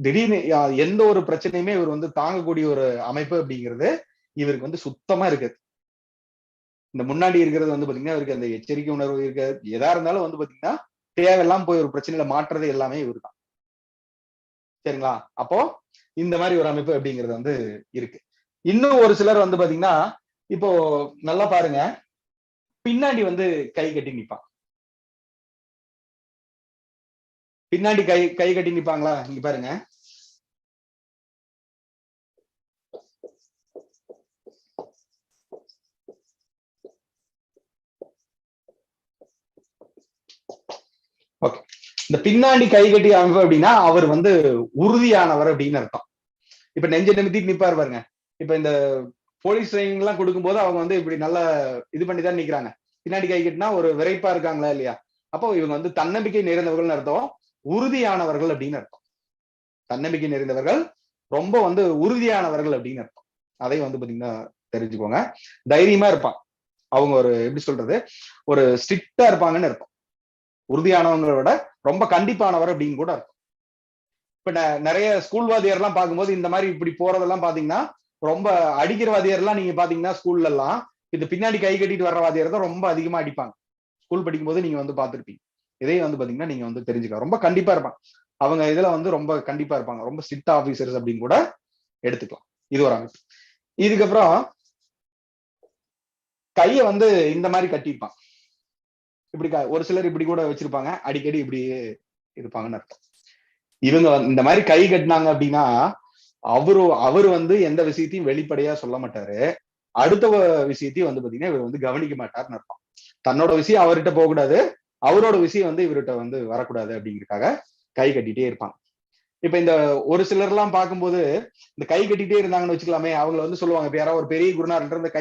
திடீர்னு எந்த ஒரு பிரச்சனையுமே இவர் வந்து தாங்கக்கூடிய ஒரு அமைப்பு அப்படிங்கிறது இவருக்கு வந்து சுத்தமா இருக்காது. இந்த முன்னாடி இருக்கிறது வந்து பாத்தீங்கன்னா இவருக்கு அந்த எச்சரிக்கை உணர்வு இருக்காது. எதா இருந்தாலும் வந்து பாத்தீங்கன்னா தேவையெல்லாம் போய் ஒரு பிரச்சனையில மாற்றுறது எல்லாமே இவர் தான். சரிங்களா? அப்போ இந்த மாதிரி ஒரு அமைப்பு அப்படிங்கிறது வந்து இருக்கு. இன்னும் ஒரு சிலர் வந்து பாத்தீங்கன்னா இப்போ நல்லா பாருங்க, பின்னாடி வந்து கை கட்டி நிப்பாங்க. பின்னாடி கை கட்டி நிப்பாங்களா? இங்க பாருங்க, ஓகே. இந்த பின்னாடி கை கட்டி அமைப்பு அப்படின்னா அவர் வந்து உறுதியானவர் அப்படின்னு அர்த்தம். இப்ப நெஞ்ச நிமித்திட்டு நிப்பாரு பாருங்க. இப்ப இந்த போலீஸ் ட்ரைனிங் எல்லாம் கொடுக்கும்போது அவங்க வந்து இப்படி நல்லா இது பண்ணிதான் நிக்கிறாங்க. பின்னாடி கை கட்டினா ஒரு விரைப்பா இருக்காங்களா இல்லையா? அப்போ இவங்க வந்து தன்னம்பிக்கை நிறைந்தவர்கள் அர்த்தம், உறுதியானவர்கள் அப்படின்னு அர்த்தம். தன்னம்பிக்கை நிறைந்தவர்கள், ரொம்ப வந்து உறுதியானவர்கள் அப்படின்னு அர்த்தம். அதை வந்து பாத்தீங்கன்னா தெரிஞ்சுக்கோங்க. தைரியமா இருப்பாங்க அவங்க, ஒரு எப்படி சொல்றது, ஒரு ஸ்ட்ரிக்டா இருப்பாங்கன்னு அர்த்தம். உறுதியானவங்களை விட ரொம்ப கண்டிப்பானவர் அப்படின்னு கூட அர்த்தம். இப்ப நிறைய ஸ்கூல் வாத்தியார் எல்லாம் பார்க்கும்போது இந்த மாதிரி இப்படி போறதெல்லாம் பாத்தீங்கன்னா ரொம்ப அடிக்கிற வாத்தியார் எல்லாம் நீங்க பாத்தீங்கன்னா ஸ்கூல்ல எல்லாம் இந்த பின்னாடி கை கட்டிட்டு வர்ற வாத்தியார் தான் ரொம்ப அதிகமா அடிப்பாங்க. ஸ்கூல் படிக்கும் போது நீங்க வந்து பாத்துருப்பீங்க. இதையும் வந்து பாத்தீங்கன்னா நீங்க வந்து தெரிஞ்சுக்கலாம். ரொம்ப கண்டிப்பா இருப்பாங்க அவங்க, இதுல வந்து ரொம்ப கண்டிப்பா இருப்பாங்க, ரொம்ப ஸ்ட்ரிக்ட் ஆபீசர்ஸ் அப்படின்னு கூட எடுத்துக்கலாம். இது ஒரு அமைப்பு. இதுக்கப்புறம் கைய வந்து இந்த மாதிரி கட்டிப்பாங்க. இப்படி ஒரு சிலர் இப்படி கூட வச்சிருப்பாங்க, அடிக்கடி இப்படி இருப்பாங்கன்னு அர்த்தம். இவங்க இந்த மாதிரி கை கட்டினாங்க அப்படின்னா அவரு வந்து எந்த விஷயத்தையும் வெளிப்படையா சொல்ல மாட்டாரு. அடுத்த விஷயத்தையும் வந்து பாத்தீங்கன்னா இவர் வந்து கவனிக்க மாட்டாருன்னு அர்த்தம். தன்னோட விஷயம் அவர்கிட்ட போகக்கூடாது, அவரோட விஷயம் வந்து இவர்கிட்ட வந்து வரக்கூடாது அப்படிங்கிறதுக்காக கை கட்டிட்டே இருப்பாங்க. இப்ப இந்த ஒரு சிலர் எல்லாம் பார்க்கும்போது இந்த கை கட்டிட்டே இருந்தாங்கன்னு வச்சுக்கலாமே, அவங்கள வந்து சொல்லுவாங்க, இப்ப யாராவது ஒரு பெரிய குருநாதர் இந்த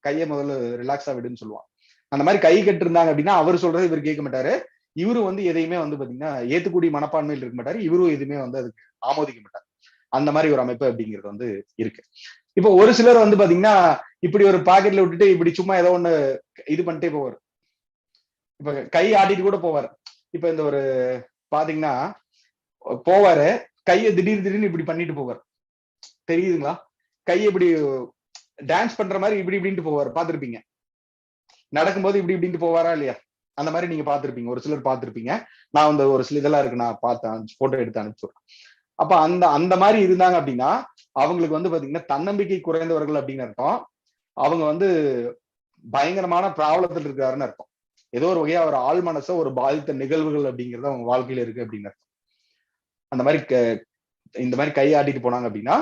கையை முதல்ல ரிலாக்ஸா விடுன்னு சொல்லுவாங்க. அந்த மாதிரி கை கட்டு இருந்தாங்க அப்படின்னா அவர் சொல்றது இவர் கேட்க மாட்டாரு, இவரு வந்து எதையுமே வந்து பாத்தீங்கன்னா ஏத்துக்கூடிய மனப்பான்மையில் இருக்க மாட்டாரு, இவரும் எதுவுமே வந்து அதுக்கு ஆமோதிக்க மாட்டார். அந்த மாதிரி ஒரு அமைப்பு அப்படிங்கிறது வந்து இருக்கு. இப்போ ஒரு சிலர் வந்து பாத்தீங்கன்னா இப்படி ஒரு பாக்கெட்ல விட்டுட்டு இப்படி சும்மா ஏதோ ஒண்ணு இது பண்ணிட்டே போவார். இப்ப கை ஆட்டிட்டு கூட போவார். இப்ப இந்த ஒரு பாத்தீங்கன்னா போவாரு, கையை திடீர்னு இப்படி பண்ணிட்டு போவார். தெரியுதுங்களா? கையை இப்படி டான்ஸ் பண்ற மாதிரி இப்படி இப்படின்ட்டு போவார், பாத்திருப்பீங்க. நடக்கும்போது இப்படி இப்படின்ட்டு போவாரா இல்லையா? அந்த மாதிரி நீங்க பாத்திருப்பீங்க, ஒரு சிலர் பாத்திருப்பீங்க. நான் வந்து ஒரு சில இதெல்லாம் இருக்கு, நான் பார்த்தேன், போட்டோ எடுத்து அனுப்பிச்சுடுறேன். அப்ப அந்த அந்த மாதிரி இருந்தாங்க அப்படின்னா அவங்களுக்கு வந்து பாத்தீங்கன்னா தன்னம்பிக்கை குறைந்தவர்கள் அப்படின்னு அர்த்தம். அவங்க வந்து பயங்கரமான பிராபலத்தில் இருக்காருன்னு அர்த்தம். ஏதோ ஒரு வகையா ஒரு ஆள் மனச ஒரு பாதித்த நிகழ்வுகள் அப்படிங்கிறது அவங்க வாழ்க்கையில இருக்கு அப்படின்னு அர்த்தம். அந்த மாதிரி இந்த மாதிரி கை ஆட்டிட்டு போனாங்க அப்படின்னா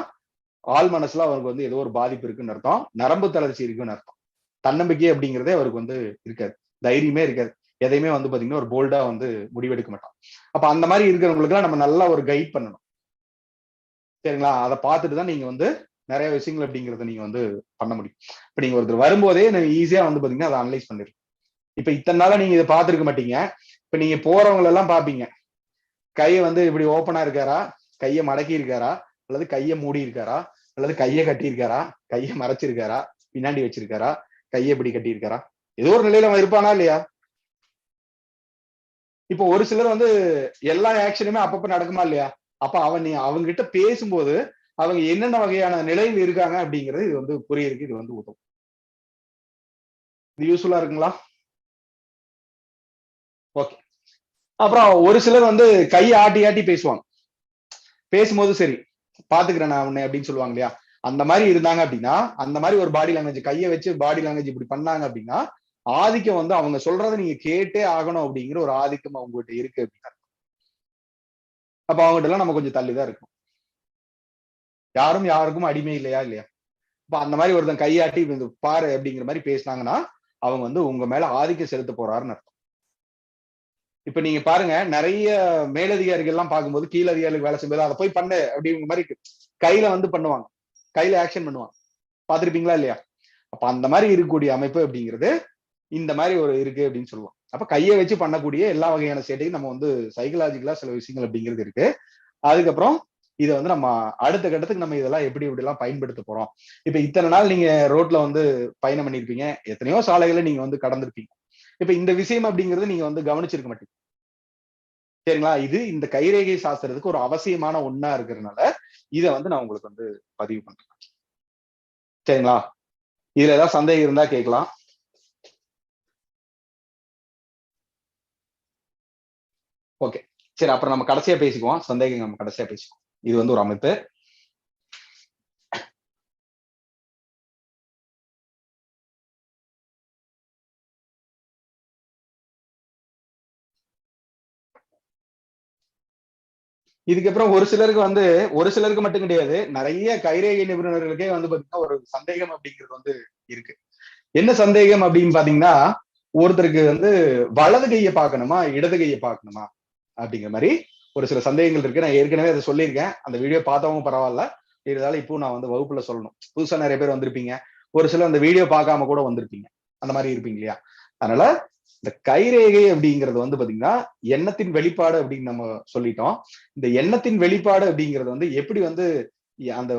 ஆள் மனசுல அவருக்கு வந்து ஏதோ ஒரு பாதிப்பு இருக்குன்னு அர்த்தம், நரம்பு தளர்ச்சி இருக்குன்னு அர்த்தம். தன்னம்பிக்கை அப்படிங்கிறதே அவருக்கு வந்து இருக்காது, தைரியமே இருக்காது, எதையுமே வந்து பாத்தீங்கன்னா ஒரு போல்டா வந்து முடிவெடுக்க மாட்டான். அப்ப அந்த மாதிரி இருக்கிறவங்களுக்கு எல்லாம் நம்ம நல்லா ஒரு கைட் பண்ணணும், சரிங்களா? அதை பார்த்துட்டு தான் நீங்க வந்து நிறைய விஷயங்கள் அப்படிங்கிறத நீங்க வந்து பண்ண முடியும். இப்ப நீங்க ஒருத்தர் வரும்போதே ஈஸியா வந்து பாத்தீங்கன்னா அதை அனலைஸ் பண்ணிருக்கோம். இப்ப இத்தனை நாளா நீங்க இதை பார்த்திருக்க மாட்டீங்க. இப்ப நீங்க போறவங்க எல்லாம் பாப்பீங்க, கையை வந்து இப்படி ஓப்பனா இருக்காரா, கையை மடக்கி இருக்காரா, அல்லது கையை மூடி இருக்காரா, அல்லது கையை கட்டி இருக்காரா, கையை மறைச்சிருக்காரா, பின்னாடி வச்சிருக்காரா, கையை இப்படி கட்டி இருக்காரா, ஏதோ ஒரு நிலையில அவன் இருப்பானா இல்லையா? இப்போ ஒரு சிலர் வந்து எல்லா ஆக்ஷனுமே அப்பப்ப நடக்குமா இல்லையா? அப்ப அவங்க கிட்ட பேசும்போது அவங்க என்னென்ன வகையான நிலையில் இருக்காங்க அப்படிங்கிறது இது வந்து புரியறதுக்கு இது வந்து உதவும். இது யூஸ்ஃபுல்லா இருக்குங்களா? ஓகே. அப்புறம் ஒரு சிலர் வந்து கையை ஆட்டி ஆட்டி பேசுவாங்க. பேசும்போது சரி பாத்துக்கிறேன் நான் உன்னை அப்படின்னு சொல்லுவாங்க இல்லையா? அந்த மாதிரி இருந்தாங்க அப்படின்னா, அந்த மாதிரி ஒரு பாடி லாங்குவேஜ், கையை வச்சு பாடி லாங்குவேஜ் இப்படி பண்ணாங்க அப்படின்னா ஆதிக்கம் வந்து அவங்க சொல்றதை நீங்க கேட்டே ஆகணும் அப்படிங்கிற ஒரு ஆதிக்கம் அவங்ககிட்ட இருக்கு அப்படின்னா அப்ப அவங்ககிட்ட எல்லாம் நம்ம கொஞ்சம் தள்ளிதான் இருக்கணும். யாரும் யாருக்கும் அடிமை இல்லையா இல்லையா? இப்ப அந்த மாதிரி ஒருத்தன் கையாட்டி பாரு அப்படிங்கிற மாதிரி பேசினாங்கன்னா அவங்க வந்து உங்க மேல ஆதிக்கம் செலுத்த போறாருன்னு அர்த்தம். இப்ப நீங்க பாருங்க, நிறைய மேலதிகாரிகள் எல்லாம் பார்க்கும்போது கீழ் அதிகாரிகளுக்கு வேலை செய்யும்போது அதை போய் பண்ணு அப்படிங்கிற மாதிரி கையில வந்து பண்ணுவாங்க, கையில ஆக்ஷன் பண்ணுவாங்க, பாத்திருப்பீங்களா இல்லையா? அப்ப அந்த மாதிரி இருக்கக்கூடிய அமைப்பு அப்படிங்கிறது இந்த மாதிரி ஒரு இருக்கு அப்படின்னு சொல்லுவோம். அப்ப கையை வச்சு பண்ணக்கூடிய எல்லா வகையான சேட்டையும் நம்ம வந்து சைக்கலாஜிக்கலா சில விஷயங்கள் அப்படிங்கிறது இருக்கு. அதுக்கப்புறம் இதை வந்து நம்ம அடுத்த கட்டத்துக்கு நம்ம இதெல்லாம் எப்படி எல்லாம் பயன்படுத்த போறோம். இப்ப இத்தனை நாள் நீங்க ரோட்ல வந்து பயணம் பண்ணிருப்பீங்க, எத்தனையோ சாலைகளை நீங்க வந்து கடந்திருப்பீங்க. இப்ப இந்த விஷயம் அப்படிங்கிறது நீங்க வந்து கவனிச்சிருக்க மாட்டீங்க, சரிங்களா? இது இந்த கைரேகை சாஸ்திரத்துக்கு ஒரு அவசியமான ஒண்ணா இருக்கிறதுனால இதை வந்து நான் உங்களுக்கு வந்து பதிவு பண்றேன், சரிங்களா? இதுல ஏதாவது சந்தேகம் இருந்தா கேட்கலாம். ஓகே, சரி. அப்புறம் நம்ம கடைசியா பேசிக்குவோம், சந்தேகம் நம்ம கடைசியா பேசிக்குவோம். இது வந்து ஒரு அமைப்பு. இதுக்கப்புறம் ஒரு சிலருக்கு மட்டும் கிடையாது, நிறைய கைரேகை நிபுணர்களுக்கே வந்து பாத்தீங்கன்னா ஒரு சந்தேகம் அப்படிங்கிறது வந்து இருக்கு. என்ன சந்தேகம் அப்படின்னு பாத்தீங்கன்னா, ஒருத்தருக்கு வந்து வலது கையை பார்க்கணுமா இடது கையை பார்க்கணுமா அப்படிங்கிற மாதிரி ஒரு சில சந்தேகங்கள் இருக்கு. நான் ஏற்கனவே அதை சொல்லியிருக்கேன், அந்த வீடியோ பார்த்தவங்க பரவாயில்ல, இருந்தாலும் இப்போ நான் வந்து வகுப்புல சொல்லணும். புதுசா நிறைய பேர் வந்திருப்பீங்க, ஒரு சிலர் அந்த வீடியோ பார்க்காம கூட வந்திருப்பீங்க, அந்த மாதிரி இருப்பீங்க இல்லையா? அதனால இந்த கைரேகை அப்படிங்கிறது வந்து பாத்தீங்கன்னா எண்ணத்தின் வெளிப்பாடு அப்படின்னு நம்ம சொல்லிட்டோம். இந்த எண்ணத்தின் வெளிப்பாடு அப்படிங்கிறது வந்து எப்படி வந்து அந்த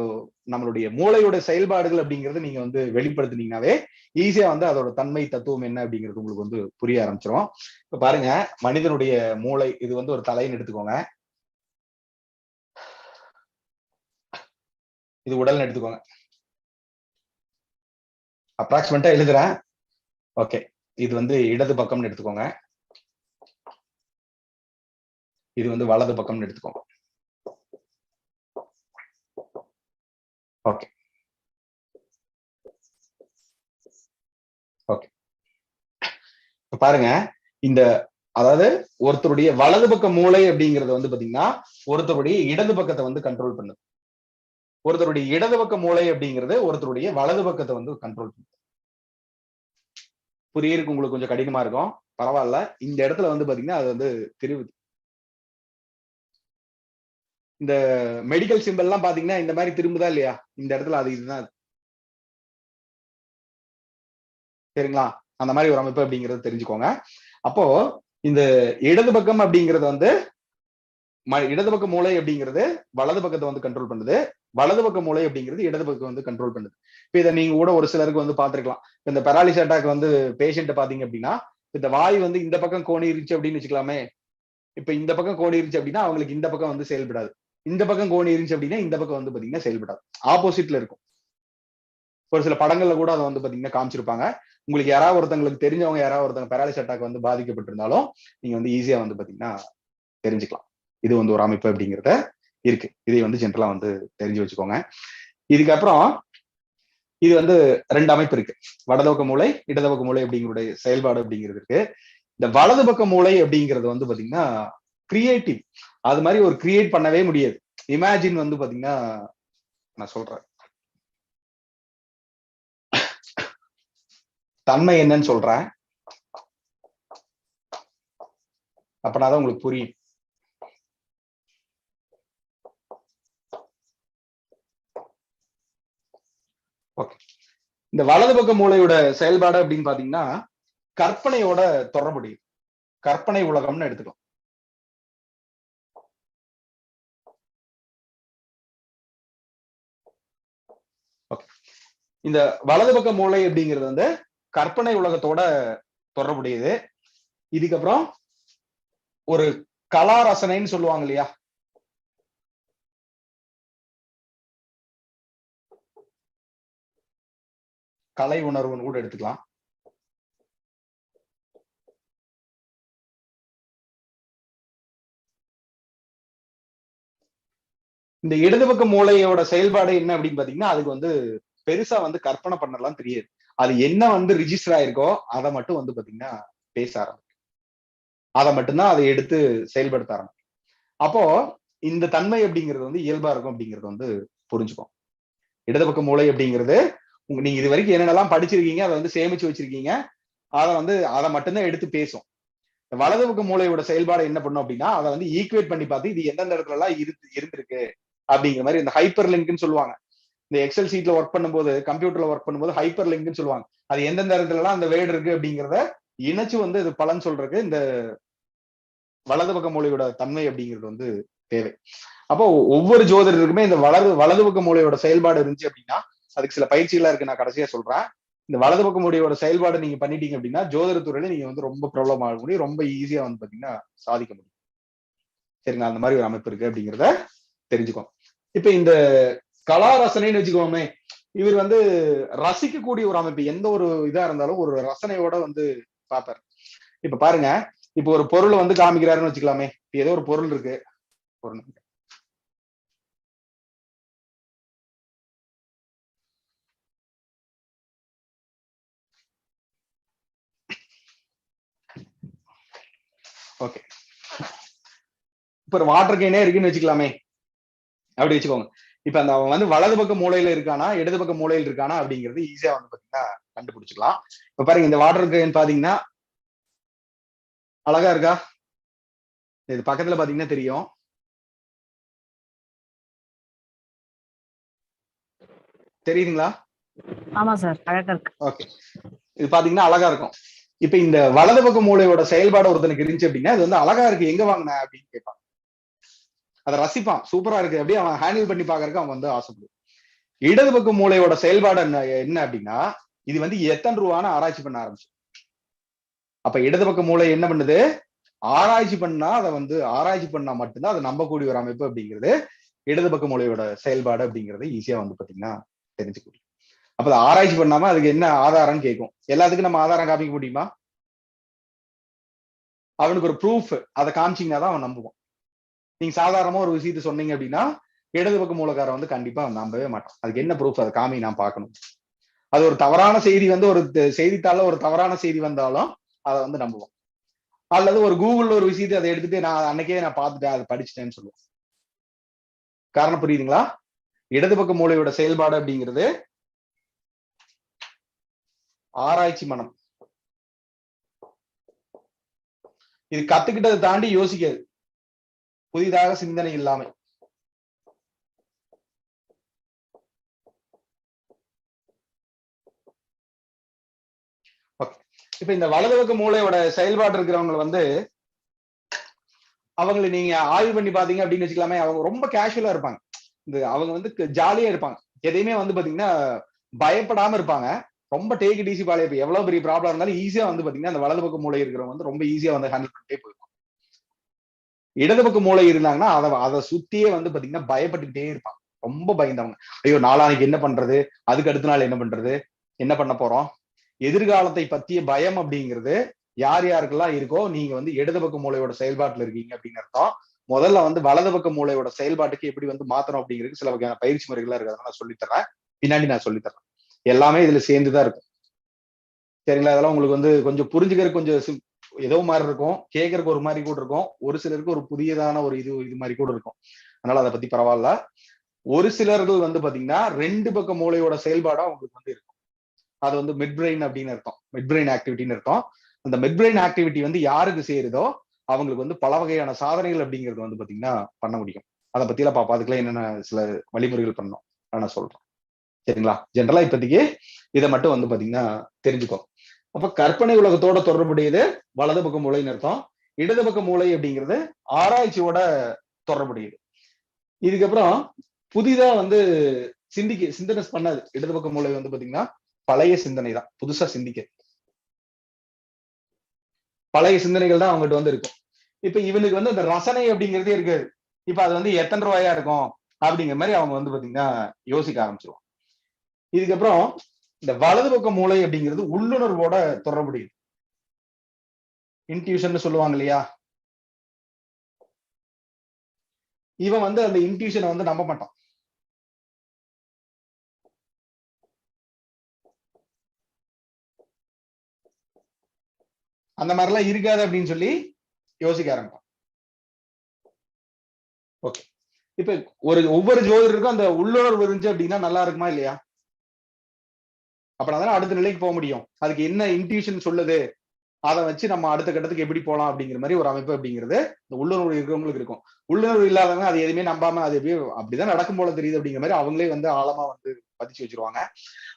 நம்மளுடைய மூளையோட செயல்பாடுகள் அப்படிங்கறது நீங்க வந்து வெளிப்படுத்தினீங்கன்னாவே ஈஸியா வந்து அதோட தன்மை தத்துவம் என்ன அப்படிங்கிறது உங்களுக்கு வந்து புரிய ஆரம்பிச்சிடும். இப்ப பாருங்க, மனிதனுடைய மூளை இது வந்து ஒரு தலைன்னு எடுத்துக்கோங்க, இது உடல்னு எடுத்துக்கோங்க. அப்ராக்சிமேட்டா எழுதுறேன். ஓகே, இது வந்து இடது பக்கம்னு எடுத்துக்கோங்க, இது வந்து வலது பக்கம்னு எடுத்துக்கோங்க. ஓகே ஓகே, பாருங்க, இந்த அதாவது ஒருத்தருடைய வலது பக்க மூளை அப்படிங்கிறது வந்து பாத்தீங்கன்னா ஒருத்தருடைய இடது பக்கத்தை வந்து கண்ட்ரோல் பண்ணுது. ஒருத்தருடைய இடது பக்க மூளை அப்படிங்கிறது ஒருத்தருடைய வலது பக்கத்தை வந்து கண்ட்ரோல் பண்ணுது. புரியுறதுக்கு உங்களுக்கு கொஞ்சம் கடினமா இருக்கும், பரவாயில்ல. இந்த இடத்துல வந்து பாத்தீங்கன்னா அது வந்து திருவுது. இந்த மெடிக்கல் சிம்பிள் எல்லாம் பாத்தீங்கன்னா இந்த மாதிரி திரும்புதா இல்லையா? இந்த இடத்துல அது இதுதான், சரிங்களா? அந்த மாதிரி ஒரு அமைப்பு அப்படிங்கறது தெரிஞ்சுக்கோங்க. அப்போ இந்த இடது பக்கம் அப்படிங்கிறது வந்து இடது பக்க மூளை அப்படிங்கிறது வலது பக்கத்தை வந்து கண்ட்ரோல் பண்ணுது, வலது பக்க மூளை அப்படிங்கிறது இடது பக்கம் வந்து கண்ட்ரோல் பண்ணுது. இப்ப இதை நீங்க கூட ஒரு சிலருக்கு வந்து பாத்துருக்கலாம். இந்த பெராலிஸ் அட்டாக் வந்து பேஷண்ட் பாத்தீங்க அப்படின்னா இந்த வாய் வந்து இந்த பக்கம் கோணிருச்சு அப்படின்னு வச்சுக்கலாமே. இப்ப இந்த பக்கம் கோணிருச்சு அப்படின்னா அவங்களுக்கு இந்த பக்கம் வந்து செயல்படாது, இந்த பக்கம் கோணிருச்சு அப்படின்னா இந்த பக்கம் வந்து பாத்தீங்கன்னா செயல்படாது, ஆப்போசிட்ல இருக்கும். ஒரு சில படங்கள்ல கூட அதை வந்து பாத்தீங்கன்னா காமிச்சிருப்பாங்க. உங்களுக்கு யாராவது ஒருத்தங்களுக்கு தெரிஞ்சவங்க யாராவது ஒருத்தங்க பெராலிஸ் அட்டாக் வந்து பாதிக்கப்பட்டிருந்தாலும் நீங்க வந்து ஈஸியா வந்து பாத்தீங்கன்னா தெரிஞ்சுக்கலாம். இது வந்து ஒரு அமைப்பு அப்படிங்கிறத இருக்கு. இதை வந்து ஜென்ரலா வந்து தெரிஞ்சு வச்சுக்கோங்க. இதுக்கப்புறம் இது வந்து 2 அமைப்பு இருக்கு, வலது பக்க மூளை இடது பக்க மூளை அப்படிங்கிற செயல்பாடு அப்படிங்கிறது இருக்கு. இந்த வலது பக்க மூளை அப்படிங்கிறது வந்து பாத்தீங்கன்னா கிரியேட்டிவ். அது மாதிரி ஒரு கிரியேட் பண்ணவே முடியாது. இமேஜின் வந்து பாத்தீங்கன்னா நான் சொல்றேன் தன்மை என்னன்னு சொல்றேன், அப்பனாதான் உங்களுக்கு புரியும். ஓகே, இந்த வலது பக்க மூளையோட செயல்பாடு அப்படின்னு பாத்தீங்கன்னா கற்பனையோட தொடர்புடையது, கற்பனை உலகம்னு எடுத்துக்கலாம். ஓகே, இந்த வலது பக்க மூளை அப்படிங்கிறது வந்து கற்பனை உலகத்தோட தொடர்புடையது. இதுக்கப்புறம் ஒரு கலா ரசனைன்னு சொல்லுவாங்க இல்லையா, கலை உணர்வுன்னு கூட எடுத்துக்கலாம். இந்த இடது பக்க மூளையோட செயல்பாடு என்ன அப்படின்னு பாத்தீங்கன்னா அதுக்கு வந்து பெருசா வந்து கற்பனை பண்ணலாம் தெரியாது. அது என்ன வந்து ரிஜிஸ்டர் ஆயிருக்கோ அதை மட்டும் வந்து பாத்தீங்கன்னா பேச ஆரம்பிக்கும், அதை மட்டும்தான் அதை எடுத்து செயல்படுத்த ஆரம்பிக்கும். அப்போ இந்த தன்மை அப்படிங்கிறது வந்து இயல்பா இருக்கும் அப்படிங்கிறது வந்து புரிஞ்சுக்கும். இடது பக்க மூளை அப்படிங்கிறது நீங்க இது வரைக்கும் என்னென்னலாம் படிச்சிருக்கீங்க அதை வந்து சேமிச்சு வச்சிருக்கீங்க, அதை மட்டும்தான் எடுத்து பேசும். வலது பக்க மூளையோட செயல்பாடு என்ன பண்ணும் அப்படின்னா அதை வந்து ஈக்குவேட் பண்ணி பார்த்து இது எந்தெந்த இடத்துல எல்லாம் இருந்திருக்கு அப்படிங்கிற மாதிரி இந்த ஹைப்பர் லிங்க்னு சொல்லுவாங்க. இந்த எக்ஸல் சீட்ல ஒர்க் பண்ணும்போது கம்ப்யூட்டர்ல ஒர்க் பண்ணும்போது ஹைப்பர் லிங்க்னு சொல்லுவாங்க. அது எந்தெந்த இடத்துல எல்லாம் அந்த வேர்டு இருக்கு அப்படிங்கிறத இணைச்சு வந்து இது பலன் சொல்றதுக்கு இந்த வலது பக்க மூளையோட தன்மை அப்படிங்கிறது வந்து தேவை. அப்போ ஒவ்வொரு ஜோதிடருக்குமே இந்த வலது பக்க மூளையோட செயல்பாடு இருந்துச்சு அப்படின்னா அதுக்கு சில பயிற்சிகளா இருக்கு, நான் கடைசியா சொல்றேன். இந்த வலது பக்க மூளையோட செயல்பாடு நீங்க பண்ணிட்டீங்க அப்படின்னா ஜோதிடத்துறையில நீங்க வந்து ரொம்ப பிரபலம் ஆக முடியும், ரொம்ப ஈஸியா வந்து பாத்தீங்கன்னா சாதிக்க முடியும். சரிங்களா, அந்த மாதிரி ஒரு அமைப்பு இருக்கு அப்படிங்கிறத தெரிஞ்சுக்கோங்க. இப்ப இந்த கலா ரசனைன்னு வச்சுக்கோமே, இவர் வந்து ரசிக்கக்கூடிய ஒரு அமைப்பு, எந்த ஒரு இதா இருந்தாலும் ஒரு ரசனையோட வந்து பார்ப்பார். இப்ப பாருங்க, இப்ப ஒரு பொருளை வந்து காமிக்கிறாருன்னு வச்சுக்கலாமே, ஏதோ ஒரு பொருள் இருக்கு, ஓகே, இப்ப ஒரு வாட்டர் கேனே இருக்குன்னு வச்சுக்கலாமே, அப்படி வச்சுக்கோங்க. இப்ப அந்த அவன் வந்து வலது பக்க மூலையில இருக்கானா இடது பக்க மூலையில இருக்கானா அப்படிங்கிறது ஈஸியா வந்து பாத்தீங்கன்னா கண்டுபிடிச்சுக்கலாம். இப்ப பாருங்க, இந்த வாட்டர் கேன் பாத்தீங்கன்னா அழகா இருக்கா, இது பக்கத்துல பாத்தீங்கன்னா தெரியும். தெரியுதுங்களா? ஆமா சார், அழகா இருக்கு. ஓகே, இது பாத்தீங்கன்னா அழகா இருக்கும். இப்ப இந்த வலது பக்க மூளையோட செயல்பாடு ஒருத்தனுக்கு இருந்துச்சு அப்படின்னா இது வந்து அழகா இருக்கு, எங்க வாங்கின அப்படின்னு கேட்பான், அதை ரசிப்பான், சூப்பரா இருக்கு அப்படியே அவன் ஹேண்டில் பண்ணி பாக்குறதுக்கு அவன் வந்து ஆசைப்படுவான். இடது பக்க மூளையோட செயல்பாடு என்ன அப்படின்னா இது வந்து எத்தனை ரூபான்னு ஆராய்ச்சி பண்ண ஆரம்பிச்சு. அப்ப இடது பக்க மூளை என்ன பண்ணுது, ஆராய்ச்சி பண்ணா அதை வந்து ஆராய்ச்சி பண்ணா மட்டும்தான் அதை நம்பக்கூடிய ஒரு அமைப்பு அப்படிங்கிறது இடது பக்க மூளையோட செயல்பாடு அப்படிங்கிறது ஈஸியா வந்து பாத்தீங்கன்னா தெரிஞ்சுக்க. அப்ப அதை ஆராய்ச்சி பண்ணாம அதுக்கு என்ன ஆதாரம் கேட்கும், எல்லாத்துக்கும் நம்ம ஆதாரம் காமிக்க முடியுமா? அவனுக்கு ஒரு ப்ரூஃப் அதை காமிச்சிங்கன்னா தான் அவன் நம்புவான். நீங்க சாதாரணமா ஒரு விஷயத்த சொன்னீங்க அப்படின்னா இடது பக்க மூலக்காரன் வந்து கண்டிப்பா அவன் நம்பவே மாட்டான். அதுக்கு என்ன ப்ரூஃப், அதை காமி நான் பார்க்கணும். அது ஒரு தவறான செய்தி வந்து ஒரு செய்தித்தாள்ல ஒரு தவறான செய்தி வந்தாலும் அதை வந்து நம்புவான். அல்லது ஒரு கூகுள்ல ஒரு விஷயத்தை அதை எடுத்துட்டு நான் அன்னைக்கே நான் பார்த்துட்டேன் அதை படிச்சுட்டேன்னு சொல்லுவேன். காரணம் புரியுதுங்களா? இடது பக்க மூளையோட செயல்பாடு அப்படிங்கிறது ஆராய்ச்சி மனம். இது கத்துக்கிட்டதை தாண்டி யோசிக்காது, புதிதாக சிந்தனை இல்லாம. இப்ப இந்த வலது பக்க மூளையோட செயல்பாடு இருக்கிறவங்க வந்து அவங்களை நீங்க ஆய்வு பண்ணி பாத்தீங்க அப்படின்னு வச்சுக்கலாமே, அவங்க ரொம்ப கேஷுவலா இருப்பாங்க. அவங்க வந்து ஜாலியா இருப்பாங்க. எதையுமே வந்து பாத்தீங்கன்னா பயப்படாம இருப்பாங்க. ரொம்ப டேக் இட் ஈஸி பாலியப்ப எவ்வளவு பெரிய ப்ராப்ளம் இருந்தாலும் ஈஸியா வந்து பாத்தீங்கன்னா அந்த வலது பக்க மூளை இருக்கிறவங்க வந்து ரொம்ப ஈஸியா வந்து ஹேண்டில் பண்ணிட்டே போயிருப்பாங்க. இடது பக்க மூளை இருந்தாங்கன்னா அதை சுத்தியே வந்து பாத்தீங்கன்னா பயப்பட்டுக்கிட்டே இருப்பாங்க. ரொம்ப பயந்தவங்க. ஐயோ நாளானைக்கு என்ன பண்றது, அதுக்கு அடுத்த நாள் என்ன பண்றது, என்ன பண்ண போறோம், எதிர்காலத்தை பத்திய பயம் அப்படிங்கிறது யார் யாருக்கெல்லாம் இருக்கோ நீங்க வந்து இடது பக்க மூளையோட செயல்பாட்டுல இருக்கீங்க அப்படின்னு அர்த்தம். முதல்ல வந்து வலது பக்க மூளையோட செயல்பாட்டுக்கு எப்படி வந்து மாத்தணும் அப்படிங்கிறது சில வகையான பயிற்சி முறைகள்லாம் இருக்கு. அதனால நான் சொல்லித்தரேன், பின்னாடி நான் சொல்லித்தரேன். எல்லாமே இதுல சேர்ந்துதான் இருக்கும். சரிங்களா? அதெல்லாம் உங்களுக்கு வந்து கொஞ்சம் புரிஞ்சுக்கிறதுக்கு கொஞ்சம் ஏதோ மாதிரி இருக்கும், கேட்கறதுக்கு ஒரு மாதிரி கூட இருக்கும், ஒரு சிலருக்கு ஒரு புதியதான ஒரு இது மாதிரி கூட இருக்கும். அதனால அதை பத்தி பரவாயில்ல. ஒரு சிலர்கள் வந்து பாத்தீங்கன்னா 2 பக்க மூளையோட செயல்பாடா உங்களுக்கு வந்து இருக்கும். அது வந்து மிட் பிரெயின் அப்படின்னு அர்த்தம், மிட் பிரெயின் ஆக்டிவிட்டின்னு அர்த்தம். அந்த மிட் பிரெயின் ஆக்டிவிட்டி வந்து யாருக்கு சேருதோ அவங்களுக்கு வந்து பல வகையான சாதனைகள் அப்படிங்கிறது வந்து பாத்தீங்கன்னா பண்ண முடியும். அதை பத்தி எல்லாம் பாப்பா, அதுக்கெல்லாம் என்னென்ன சில வழிமுறைகள் பண்ணணும் நான் சொல்றேன். சரிங்களா? ஜென்ரலா இப்போதைக்கு இதை மட்டும் வந்து பாத்தீங்கன்னா தெரிஞ்சுக்கோ. அப்ப கற்பனை உலகத்தோட தொடர்புடையது வலது பக்க மூளைன்னு அர்த்தம். இடது பக்க மூளை அப்படிங்கிறது ஆராய்ச்சியோட தொடர்புடையது. இதுக்கப்புறம் புதிதா வந்து சிந்தனை பண்ணாது இடது பக்க மூளை வந்து பாத்தீங்கன்னா பழைய சிந்தனை தான், புதுசா சிந்திக்க பழைய சிந்தனைகள் தான் அவங்ககிட்ட வந்து இருக்கும். இப்ப இவனுக்கு வந்து அந்த ரசனை அப்படிங்கிறதே இருக்காது. இப்ப அது வந்து எத்தனை ரூபாயா இருக்கும் அப்படிங்கிற மாதிரி அவங்க வந்து பாத்தீங்கன்னா யோசிக்க ஆரம்பிச்சிருவாங்க. இதுக்கப்புறம் இந்த வலது பக்க மூளை அப்படிங்கிறது உள்ளுணர்வோட தொடர்புடையது. இன்ட்யூஷன் சொல்லுவாங்க இல்லையா? இவன் வந்து அந்த இன்ட்யூஷனை வந்து நம்ப மாட்டான். அந்த மாதிரிலாம் இருக்காது அப்படின்னு சொல்லி யோசிக்க ஆரம்பிப்பான். ஓகே, இப்ப ஒவ்வொரு ஜோதிடருக்கும் அந்த உள்ளுணர்வு இருந்துச்சு அப்படின்னா நல்லா இருக்குமா இல்லையா? அப்புறம் அடுத்த நிலைக்கு போக முடியும். அதுக்கு என்ன இன்ட்யூஷன் சொல்லுது, அதை வச்சு நம்ம அடுத்த கட்டத்துக்கு எப்படி போகலாம் அப்படிங்கிற மாதிரி ஒரு அமைப்பு அப்படிங்கிறது இந்த உள்ளுணர்வு இருக்கிறவங்களுக்கு இருக்கும். உள்ளுணர்வு இல்லாதவங்க அது எதுவுமே நம்பாம அது அப்படிதான் நடக்கும் போல தெரியுது அப்படிங்கிற மாதிரி அவங்களே வந்து ஆழமா வந்து பதிச்சு வச்சிருவாங்க.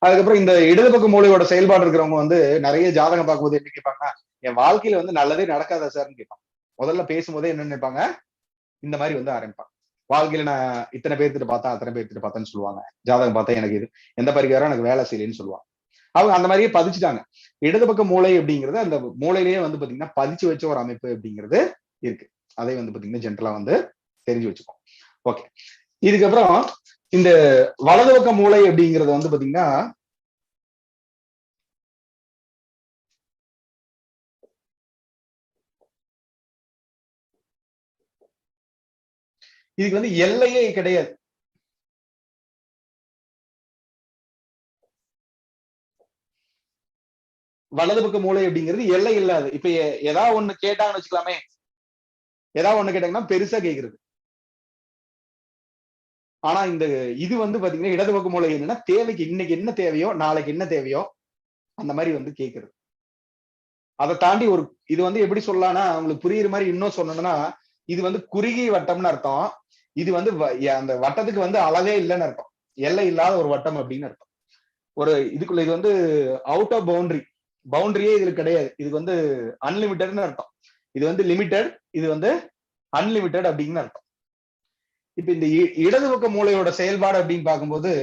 அதுக்கப்புறம் இந்த இடது பக்க மூளையோட செயல்பாடு இருக்கிறவங்க வந்து நிறைய ஜாதகம் பார்க்கும்போது எப்படி கேட்பாங்கன்னா, என் வாழ்க்கையில வந்து நல்லதே நடக்காதா சார்ன்னு கேட்பாங்க. முதல்ல பேசும்போதே என்ன நினைப்பாங்க, இந்த மாதிரி வந்து ஆரம்பிப்பாங்க. வாழ்க்கையில நான் இத்தனை பேர்த்திட்டு பார்த்தேன், அத்தனை பேர்த்திட்டு பார்த்தேன்னு சொல்லுவாங்க. ஜாதகம் பார்த்தா எனக்கு இது எந்த பரிகாரம் எனக்கு வேலை செய்யலன்னு சொல்லுவாங்க. அவங்க அந்த மாதிரியே பதிச்சுட்டாங்க. இடது பக்க மூளை அப்படிங்கிறது அந்த மூளையிலேயே வந்து பாத்தீங்கன்னா பதிச்சு வச்ச ஒரு அமைப்பு அப்படிங்கிறது இருக்கு. அதை வந்து பாத்தீங்கன்னா ஜென்ரலா வந்து தெரிஞ்சு வச்சுக்கோம். ஓகே, இதுக்கப்புறம் இந்த வலது பக்க மூளை அப்படிங்கிறது வந்து பாத்தீங்கன்னா இதுக்கு வந்து எல்லையே கிடையாது. வலது பக்க மூளை அப்படிங்கிறது எல்லை இல்லாது. இப்ப ஏதாவது ஒண்ணு கேட்டாங்கன்னு வச்சுக்கலாமே, ஏதாவது ஒண்ணு கேட்டாங்கன்னா பெருசா கேக்குறது. ஆனா இந்த இது வந்து பாத்தீங்கன்னா இடது பக்க மூளை என்னன்னா தேவைக்கு இன்னைக்கு என்ன தேவையோ நாளைக்கு என்ன தேவையோ அந்த மாதிரி வந்து கேக்குறது. அதை தாண்டி இது வந்து எப்படி சொல்லலாம்னா அவங்களுக்கு புரியுற மாதிரி இன்னும் சொன்னோம்னா, இது வந்து குறுகிய வட்டம்னு அர்த்தம். இது வந்து அந்த வட்டத்துக்கு வந்து அளவே இல்லைன்னு அர்த்தம், எல்லை இல்லாத ஒரு வட்டம் அப்படின்னு அர்த்தம். இதுக்குள்ள இது வந்து அவுட் ஆஃப் பவுண்டரியே இதுல கிடையாது. இதுக்கு வந்து அன்லிமிட்டட்னு அர்த்தம். இது வந்து லிமிட்டட், இது வந்து அன்லிமிட்டட் அப்படின்னு அர்த்தம். இப்ப இந்த இடது பக்க மூளையோட செயல்பாடு அப்படின்னு பார்க்கும்போது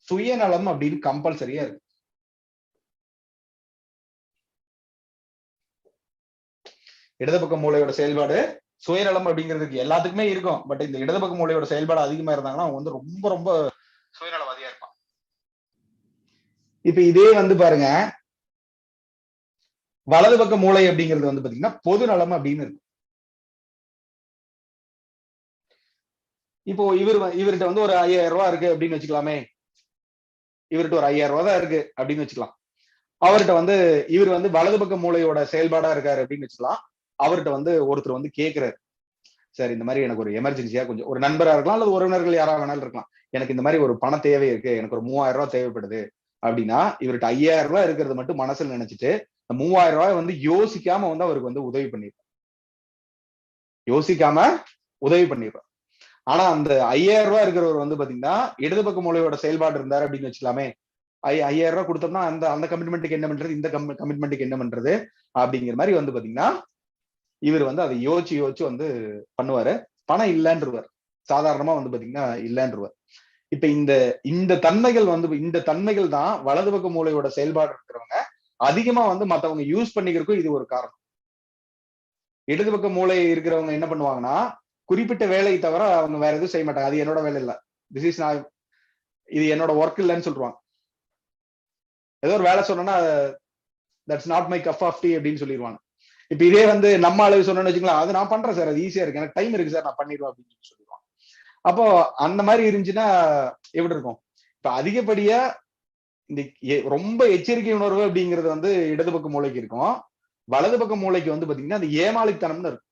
சுயநலம் அப்படின்னு கம்பல்சரியா இருக்கு. இடது பக்க மூளையோட செயல்பாடு சுயநலம் அப்படிங்கிறதுக்கு எல்லாத்துக்குமே இருக்கும். பட் இந்த இடது பக்க மூளையோட செயல்பாடு அதிகமா இருந்தாங்கன்னா அவங்க வந்து ரொம்ப ரொம்ப சுயநலவாதியா இருப்பான். இப்ப இதே வந்து பாருங்க, வலது பக்க மூளை அப்படிங்கிறது வந்து பாத்தீங்கன்னா பொது நலம் அப்படின்னு இருக்கு. இப்போ இவர்கிட்ட வந்து ஒரு 5000 ரூபாய் இருக்கு அப்படின்னு வச்சுக்கலாமே, இவர்கிட்ட ஒரு 5000 ரூபாய் தான் இருக்கு அப்படின்னு வச்சுக்கலாம். அவர்கிட்ட வந்து இவர் வந்து வலது பக்க மூளையோட செயல்பாடா இருக்காரு அப்படின்னு வச்சுக்கலாம். அவர்கிட்ட வந்து ஒருத்தர் வந்து கேட்கிறாரு, சார் இந்த மாதிரி எனக்கு ஒரு எமர்ஜென்சியா கொஞ்சம் ஒரு நண்பரா இருக்கலாம் அல்லது உறவினர்கள் யாராவது வேணாலும் இருக்கலாம், எனக்கு இந்த மாதிரி ஒரு பண தேவை இருக்கு, எனக்கு ஒரு 3000 ரூபாய் தேவைப்படுது அப்படின்னா இவர்கிட்ட 5000 ரூபாய் இருக்கிறது மட்டும் மனசுல நினைச்சிட்டு 3000 ரூபாய் வந்து யோசிக்காம வந்து அவருக்கு வந்து உதவி பண்ணிருப்பார். யோசிக்காம உதவி பண்ணிருப்பார். ஆனா அந்த 5000 ரூபாய் இருக்கிறவர் வந்து பாத்தீங்கன்னா இடது பக்க மூளையோட செயல்பாடு இருந்தாரு அப்படின்னு வச்சுக்கலாமே, 5000 ரூபாய் கொடுத்தோம்னா அந்த கமிட்மெண்ட்டுக்கு என்ன பண்றது, இந்த கமிட்மெண்ட்டுக்கு என்ன பண்றது அப்படிங்கிற மாதிரி வந்து பாத்தீங்கன்னா இவர் வந்து அதை யோசிச்சு யோசிச்சு வந்து பண்ணுவாரு. பணம் இல்லைன்றவர், சாதாரணமா வந்து பாத்தீங்கன்னா இல்லைன்றவர். இப்ப இந்த தன்மைகள் தான் வலது பக்க மூளையோட செயல்பாடு இருக்கிறவங்க அதிகமா வந்து மத்தவங்க யூஸ் பண்ணிக்கிறதுக்கும் இது ஒரு காரணம். இடது பக்க மூளை இருக்கிறவங்க என்ன பண்ணுவாங்கன்னா, குறிப்பிட்ட வேலையை தவிர அவங்க வேற எதுவும் செய்ய மாட்டாங்க. அது என்னோட வேலை இல்ல, இது என்னோட ஒர்க் இல்லைன்னு சொல்லுவாங்க. ஏதோ ஒரு வேலை சொன்னா that's not my cup of tea அப்படின்னு சொல்லிடுவாங்க. இப்ப இதே வந்து நம்ம அளவு சொன்னோம்னு வச்சுக்கலாம், அது நான் பண்றேன் சார், அது ஈஸியா இருக்கு, எனக்கு டைம் இருக்கு சார், நான் பண்ணிடுவேன் அப்படின்னு சொல்லிடுவாங்க. அப்போ அந்த மாதிரி இருந்துச்சுன்னா எப்படி இருக்கும்? இப்ப அதிகப்படியா இந்த ரொம்ப எச்சரிக்கை உணர்வு அப்படிங்கிறது வந்து இடது பக்க மூளைக்கு இருக்கும். வலது பக்க மூளைக்கு வந்து பாத்தீங்கன்னா அந்த ஏமாளித்தனம்னு இருக்கும்.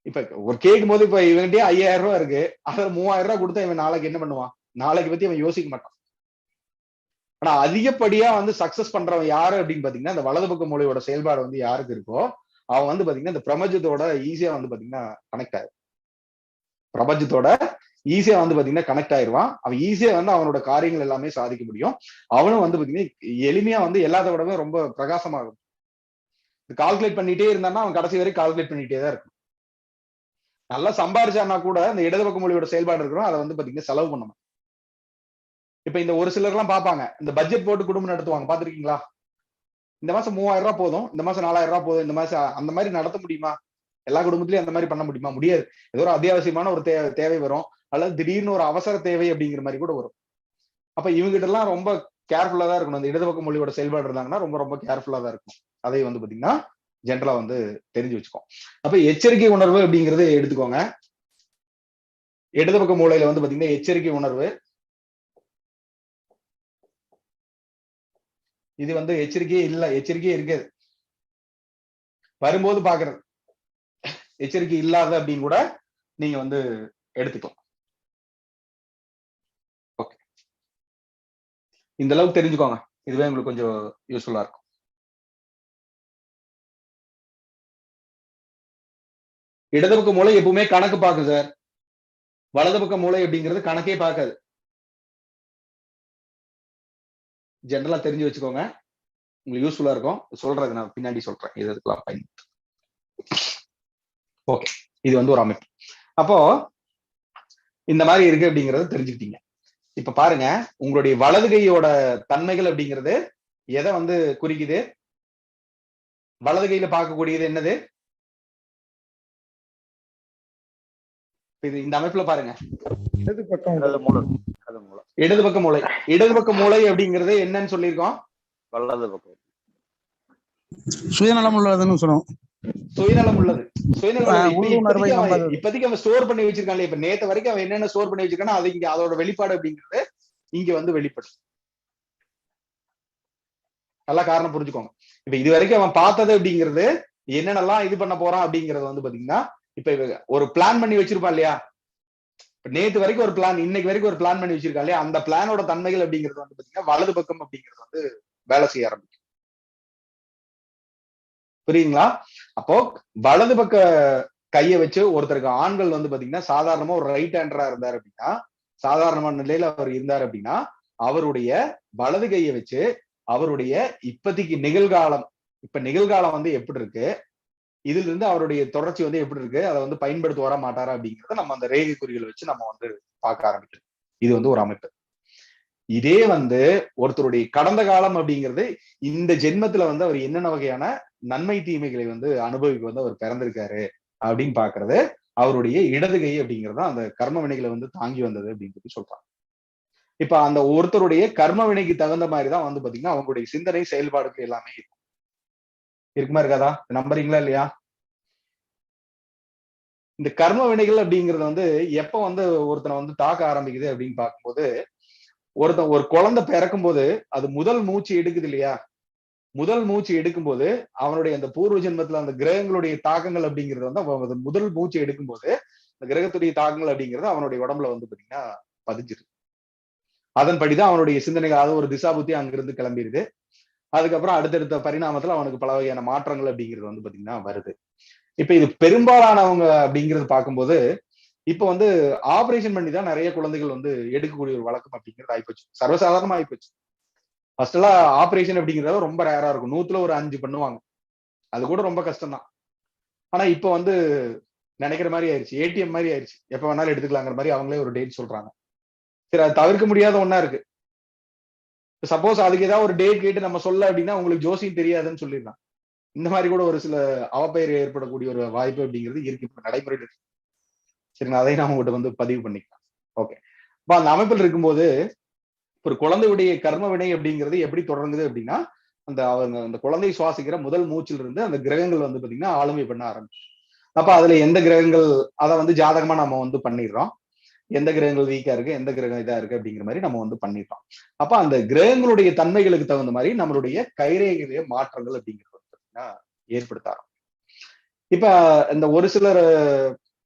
இப்ப ஒரு கேட்கும் போது இப்ப இவன்கிட்ட 5000 ரூபாய் இருக்கு, அதுல 3000 ரூபாய் கொடுத்தா இவன் நாளைக்கு என்ன பண்ணுவான்? நாளைக்கு பத்தி அவன் யோசிக்க மாட்டான். ஆனா அதிகப்படியா வந்து சக்சஸ் பண்றவன் யாரு அப்படின்னு பாத்தீங்கன்னா, அந்த வலது பக்க மூளையோட செயல்பாடு வந்து யாருக்கு இருக்கோ அவன் வந்து பாத்தீங்கன்னா இந்த பிரபஞ்சத்தோட ஈஸியா வந்து பாத்தீங்கன்னா கனெக்ட் ஆயிரும். பிரபஞ்சத்தோட ஈஸியா வந்து பாத்தீங்கன்னா கனெக்ட் ஆயிடுவான். அவன் ஈஸியா வந்து அவனோட காரியங்கள் எல்லாமே சாதிக்க முடியும். அவனும் வந்து பாத்தீங்கன்னா எளிமையா வந்து எல்லாத்த விடவே ரொம்ப பிரகாசமாகும். கால்குலேட் பண்ணிட்டே இருந்தான்னா அவன் கடைசி வரை கால்குலேட் பண்ணிட்டே தான் இருக்கும். நல்லா சம்பாரிச்சான்னா கூட இந்த இடது பக்க மூலையோட செயல்பாடு இருக்கிறோம், அதை வந்து பாத்தீங்கன்னா செலவு பண்ணணும். இப்ப இந்த ஒரு சிலர் எல்லாம் பாப்பாங்க, இந்த பட்ஜெட் போட்டு குடும்பம் நடத்துவாங்க, பாத்திருக்கீங்களா? இந்த மாசம் 3000 ரூபாய் போதும், இந்த மாசம் 4000 ரூபாய் போதும், இந்த மாசம் அந்த மாதிரி நடத்த முடியுமா? எல்லா குடும்பத்திலயும் அந்த மாதிரி பண்ண முடியுமா? முடியாது. ஏதோ ஒரு அத்தியாவசியமான ஒரு தேவை வரும், அல்லது திடீர்னு ஒரு அவசர தேவை அப்படிங்கிற மாதிரி கூட வரும். அப்ப இவங்ககிட்ட எல்லாம் ரொம்ப கேர்ஃபுல்லா தான் இருக்கணும். அந்த இடது பக்க மொழியோட செயல்பாடு இருந்தாங்கன்னா ரொம்ப ரொம்ப கேர்ஃபுல்லா தான் இருக்கும். அதை வந்து பாத்தீங்கன்னா ஜென்ரலா வந்து தெரிஞ்சு வச்சுக்கோ. அப்ப எச்சரிக்கை உணர்வு அப்படிங்கறது எடுத்துக்கோங்க. இடது பக்க மூளையில வந்து பாத்தீங்கன்னா எச்சரிக்கை உணர்வு, இது வந்து எச்சரிக்கையே இல்ல, எச்சரிக்கையே இருக்காது, வரும்போது பாக்குறது. எச்சரிக்கை இல்லாத அப்படின்னு கூட நீங்க வந்து எடுத்துக்கலாம். ஓகே, இந்த அளவுக்கு தெரிஞ்சுக்கோங்க, இதுவே உங்களுக்கு கொஞ்சம் யூஸ்ஃபுல்லா இருக்கும். இடது பக்க மூளை எப்பவுமே கணக்கு பார்க்கும் சார், வலது பக்க மூளை அப்படிங்கிறது கணக்கே பார்க்காது. ஜென்ரலா தெரிஞ்சு வச்சுக்கோங்க, உங்களுக்கு யூஸ்ஃபுல்லா இருக்கும். சொல்றது நான் பின்னாடி சொல்றேன் எதுக்கெல்லாம் பயன்படுத்தும். ஓகே, இது வந்து ஒரு அமைப்பு. அப்போ இந்த மாதிரி இருக்கு அப்படிங்கறத தெரிஞ்சுக்கிட்டீங்க. இப்ப பாருங்க, உங்களுடைய வலது கையோட தன்மைகள் அப்படிங்கிறது எதை வந்து குறிக்குது? வலது கையில பார்க்கக்கூடியது என்னது? இது இந்த அமைப்புல பாருங்க, இடது பக்கம் இடது பக்க மூளை. இடது பக்க மூளை அப்படிங்கறது என்னன்னு சொல்லியிருக்கோம்? வலது பக்கம் சுயநலம் உள்ளதுன்னு சொல்லுவோம். சுயநலம் உள்ளது. சுயநலம் இப்போதைக்கு அவன் ஸ்டோர் பண்ணி வச்சிருக்கான். இப்ப நேத்து வரைக்கும் அவன் என்னென்ன ஸ்டோர் பண்ணி வச்சிருக்கானோ அது இங்க அதோட வெளிப்பாடு அப்படிங்கிறது இங்க வந்து வெளிப்படும். நல்லா காரணம் புரிஞ்சுக்கோங்க. இப்ப இது வரைக்கும் அவன் பார்த்தது அப்படிங்கிறது என்னென்னலாம் இது பண்ண போறான் அப்படிங்கறது வந்து பாத்தீங்கன்னா, இப்ப ஒரு பிளான் பண்ணி வச்சிருப்பான் இல்லையா? நேத்து வரைக்கும் ஒரு பிளான், இன்னைக்கு வரைக்கும் ஒரு பிளான் பண்ணி வச்சிருக்கா இல்லையா? அந்த பிளானோட தன்மைகள் அப்படிங்கிறது வந்து பாத்தீங்கன்னா வலது பக்கம் அப்படிங்கிறது வந்து வேலை செய்ய ஆரம்பிக்கும். புரியுங்களா? அப்போ வலது பக்க கையை வச்சு ஒருத்தருக்கு ஆண்கள் வந்து பாத்தீங்கன்னா சாதாரணமா ஒரு ரைட் ஹேண்டரா இருந்தாரு அப்படின்னா, சாதாரணமான நிலையில அவர் இருந்தார் அப்படின்னா, அவருடைய வலது கையை வச்சு அவருடைய இப்போதைக்கு நிகழ்காலம், இப்ப நிகழ்காலம் வந்து எப்படி இருக்கு, இதுல இருந்து அவருடைய தொடர்ச்சி வந்து எப்படி இருக்கு, அதை வந்து பயன்படுத்த வர மாட்டாரா அப்படிங்கிறத நம்ம அந்த ரேகை குறிகளை வச்சு நம்ம வந்து பார்க்க ஆரம்பிக்கிறோம். இது வந்து ஒரு அமைப்பு. இதே வந்து ஒருத்தருடைய கடந்த காலம் அப்படிங்கிறது இந்த ஜென்மத்துல வந்து அவர் என்னென்ன வகையான நன்மை தீமைகளை வந்து அனுபவிக்க வந்து அவர் பிறந்திருக்காரு அப்படின்னு பாக்குறது அவருடைய இடது கை அப்படிங்கிறது அந்த கர்ம வினைகளை வந்து தாங்கி வந்தது அப்படின்னு சொல்லி சொல்றாங்க. இப்ப அந்த ஒருத்தருடைய கர்ம வினைக்கு தகுந்த மாதிரிதான் வந்து பாத்தீங்கன்னா அவங்களுடைய சிந்தனை செயல்பாடுகள் எல்லாமே இருக்கும். இருக்குமா இருக்காதா? நம்புறீங்களா இல்லையா? இந்த கர்ம வினைகள் அப்படிங்கிறது வந்து எப்ப வந்து ஒருத்தனை வந்து தாக்க ஆரம்பிக்குது அப்படின்னு பார்க்கும்போது, ஒரு குழந்தை பிறக்கும் போது அது முதல் மூச்சு எடுக்குது இல்லையா? முதல் மூச்சு எடுக்கும்போது அவனுடைய அந்த பூர்வ ஜென்மத்துல அந்த கிரகங்களுடைய தாக்கங்கள் அப்படிங்கிறது வந்து முதல் மூச்சு எடுக்கும்போது அந்த கிரகத்துடைய தாக்கங்கள் அப்படிங்கிறது அவனுடைய உடம்புல வந்து பாத்தீங்கன்னா பதிஞ்சிருக்கு. அதன்படிதான் அவனுடைய சிந்தனைகள், அதாவது ஒரு திசா புத்தி அங்கிருந்து கிளம்பிடுது. அதுக்கப்புறம் அடுத்தடுத்த பரிணாமத்துல அவனுக்கு பல வகையான மாற்றங்கள் அப்படிங்கிறது வந்து பாத்தீங்கன்னா வருது. இப்ப இது பெரும்பாலானவங்க அப்படிங்கிறது பார்க்கும்போது இப்ப வந்து ஆபரேஷன் பண்ணி தான் நிறைய குழந்தைகள் வந்து எடுக்கக்கூடிய ஒரு வழக்கம் அப்படிங்கிறது ஆயிப்போச்சு, சர்வசாதாரணமா ஆயிப்போச்சு. ஃபர்ஸ்ட் எல்லாம் ஆபரேஷன் அப்படிங்கிறது ரொம்ப ரேரா இருக்கும், 100ல ஒரு 5 பண்ணுவாங்க, அது கூட ரொம்ப கஷ்டம் தான். ஆனா இப்ப வந்து நினைக்கிற மாதிரி ஆயிடுச்சு, ஏடிஎம் மாதிரி ஆயிடுச்சு, எப்ப வேணாலும் எடுத்துக்கலாங்கிற மாதிரி அவங்களே ஒரு டேட் சொல்றாங்க. சரி, அது தவிர்க்க முடியாத ஒண்ணா இருக்கு. சப்போஸ் அதுக்கு ஏதாவது ஒரு டேட் கேட்டு நம்ம சொல்ல அப்படின்னா உங்களுக்கு ஜோசியம் தெரியாதுன்னு சொல்லிடலாம். இந்த மாதிரி கூட ஒரு சில அவப்பெயர் ஏற்படக்கூடிய ஒரு வாய்ப்பு அப்படிங்கிறது இருக்கு இப்ப நடைமுறையில் இருக்கு. சரிங்களா, அதை நான் உங்கள்கிட்ட வந்து பதிவு பண்ணிக்கலாம். ஓகே, இப்ப அந்த அமைப்பில் இருக்கும்போது ஒரு குழந்தையுடைய கர்ம வினை அப்படிங்கிறது எப்படி தொடங்குது அப்படின்னா, அவங்க அந்த குழந்தை சுவாசிக்கிற முதல் மூச்சில் இருந்து அந்த கிரகங்கள் வந்து பாத்தீங்கன்னா ஆளுமை பண்ண ஆரம்பிச்சு. அப்ப அதுல எந்த கிரகங்கள் அதை வந்து ஜாதகமா நம்ம வந்து பண்ணிடுறோம், எந்த கிரகங்கள் வீக்கா இருக்கு, எந்த கிரகம் இதா இருக்கு அப்படிங்கிற மாதிரி நம்ம வந்து பண்ணிடுறோம். அப்ப அந்த கிரகங்களுடைய தன்மைகளுக்கு தகுந்த மாதிரி நம்மளுடைய கைரேகைய மாற்றங்கள் அப்படிங்கிறது வந்து பாத்தீங்கன்னா ஏற்படுத்தாரோம். இப்ப இந்த ஒரு சிலர்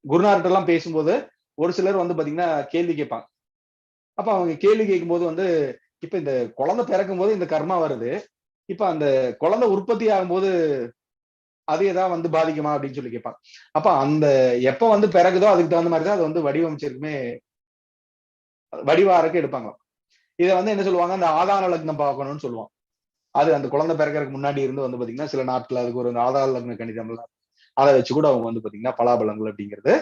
குருநார்கிட்ட எல்லாம் பேசும்போது ஒரு சிலர் வந்து பாத்தீங்கன்னா கேள்வி கேட்பாங்க. அப்ப அவங்க கேள்வி கேட்கும் போது வந்து, இப்ப இந்த குழந்தை பிறக்கும் போது இந்த கர்மா வருது, இப்ப அந்த குழந்தை உற்பத்தி ஆகும்போது அது ஏதாவது வந்து பாதிக்குமா அப்படின்னு சொல்லி கேட்பாங்க. அப்ப அந்த எப்ப வந்து பிறகுதோ அதுக்கு தகுந்த மாதிரிதான் அது வந்து வடிவமைச்சிருக்குமே, வடிவாரக்கு எடுப்பாங்க. இதை வந்து என்ன சொல்லுவாங்க, அந்த ஆதார லக்னம் பார்க்கணும்னு சொல்லுவாங்க. அது அந்த குழந்தை பிறக்கிறதுக்கு முன்னாடி இருந்து வந்து பாத்தீங்கன்னா சில நாட்கள் அதுக்கு ஒரு ஆதார லக்ன கணிதம் எல்லாம் அதை வச்சு கூட அவங்க வந்து பாத்தீங்கன்னா பலாபலங்கள் அப்படிங்கிறது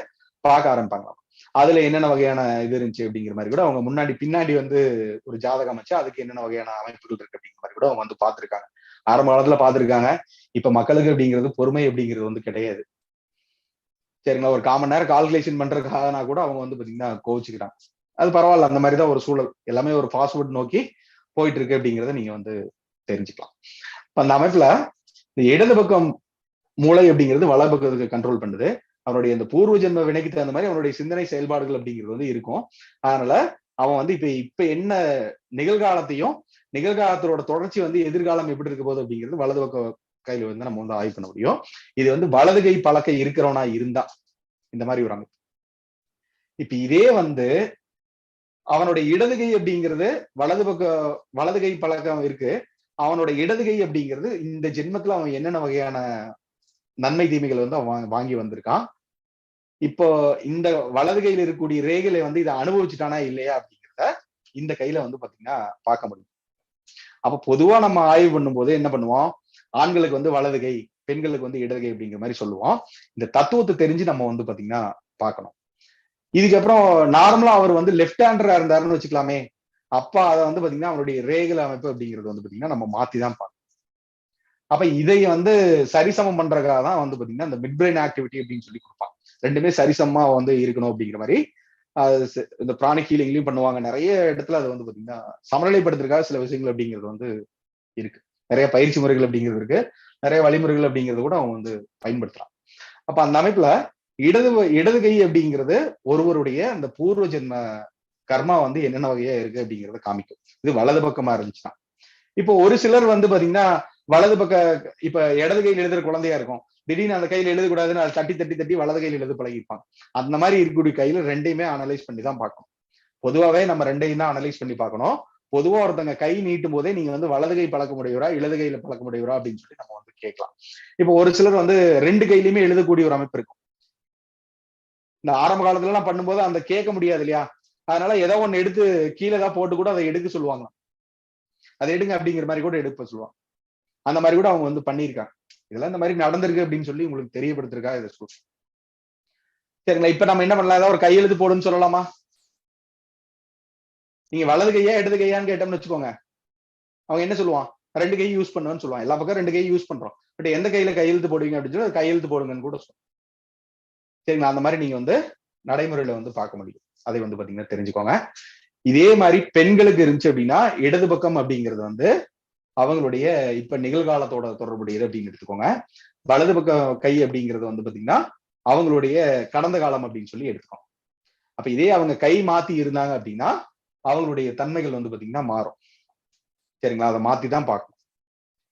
பார்க்க ஆரம்பிப்பாங்க. அதுல என்னென்ன வகையான இது இருந்துச்சு அப்படிங்கிற மாதிரி கூட அவங்க முன்னாடி பின்னாடி வந்து ஒரு ஜாதகம் வச்சு அதுக்கு என்னென்ன வகையான அமைப்புகள் இருக்கு அப்படிங்கிற மாதிரி கூட அவங்க வந்து பார்த்திருக்காங்க. ஆரம்ப காலத்துல பார்த்திருக்காங்க. இப்ப மக்களுக்கு அப்படிங்கிறது பொறுமை அப்படிங்கிறது வந்து கிடையாது. சரிங்களா, ஒரு 1/4 மணி நேரம் கால்குலேஷன் பண்றதுக்காகனா கூட அவங்க வந்து பாத்தீங்கன்னா கோவிச்சுக்கிறாங்க. அது பரவாயில்ல, அந்த மாதிரிதான் ஒரு சூழல். எல்லாமே ஒரு ஃபாஸ்ட்ஃபுட் நோக்கி போயிட்டு இருக்கு அப்படிங்கிறத நீங்க வந்து தெரிஞ்சுக்கலாம். அந்த அமைப்புல இந்த இடது பக்கம் மூளை அப்படிங்கிறது வலது பக்கத்துக்கு கண்ட்ரோல் பண்ணுது. அவனுடைய இந்த பூர்வ ஜென்ம வினைக்கு தகுந்த மாதிரி அவனுடைய சிந்தனை செயல்பாடுகள் அப்படிங்கிறது வந்து இருக்கும். அதனால அவன் வந்து இப்ப என்ன நிகழ்காலத்தையும் நிகழ்காலத்தோட தொடர்ச்சி வந்து எதிர்காலம் எப்படி இருக்க போகுது அப்படிங்கிறது வலது பக்க கையில வந்து நம்ம வந்து ஆய்வு பண்ண முடியும். இது வந்து வலது கை பழக்கம் இருக்கிறவனா இருந்தா இந்த மாதிரி ஒரு அமைப்பு. இப்ப இதே வந்து அவனுடைய இடது கை அப்படிங்கிறது வலது கை பழக்கம் இருக்கு, அவனோட இடது கை அப்படிங்கிறது இந்த ஜென்மத்துல அவன் என்னென்ன வகையான நன்மை தீமைகள் வந்து அவன் வாங்கி வந்திருக்கான், இப்போ இந்த வலது கையில இருக்கக்கூடிய ரேகையில வந்து இதை அனுபவிச்சுட்டானா இல்லையா அப்படிங்கிறத இந்த கையில வந்து பாத்தீங்கன்னா பார்க்க முடியும். அப்ப பொதுவா நம்ம ஆய்வு பண்ணும்போது என்ன பண்ணுவோம், ஆண்களுக்கு வந்து வலது கை, பெண்களுக்கு வந்து இடது கை அப்படிங்கிற மாதிரி சொல்லுவோம். இந்த தத்துவத்தை தெரிஞ்சு நம்ம வந்து பாத்தீங்கன்னா பார்க்கணும். இதுக்கப்புறம் நார்மலா அவர் வந்து லெப்ட் ஹேண்டரா இருந்தாருன்னு வச்சுக்கலாமே, அப்ப அதை வந்து பாத்தீங்கன்னா அவருடைய ரேகல் அமைப்பு அப்படிங்கிறது வந்து பாத்தீங்கன்னா நம்ம மாத்திதான் பார்க்கணும். அப்ப இதை வந்து சரிசமம் பண்றதுக்காக தான் வந்து பாத்தீங்கன்னா இந்த மிட் பிரெயின் ஆக்டிவிட்டி அப்படின்னு சொல்லி கொடுப்பாங்க. ரெண்டுமே சரிசமமா வந்து இருக்கணும் அப்படிங்கிற மாதிரி இந்த பிராணிக் ஹீலிங்லயும் பண்ணுவாங்க. நிறைய இடத்துல அது வந்து பாத்தீங்கன்னா சமநிலைப்படுத்துறதுக்காக சில விஷயங்கள் அப்படிங்கிறது வந்து இருக்கு. நிறைய பயிற்சி முறைகள் அப்படிங்கிறது இருக்கு, நிறைய வழிமுறைகள் அப்படிங்கிறது கூட அவங்க வந்து பயன்படுத்தலாம். அப்ப அந்த அமைப்புல இடது கை அப்படிங்கிறது ஒருவருடைய அந்த பூர்வ ஜென்ம கர்மா வந்து என்னென்ன வகையா இருக்கு அப்படிங்கறத காமிக்கும். இது வலது பக்கமா இருந்துச்சுன்னா. இப்போ ஒரு சிலர் வந்து பாத்தீங்கன்னா வலது பக்க இப்ப இடது கையில் எழுதுற குழந்தையா இருக்கும், திடீர்னு அந்த கையில எழுதக்கூடாதுன்னு அதை தட்டி தட்டி தட்டி வலது கையில் எழுத பழகிப்பாங்க. அந்த மாதிரி இருக்கக்கூடிய கையில ரெண்டையுமே அனலைஸ் பண்ணி தான் பார்க்கணும். பொதுவாவே நம்ம ரெண்டையும் தான் அனலைஸ் பண்ணி பார்க்கணும். பொதுவா ஒருத்தங்க கை நீட்டும் போதே நீங்க வந்து வலது கை பழக்க முடியவரா இடது கையில பழக்க முடியவரா அப்படின்னு சொல்லி நம்ம வந்து கேட்கலாம். இப்போ ஒரு சிலர் வந்து ரெண்டு கையிலுமே எழுதக்கூடிய ஒரு அமைப்பு இருக்கும். இந்த ஆரம்ப காலத்துல எல்லாம் பண்ணும்போது அந்த கேட்க முடியாது இல்லையா, அதனால ஏதோ ஒண்ணு எடுத்து கீழே தான் போட்டு கூட அதை எடுக்க சொல்லுவாங்க. அதை எடுங்க அப்படிங்கிற மாதிரி கூட எடுக்க சொல்லுவாங்க. அந்த மாதிரி கூட அவங்க வந்து பண்ணியிருக்காங்க. இதெல்லாம் இந்த மாதிரி நடந்திருக்கு அப்படின்னு சொல்லி உங்களுக்கு தெரியப்படுத்திருக்காங்க இதை சொல்றேன். சரிங்களா, இப்ப நம்ம என்ன பண்ணலாம், ஏதாவது ஒரு கையெழுத்து போடுன்னு சொல்லலாமா? நீங்க வலது கையா இடது கையான்னு கேட்டோம்னு வச்சுக்கோங்க, அவங்க என்ன சொல்லுவான், ரெண்டு கை யூஸ் பண்ணுவேன்னு சொல்லுவான். எல்லா பக்கம் ரெண்டு கை யூஸ் பண்றோம், பட் எந்த கையில கையெழுத்து போடுவீங்க அப்படின்னு சொல்லி கையெழுத்து போடுங்கன்னு கூட சொல்லுவோம். சரிங்களா, அந்த மாதிரி நீங்க வந்து நடைமுறையில வந்து பார்க்க முடியும். அதை வந்து பாத்தீங்கன்னா தெரிஞ்சுக்கோங்க. இதே மாதிரி பெண்களுக்கு இருந்துச்சு அப்படின்னா இடது பக்கம் அப்படிங்கிறது வந்து அவங்களுடைய இப்ப நிகழ்காலத்தோட தொடர்புடையது அப்படின்னு எடுத்துக்கோங்க. வலது பக்க கை அப்படிங்கிறது வந்து பாத்தீங்கன்னா அவங்களுடைய கடந்த காலம் அப்படின்னு சொல்லி எடுத்துக்கோங்க. அப்ப இதே அவங்க கை மாத்தி இருந்தாங்க அப்படின்னா அவங்களுடைய தன்மைகள் வந்து பாத்தீங்கன்னா மாறும். சரிங்களா, அதை மாத்தி தான் பார்க்கணும்.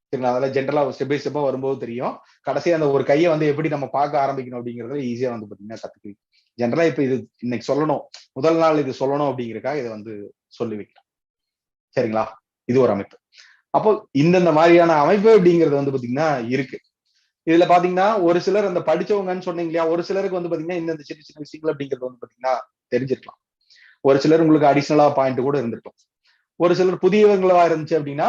சரிங்களா, அதெல்லாம் ஜென்ரலா ஸ்டெப் பை ஸ்டெப்பா வரும்போது தெரியும். கடைசியா அந்த ஒரு கையை வந்து எப்படி நம்ம பார்க்க ஆரம்பிக்கணும் அப்படிங்கறத ஈஸியா வந்து பாத்தீங்கன்னா கத்துக்குவீங்க. ஜென்ரலா இப்ப இது இன்னைக்கு சொல்லணும், முதல் நாள் இது சொல்லணும் அப்படிங்கறதுக்காக இதை வந்து சொல்லி வைக்கலாம். சரிங்களா, இது ஒரு அமைப்பு. அப்போ இந்தந்த மாதிரியான அமைப்பு அப்படிங்கிறது வந்து பாத்தீங்கன்னா இருக்கு. இதுல பாத்தீங்கன்னா ஒரு சிலர் அந்த படிச்சவங்கன்னு சொன்னீங்க இல்லையா, ஒரு சிலருக்கு வந்து பாத்தீங்கன்னா இந்த சின்ன சின்ன விஷயங்கள் அப்படிங்கிறது வந்து பாத்தீங்கன்னா தெரிஞ்சிருக்கலாம். ஒரு சிலர் உங்களுக்கு அடிஷனலா பாயிண்ட் கூட இருந்திருக்கும். ஒரு சிலர் புதியவங்களா இருந்துச்சு அப்படின்னா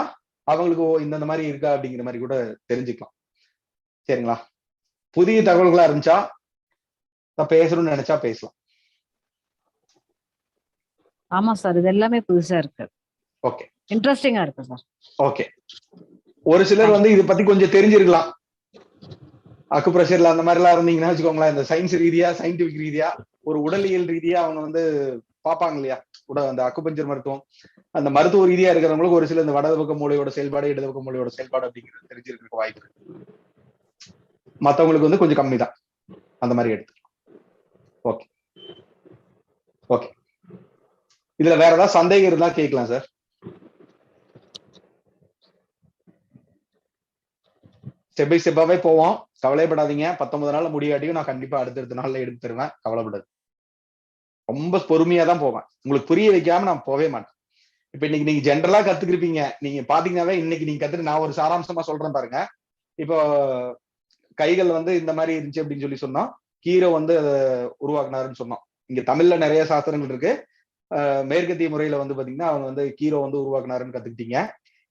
அவங்களுக்கு இந்த மாதிரி இருக்கா அப்படிங்கிற மாதிரி கூட தெரிஞ்சுக்கலாம். சரிங்களா, புதிய தகவல்களா இருந்துச்சா நான் பேசணும்னு நினைச்சா பேசலாம். ஆமா சார், இது எல்லாமே புதுசா இருக்கு. ஓகே, இன்ட்ரெஸ்டிங்கா இருக்கு சார். ஓகே. ஒரு சிலர் வந்து இதை பத்தி கொஞ்சம் தெரிஞ்சிருக்கலாம். அக்குப்ரெஷர்ல அந்த மாதிரி எல்லாம் இருந்தீங்கன்னா வச்சுக்கோங்களேன், இந்த சயின்ஸ் ரீதியா, சயின்டிபிக் ரீதியா, ஒரு உடலியல் ரீதியா அவங்க வந்து பாப்பாங்க இல்லையா, அந்த அக்குபஞ்சர் மருத்துவம், அந்த மருத்துவ ரீதியா இருக்கிறவங்களுக்கு ஒரு சில இந்த வடது பக்க மூளையோட செயல்பாடு, இடது பக்க மூளையோட செயல்பாடு அப்படிங்கிறது தெரிஞ்சிருக்க வாய்ப்பு. மத்தவங்களுக்கு வந்து கொஞ்சம் கம்மி தான். அந்த மாதிரி எடுத்து. Okay, okay. இதுல வேற ஏதாவது சந்தேகம் இருந்தா கேட்கலாம் சார். ஸ்டெப் பை ஸ்டெப்பாவே போவோம், கவலைப்படாதீங்க. 19 நாள்ல முடியாட்டியும் நான் கண்டிப்பா அடுத்தடுத்த நாள்ல எடுத்து தருவேன், கவலைப்படாது. ரொம்ப பொறுமையா தான் போவேன், உங்களுக்கு புரிய வைக்காம நான் போவே மாட்டேன். இப்ப இன்னைக்கு நீங்க ஜென்ரலா கத்துக்கிருப்பீங்க, நீங்க பாத்தீங்கன்னாவே இன்னைக்கு நீங்க கத்துட்டு நான் ஒரு சாராம்சமா சொல்றேன் பாருங்க. இப்போ கைகள் வந்து இந்த மாதிரி இருந்துச்சு அப்படின்னு சொல்லி சொன்னோம், கீரோ வந்து அதை உருவாக்குனாருன்னு சொன்னோம். இங்க தமிழ்ல நிறைய சாஸ்திரங்கள் இருக்கு. மேற்கத்திய முறையில வந்து பாத்தீங்கன்னா அவங்க வந்து கீரோ வந்து உருவாக்குனாருன்னு கத்துக்கிட்டீங்க.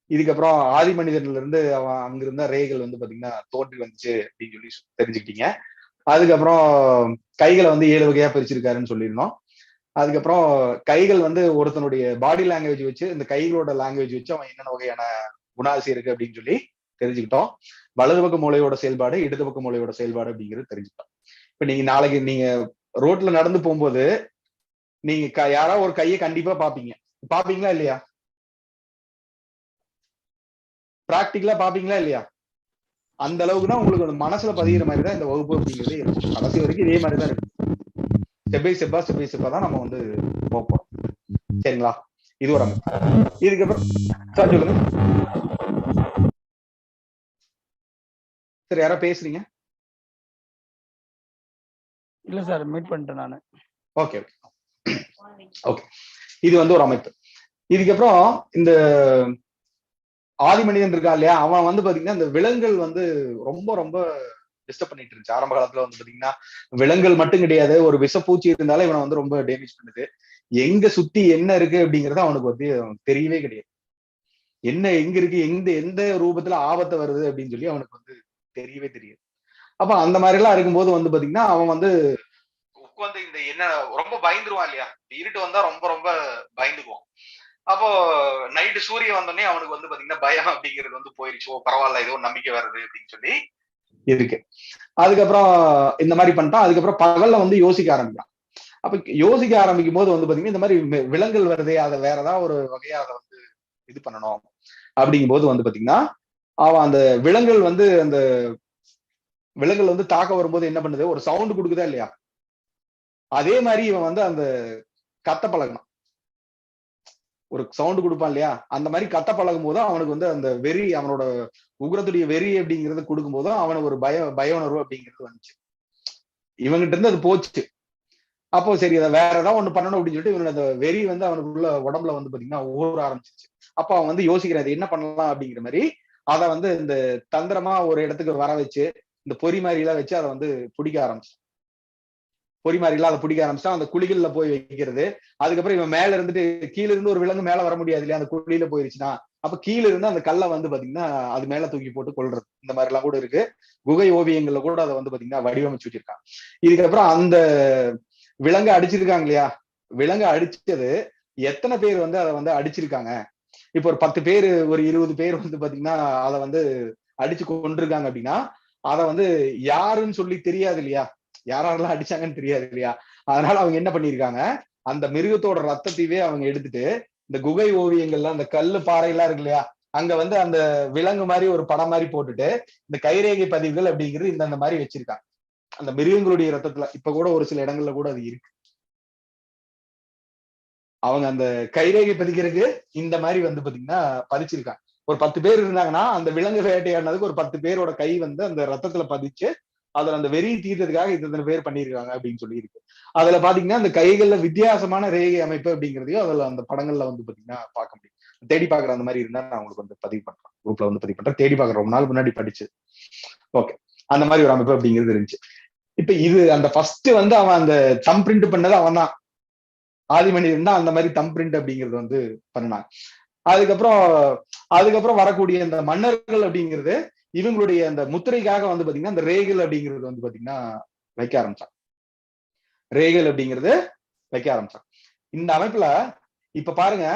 இதுக்கப்புறம் ஆதி மனிதன்ல இருந்து அவன் அங்க இருந்த ரேகள் வந்து பாத்தீங்கன்னா தோன்றி வந்துச்சு அப்படின்னு சொல்லி தெரிஞ்சுக்கிட்டீங்க. அதுக்கப்புறம் கைகளை வந்து 7 வகையா பிரிச்சிருக்காருன்னு சொல்லியிருந்தோம். அதுக்கப்புறம் கைகள் வந்து ஒருத்தனுடைய பாடி லாங்குவேஜ் வச்சு, இந்த கைகளோட லாங்குவேஜ் வச்சு அவன் என்னென்ன வகையான குணாதிசயம் இருக்கு அப்படின்னு சொல்லி தெரிஞ்சுக்கிட்டோம். வலது பக்க மூளையோட செயல்பாடு, இடது பக்க மூளையோட செயல்பாடு அப்படிங்கிறது தெரிஞ்சுக்கிட்டோம். இப்ப நீங்க நாளைக்கு நீங்க ரோட்ல நடந்து போகும்போது நீங்க யாராவது ஒரு கையை கண்டிப்பா பாப்பீங்களா இல்லையா? பிராக்டிகலா பாப்பீங்களா இல்லையா? அந்த அளவுக்கு தான் உங்களுக்கு மனசுல பதிகிற மாதிரி தான் இந்த வகுப்பு அப்படிங்கிறது இருக்கும். கடைசி வரைக்கும் இதே மாதிரி தான் இருக்கு. ஸ்டெப் பை ஸ்டெப்பா தான் நம்ம வந்து போறோம். சரிங்களா? இது ஒரு அமைப்பு. இதுக்கப்புறம் சார் சொல்லுங்க சார், யாரா பேசுறீங்க? இல்ல சார், மீட் பண்ணிட்டேன் நானு. Okay, okay. இது வந்து ஒரு அமைப்பு. இதுக்கப்புறம் இந்த ஆதி மனிதன் இருக்கா இல்லையா, அவன் வந்து பாத்தீங்கன்னா இந்த விலங்குகள் வந்து ரொம்ப ரொம்ப டிஸ்டர்ப் பண்ணிட்டு இருந்துச்சு. ஆரம்ப காலத்துல வந்து பாத்தீங்கன்னா விலங்குகள் மட்டும் கிடையாது, ஒரு விஷப்பூச்சி இருந்தாலும் இவனை வந்து ரொம்ப டேமேஜ் பண்ணுது. எங்க சுத்தி என்ன இருக்கு அப்படிங்கறது அவனுக்கு வந்து தெரியவே கிடையாது. என்ன எங்க இருக்கு, எந்த ரூபத்துல ஆபத்து வருது அப்படின்னு சொல்லி அவனுக்கு வந்து தெரியவே தெரியாது. அப்ப அந்த மாதிரி எல்லாம் இருக்கும்போது வந்து பாத்தீங்கன்னா அவன் வந்து உட்காந்து இந்த என்ன ரொம்ப பயந்துருவான் இல்லையா, இருட்டு வந்தா ரொம்ப ரொம்ப பயந்துக்குவான். அப்போ நைட்டு சூரியன் வந்தோடனே அவனுக்கு வந்து பாத்தீங்கன்னா பயம் அப்படிங்கிறது வந்து போயிருச்சு. ஓ பரவாயில்ல, ஏதோ நம்பிக்கை வருது அப்படின்னு சொல்லி இருக்கு. அதுக்கப்புறம் இந்த மாதிரி பண்ணிட்டான். அதுக்கப்புறம் பகல்ல வந்து யோசிக்க ஆரம்பிக்கிறான். அப்ப யோசிக்க ஆரம்பிக்கும் போது வந்து பாத்தீங்கன்னா இந்த மாதிரி விலங்குகள் வருதே, அதை வேற ஏதாவது ஒரு வகையா அதை வந்து இது பண்ணணும் அப்படிங்கும் போது வந்து பாத்தீங்கன்னா அவன் அந்த விலங்குகள் வந்து தாக்க வரும்போது என்ன பண்ணுது, ஒரு சவுண்ட் கொடுக்குதா இல்லையா, அதே மாதிரி இவன் வந்து அந்த கத்த பழகணும். ஒரு சவுண்ட் கொடுப்பான் இல்லையா, அந்த மாதிரி கத்த பழகும் போதும் அவனுக்கு வந்து அந்த வெறி, அவனோட உக்ரத்துடைய வெறி அப்படிங்கறது கொடுக்கும் போதும் அவனுக்கு ஒரு பய உணர்வு அப்படிங்கிறது வந்துச்சு. இவங்கிட்ட இருந்து அது போச்சு. அப்போ சரி, அதை வேற ஏதாவது ஒண்ணு பண்ணணும் அப்படின்னு சொல்லிட்டு இவனோட அந்த வெறி வந்து அவனுக்குள்ள உடம்புல வந்து பாத்தீங்கன்னா ஊற ஆரம்பிச்சிச்சு. அப்ப அவன் வந்து யோசிக்கிறான் என்ன பண்ணலாம் அப்படிங்கிற மாதிரி. அதை வந்து இந்த தந்திரமா ஒரு இடத்துக்கு வர வச்சு, இந்த பொறி மாதிரி எல்லாம் வச்சு அதை வந்து பிடிக்க ஆரம்பிச்சு. பொறி மாதிரி எல்லாம் அதை பிடிக்க ஆரம்பிச்சா, அந்த குழிகள்ல போய் வைக்கிறது. அதுக்கப்புறம் இவன் மேல இருந்துட்டு கீழே இருந்து ஒரு விலங்கு மேல வர முடியாது இல்லையா, அந்த குழியில போயிருச்சுன்னா, அப்ப கீழே இருந்து அந்த கல்லை வந்து பாத்தீங்கன்னா அது மேல தூக்கி போட்டு கொள்றது. இந்த மாதிரி எல்லாம் கூட இருக்கு. குகை ஓவியங்கள்ல கூட அதை வந்து பாத்தீங்கன்னா வடிவமைச்சு வச்சிருக்கான். இதுக்கப்புறம் அந்த விலங்கு அடிச்சிருக்காங்க இல்லையா, விலங்கு அடிச்சது எத்தனை பேர் வந்து அதை வந்து அடிச்சிருக்காங்க. இப்ப ஒரு 10 பேர், ஒரு 20 பேர் வந்து பாத்தீங்கன்னா அதை வந்து அடிச்சு கொண்டிருக்காங்க அப்படின்னா, அதை வந்து யாருன்னு சொல்லி தெரியாது இல்லையா, யாரெல்லாம் அடிச்சாங்கன்னு தெரியாது இல்லையா. அதனால அவங்க என்ன பண்ணிருக்காங்க, அந்த மிருகத்தோட ரத்தத்தையே அவங்க எடுத்துட்டு இந்த குகை ஓவியங்கள்லாம் அந்த கல்லு பாறை எல்லாம் இருக்கு இல்லையா, அங்க வந்து அந்த விலங்கு மாதிரி ஒரு படம் மாதிரி போட்டுட்டு இந்த கைரேகை பதிவுகள் அப்படிங்கிறது இந்த மாதிரி வச்சிருக்காங்க. அந்த மிருகங்களுடைய ரத்தத்துல இப்ப கூட ஒரு சில இடங்கள்ல கூட அது இருக்கு. அவங்க அந்த கைரேகை பதிக்கிறதுக்கு இந்த மாதிரி வந்து பாத்தீங்கன்னா பதிச்சிருக்காங்க. ஒரு 10 பேர் இருந்தாங்கன்னா அந்த விலங்கு வேட்டையாடினதுக்கு ஒரு 10 பேரோட கை வந்து அந்த ரத்தத்துல பதிச்சு அதுல அந்த வெறி தீர்த்ததுக்காக இத்தனை பேர் பண்ணிருக்காங்க அப்படின்னு சொல்லி இருக்கு. அதுல பாத்தீங்கன்னா அந்த கைகள்ல வித்தியாசமான ரேகை அமைப்பு அப்படிங்கிறதையும் அதுல அந்த படங்கள்ல வந்து பாத்தீங்கன்னா பார்க்க முடியும். தேடி பாக்குற அந்த மாதிரி இருந்தா நான் உங்களுக்கு வந்து பதிவு பண்றேன், குரூப்ல வந்து பதிவு பண்றேன். தேடி பாக்குற ரொம்ப நாள் முன்னாடி படிச்சு. ஓகே, அந்த மாதிரி ஒரு அமைப்பு அப்படிங்கிறது இருந்துச்சு. இப்ப இது அந்த ஃபர்ஸ்ட் வந்து அவன் அந்த தம் பிரிண்ட் பண்ணது அவன் தான், ஆதி மனிதன் தான் அந்த மாதிரி தம் பிரிண்ட் அப்படிங்கிறது வந்து பண்ணாங்க. அதுக்கப்புறம் வரக்கூடிய இந்த மன்னர்கள் அப்படிங்கிறது இவங்களுடைய அந்த முத்திரைக்காக வந்து பாத்தீங்கன்னா இந்த ரேகல் அப்படிங்கிறது வந்து பாத்தீங்கன்னா வைக்க ஆரம்பிச்சாங்க. ரேகல் அப்படிங்கிறது வைக்க ஆரம்பிச்சாங்க. இந்த அமைப்புல இப்ப பாருங்க,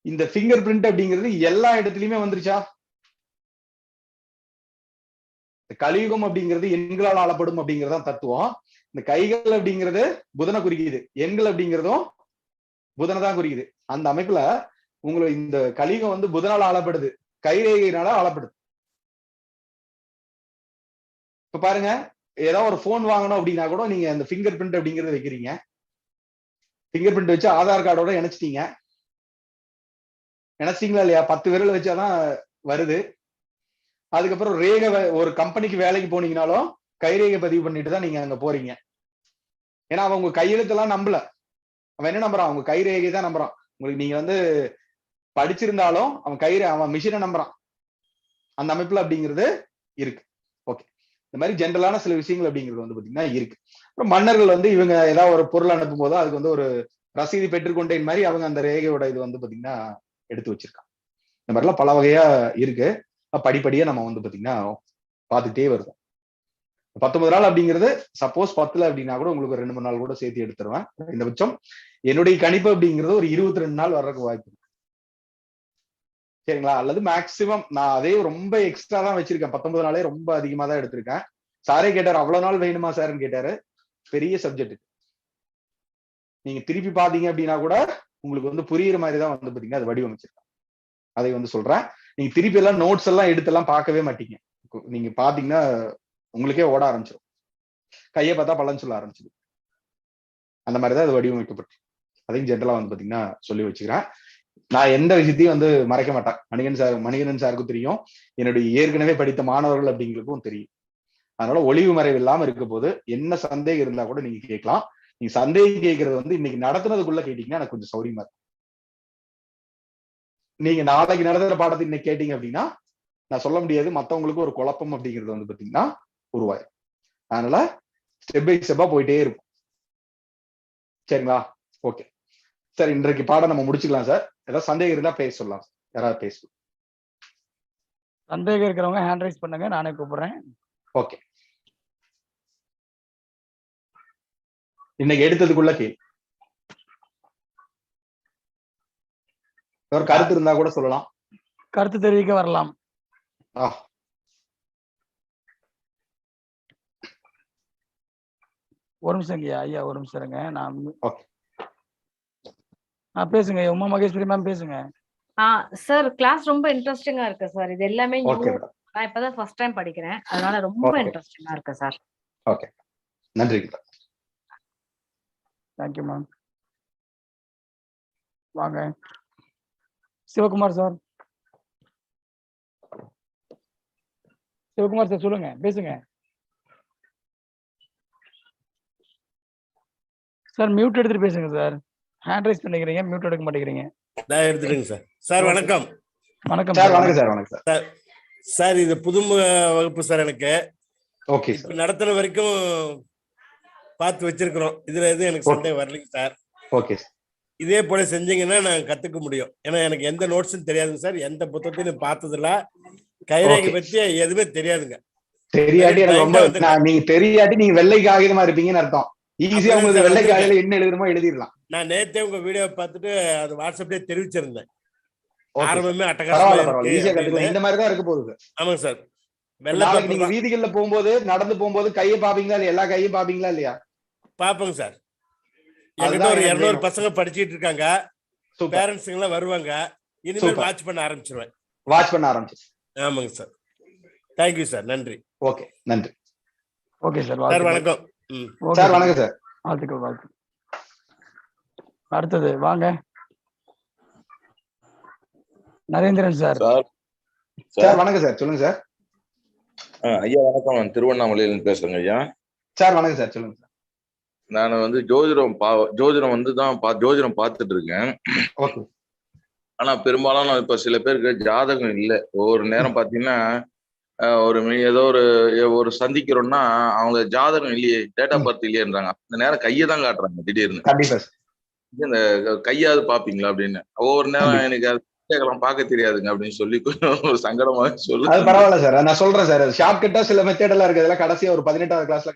இந்த பிங்கர் பிரிண்ட் அப்படிங்கிறது எல்லா இடத்துலயுமே வந்துருச்சா? கலியுகம் அப்படிங்கிறது எண்களால் ஆளப்படும் அப்படிங்கறதான் தத்துவம். இந்த கைகள் அப்படிங்கிறது புதனை குறிக்குது, எண்கள் அப்படிங்கிறதும் புதனை தான் குறிக்குது. அந்த அமைப்புல உங்களுக்கு இந்த கலியுகம் வந்து புதனால் ஆளப்படுது, கைரேகையினால ஆளப்படுது. இப்ப பாருங்க, ஏதாவது ஒரு போன் வாங்கணும் அப்படின்னா கூட நீங்க அந்த பிங்கர் பிரிண்ட் அப்படிங்கறது வைக்கிறீங்க. பிங்கர் பிரிண்ட் வச்சு ஆதார் கார்டோட இணைச்சிட்டீங்க. இணைச்சிட்டீங்களா இல்லையா? 10 விரல் வச்சாதான் வருது. அதுக்கப்புறம் ரேகை, ஒரு கம்பெனிக்கு வேலைக்கு போனீங்கனாலும் கைரேகை பதிவு பண்ணிட்டு தான் நீங்க அங்க போறீங்க. ஏன்னா அவன் உங்க கையெழுத்தெல்லாம் நம்பல, அவன் என்ன நம்புறான்? அவங்க கைரேகை தான் நம்புறான். உங்களுக்கு நீங்க வந்து படிச்சிருந்தாலும் அவன் மிஷினை நம்புறான். அந்த அமைப்புல அப்படிங்கிறது இருக்கு. ஓகே, இந்த மாதிரி ஜென்ரலான சில விஷயங்கள் அப்படிங்கிறது வந்து பாத்தீங்கன்னா இருக்கு. அப்புறம் மன்னர்கள் வந்து இவங்க ஏதாவது ஒரு பொருள் அனுப்பும் போது அதுக்கு வந்து ஒரு ரசீது பெற்றுக்கொண்டேன் மாதிரி அவங்க அந்த ரேகையோட இது வந்து பாத்தீங்கன்னா எடுத்து வச்சிருக்காங்க. இந்த மாதிரிலாம் பல வகையா இருக்கு. படிப்படியா நம்ம வந்து பாத்தீங்கன்னா பார்த்துட்டே வருவோம். 19 நாள் அப்படிங்கிறது சப்போஸ் 10 அப்படின்னா கூட உங்களுக்கு 2-3 நாள் கூட சேர்த்து எடுத்துருவேன். இந்த பட்சம் என்னுடைய கணிப்பு அப்படிங்கிறது ஒரு 22 நாள் வர்றதுக்கு வாய்ப்பு இருக்கு. சரிங்களா? அல்லது மேக்சிமம் நான் அதே ரொம்ப எக்ஸ்ட்ரா தான் வச்சிருக்கேன். 19 நாளே ரொம்ப அதிகமா தான் எடுத்திருக்கேன். சாரே கேட்டாரு, அவ்வளவு நாள் வேணுமா சார்ன்னு கேட்டாரு. பெரிய சப்ஜெக்ட். நீங்க திருப்பி பாத்தீங்க அப்படின்னா கூட உங்களுக்கு வந்து புரியுற மாதிரி தான் வந்து பாத்தீங்கன்னா அது வடிவமைச்சிருக்கேன். அதை வந்து சொல்றேன். நீங்க திருப்பி எல்லாம் நோட்ஸ் எல்லாம் எடுத்தெல்லாம் பார்க்கவே மாட்டீங்க. நீங்க பாத்தீங்கன்னா உங்களுக்கே ஓட ஆரம்பிச்சிடும். கையை பார்த்தா பலன் சொல்ல ஆரம்பிச்சிடும். அந்த மாதிரிதான் அது வடிவமைக்கப்பட்டு. அதையும் ஜென்ரலா வந்து பாத்தீங்கன்னா சொல்லி வச்சுக்கிறேன். நான் எந்த விஷயத்தையும் வந்து மறைக்க மாட்டேன். மணிகண்டன் சாருக்கும் தெரியும், என்னுடைய ஏற்கனவே படித்த மாணவர்கள் அப்படிங்களுக்கும் தெரியும். அதனால ஒளிவு மறைவு இல்லாம இருக்க போது என்ன சந்தேகம் இருந்தா கூட நீங்க கேட்கலாம். நீங்க சந்தேகம் கேட்கறது வந்து இன்னைக்கு நடத்துனதுக்குள்ள கேட்டீங்கன்னா எனக்கு கொஞ்சம் சௌரியமா இருக்கும். நீங்க நாளைக்கு நடத்துற பாடத்தை இன்னைக்கு கேட்டீங்க அப்படின்னா நான் சொல்ல முடியாது, மத்தவங்களுக்கு ஒரு குழப்பம் அப்படிங்கிறது வந்து பாத்தீங்கன்னா உருவாயிரும். அதனால ஸ்டெப் பை ஸ்டெப்பா போயிட்டே இருக்கும். சரிங்களா? ஓகே சார், இன்றைக்கு பாடம் நம்ம முடிச்சுக்கலாம் சார். ஏதாவது சந்தேகம் இருந்தா பேச சொல்லலாம். யாராவது பேசலாம். சந்தேகம் இருக்கிறவங்க ஹேண்ட் ரைஸ் பண்ணுங்க, நானே கூப்பிடுறேன். ஓகே, இன்னைக்கு எடுத்ததுக்குள்ள கேள்வி ஒரு கருத்து இருந்தா கூட சொல்லலாம். கருத்து தெரிவிக்க வரலாம். ஒரு நிமிஷம் ஐயா, ஒரு நிமிஷம் இருங்க. நான் பேசுங்க. உமா மகேஸ்வரி மேம் பேசுங்க. சார், கிளாஸ் ரொம்ப இன்ட்ரெஸ்டிங்கா இருக்கு சார். இது எல்லாமே நான் இப்பதான் ஃபர்ஸ்ட் டைம் படிக்கிறேன், அதனால ரொம்ப இன்ட்ரெஸ்டிங்கா இருக்கு சார். ஓகே, நன்றி. Thank you ma'am. வாங்க சிவகுமார் சார். சிவகுமார் சார் சொல்லுங்க, பேசுங்க சார். மியூட் எடுத்துட்டு பேசுங்க சார். ஹேண்ட் ரைஸ் பண்ணிக்கிறீங்க, மியூட் எடுக்க மாட்டேங்கிறீங்க. நான் எடுத்துடுங்க சார். சார் வணக்கம். வணக்கம் சார். வணக்கம் சார். வணக்கம் சார். சார் இது புதுமுக வகுப்பு சார். எனக்கு ஓகே சார். நடத்துற வரைக்கும் பார்த்து வச்சிருக்கிறோம். இதுல எதுவும் எனக்கு சந்தேகம் வரலைங்க சார். Okay sir. இதே போல செஞ்சீங்கன்னா நான் கத்துக்க முடியும். ஏன்னா எனக்கு எந்த நோட்ஸும் தெரியாதுங்க சார். எந்த புத்தகத்தையும் பார்த்ததில்ல. கைரேகை பத்தி எதுவுமே தெரியாதுங்க. தெரியாட்டி எனக்கு ரொம்ப நீங்க தெரியாட்டி நீங்க வெள்ளை காகிதமா இருப்பீங்கன்னு அர்த்தம். ஈஸியா உங்களுக்கு வெள்ளை காகிதம் என்ன எழுதுமோ எழுதிடலாம். நான் நேத்தே உங்க வீடியோ பார்த்துட்டு அது வாட்ஸ்அப்லயே தெரிவிச்சிருந்தேன். ஆரம்பமே அட்டகாசமா இருக்கு. இந்த மாதிரி தான் இருக்க போகுது. ஆமாங்க சார். நாளைக்கு நீங்க வீதிகள்ல போகும்போது, நடந்து போகும்போது கையை பாப்பீங்களா இல்லையா? எல்லா கையும் பாப்பீங்களா இல்லையா? பாப்போங்க சார். என்கிட்ட ஒரு 200 பசங்க படிச்சிட்டு இருக்காங்க. பேரண்ட்ஸ் எல்லாம் வருவாங்க. இனிமேல் வாட்ச் பண்ண ஆரம்பிச்சிருவேன். வாட்ச் பண்ண ஆரம்பிச்சு. ஆமாங்க சார். Thank you sir. நன்றி. ஓகே, நன்றி. Okay sir. சார் வணக்கம். சார் வணக்கம் சார். வாழ்த்துக்கள், வாழ்த்துக்கள். அடுத்தது வாங்க நரேந்திரன் சார். சார் வணக்கம் சார். சொல்லுங்க சார். ஐயா வணக்கம். நான் திருவண்ணாமலையில பேசுறேங்க ஐயா. சார் வணக்கம் சார். சொல்லுங்க சார். நான் வந்து ஜோதிடம் வந்து தான் ஜோதிடம் பார்த்துட்டு இருக்கேன். ஓகே. ஆனா பெரும்பாலும் இப்ப சில பேருக்கு ஜாதகம் இல்லை. ஒவ்வொரு நேரம் பாத்தீங்கன்னா ஏதோ ஒரு சந்திக்கிறோம்னா அவங்க ஜாதகம் இல்லையே, டேட் ஆஃப் பர்த் இல்லையன்றாங்க. அந்த நேரம் கையை தான் காட்டுறாங்க திடீர்னு. கண்டிப்பா இந்த கையாவது பாப்பீங்களா அப்படின்னு. ஒவ்வொரு நேரம் எனக்கு கேட்கலாம் பார்க்க தெரியாதுங்க அப்படின்னு சொல்லி கொஞ்சம் ஒரு சங்கடமா அது சொல்லு. பரவாயில்ல சார், நான் சொல்றேன் சார். ஷார்ட் கட்டா சில மெத்தட் எல்லாம் இருக்கு, அதெல்லாம் கடைசியா ஒரு 18வது கிளாஸ்ல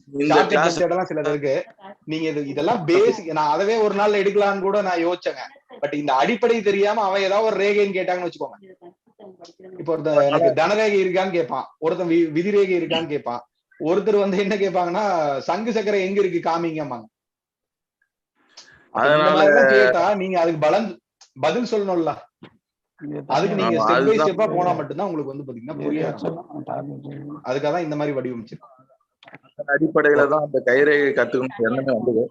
இந்த ஷார்ட் கட் கிளாஸ் மெத்தட் எல்லாம் சிலது இருக்கு. நீங்க இதெல்லாம் பேசிக். நான் அதவே ஒரு நாள்ல எடுக்கலாம்னு கூட நான் யோசிச்சேங்க. பட் இந்த அடிப்படை தெரியாம அவன் ஏதாவது ஒரு ரேகைன்னு கேட்டாங்கன்னு வச்சுக்கோங்க. இப்போ ஒருத்தன் எனக்கு தனரேகை இருக்கான்னு கேட்பான், ஒருத்தன் விதிரேகை இருக்கான்னு கேட்பான், ஒருத்தர் வந்து என்ன கேட்பாங்கன்னா சங்கு சக்கரை எங்க இருக்கு காமிங்கம்பாங்க. அதனால கேட்டா நீங்க அதுக்கு பதில் சொல்லணும்ல. அதுக்கு நீங்க ஸ்டெப் பை ஸ்டெப்பா போனா மட்டும்தான் உங்களுக்கு வந்து பாத்தீங்கன்னா புரியும். அதுக்காக தான் இந்த மாதிரி வடிவமைச்சு அடிப்படையில தான் அந்த கைரேகை கத்துக்கணும் எண்ணமே வந்தது.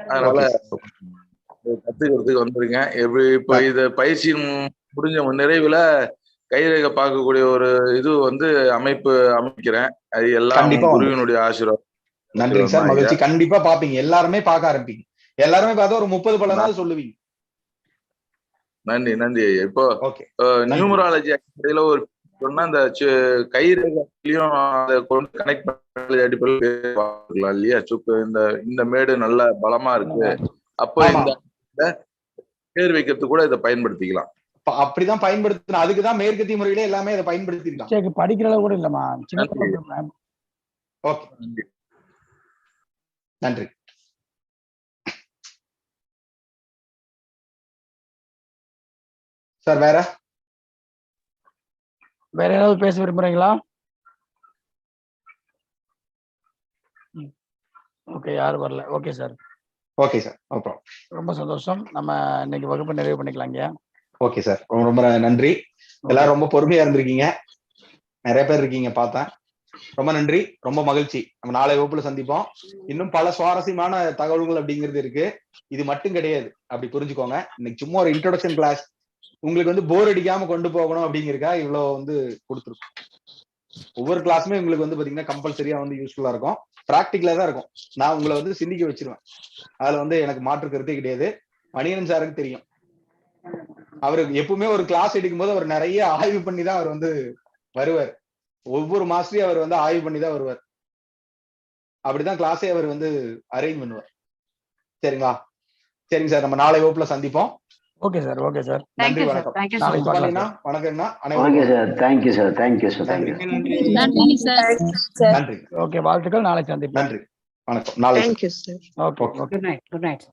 அதனால கத்துக்கிறதுக்கு வந்துருங்க. இப்போ இத பயிற்சி முடிஞ்ச நிறைவுல கைரேகை பார்க்கக்கூடிய ஒரு இது வந்து அமைக்கிறேன். அது எல்லாம் குருவினுடைய ஆசீர்வாதம். நன்றி சார், மகிழ்ச்சி. கண்டிப்பா பாப்பீங்க, எல்லாருமே பார்க்க ஆரம்பிப்பீங்க. எல்லாருமே பார்த்தா ஒரு 30 பலனாவது சொல்லுவீங்க. நன்றி. இப்போ நியூமராலஜி அடிப்படையில ஒரு சொன்னா இந்த கைரேகையும் அதை கொண்டு கனெக்ட் பண்ண அடிப்படையில் இல்லையா, இந்த மேடு நல்ல பலமா இருக்கு, அப்ப இந்த பேர் வைக்கிறதுக்கு கூட இதை பயன்படுத்திக்கலாம். அப்படிதான் பயன்படுத்தணும். அதுக்குதான் மேற்கத்திய முறையில எல்லாமே இதை பயன்படுத்திருக்காங்க. படிக்கிற அளவு கூட இல்லமா. ஓகே, நன்றி. சார் வேற ஏதாவது பேச விரும்புறீங்களா? ஓகே, யாரும் வரல. Okay sir. Okay sir, no problem. ரொம்ப சந்தோஷம். நம்ம இன்னைக்கு வகுப்பு நிறைவு பண்ணிக்கலாங்க. ஓகே சார், ரொம்ப நன்றி. எல்லாரும் ரொம்ப பொறுமையா இருந்திருக்கீங்க, நிறைய பேர் இருக்கீங்க பார்த்தேன். ரொம்ப நன்றி, ரொம்ப மகிழ்ச்சி. நம்ம நாளை வகுப்புல சந்திப்போம். இன்னும் பல சுவாரஸ்யமான தகவல்கள் அப்படிங்கிறது இருக்கு. இது மட்டும் கிடையாது, அப்படி புரிஞ்சுக்கோங்க. இன்னைக்கு சும்மா ஒரு இன்ட்ரோடக்ஷன் கிளாஸ், உங்களுக்கு வந்து போர் அடிக்காம கொண்டு போகணும் அப்படிங்கிறக்கா இவ்வளவு வந்து கொடுத்துருக்கோம். ஒவ்வொரு கிளாஸுமே உங்களுக்கு வந்து பாத்தீங்கன்னா கம்பல்சரியா வந்து யூஸ்ஃபுல்லா இருக்கும், பிராக்டிகலா தான் இருக்கும். நான் உங்களை வந்து சிந்திக்க வச்சிருவேன், அதுல வந்து எனக்கு மாற்று கருத்தே கிடையாது. மணிகண்டன் சாருக்கு தெரியும், அவருக்கு எப்பவுமே ஒரு கிளாஸ் எடுக்கும் போது அவர் நிறைய ஆய்வு பண்ணி தான் அவர் வந்து வருவார். ஒவ்வொரு மாஸ்டரையும் அவர் வந்து ஆய்வு பண்ணி தான் வருவார். அப்படிதான் கிளாஸே அவர் வந்து அரேஞ்ச் பண்ணுவார். சரிங்களா? சரிங்க சார், நம்ம நாளை வகுப்புல சந்திப்போம். Okay sir. நன்றி, வணக்கம். வணக்கம்ண்ணா. Okay sir, thank you sir. நன்றி. ஓகே, வாழ்த்துக்கள். நாளை சந்திப்போம். நன்றி, வணக்கம். நாளை. Thank you, sir. Okay. Good night.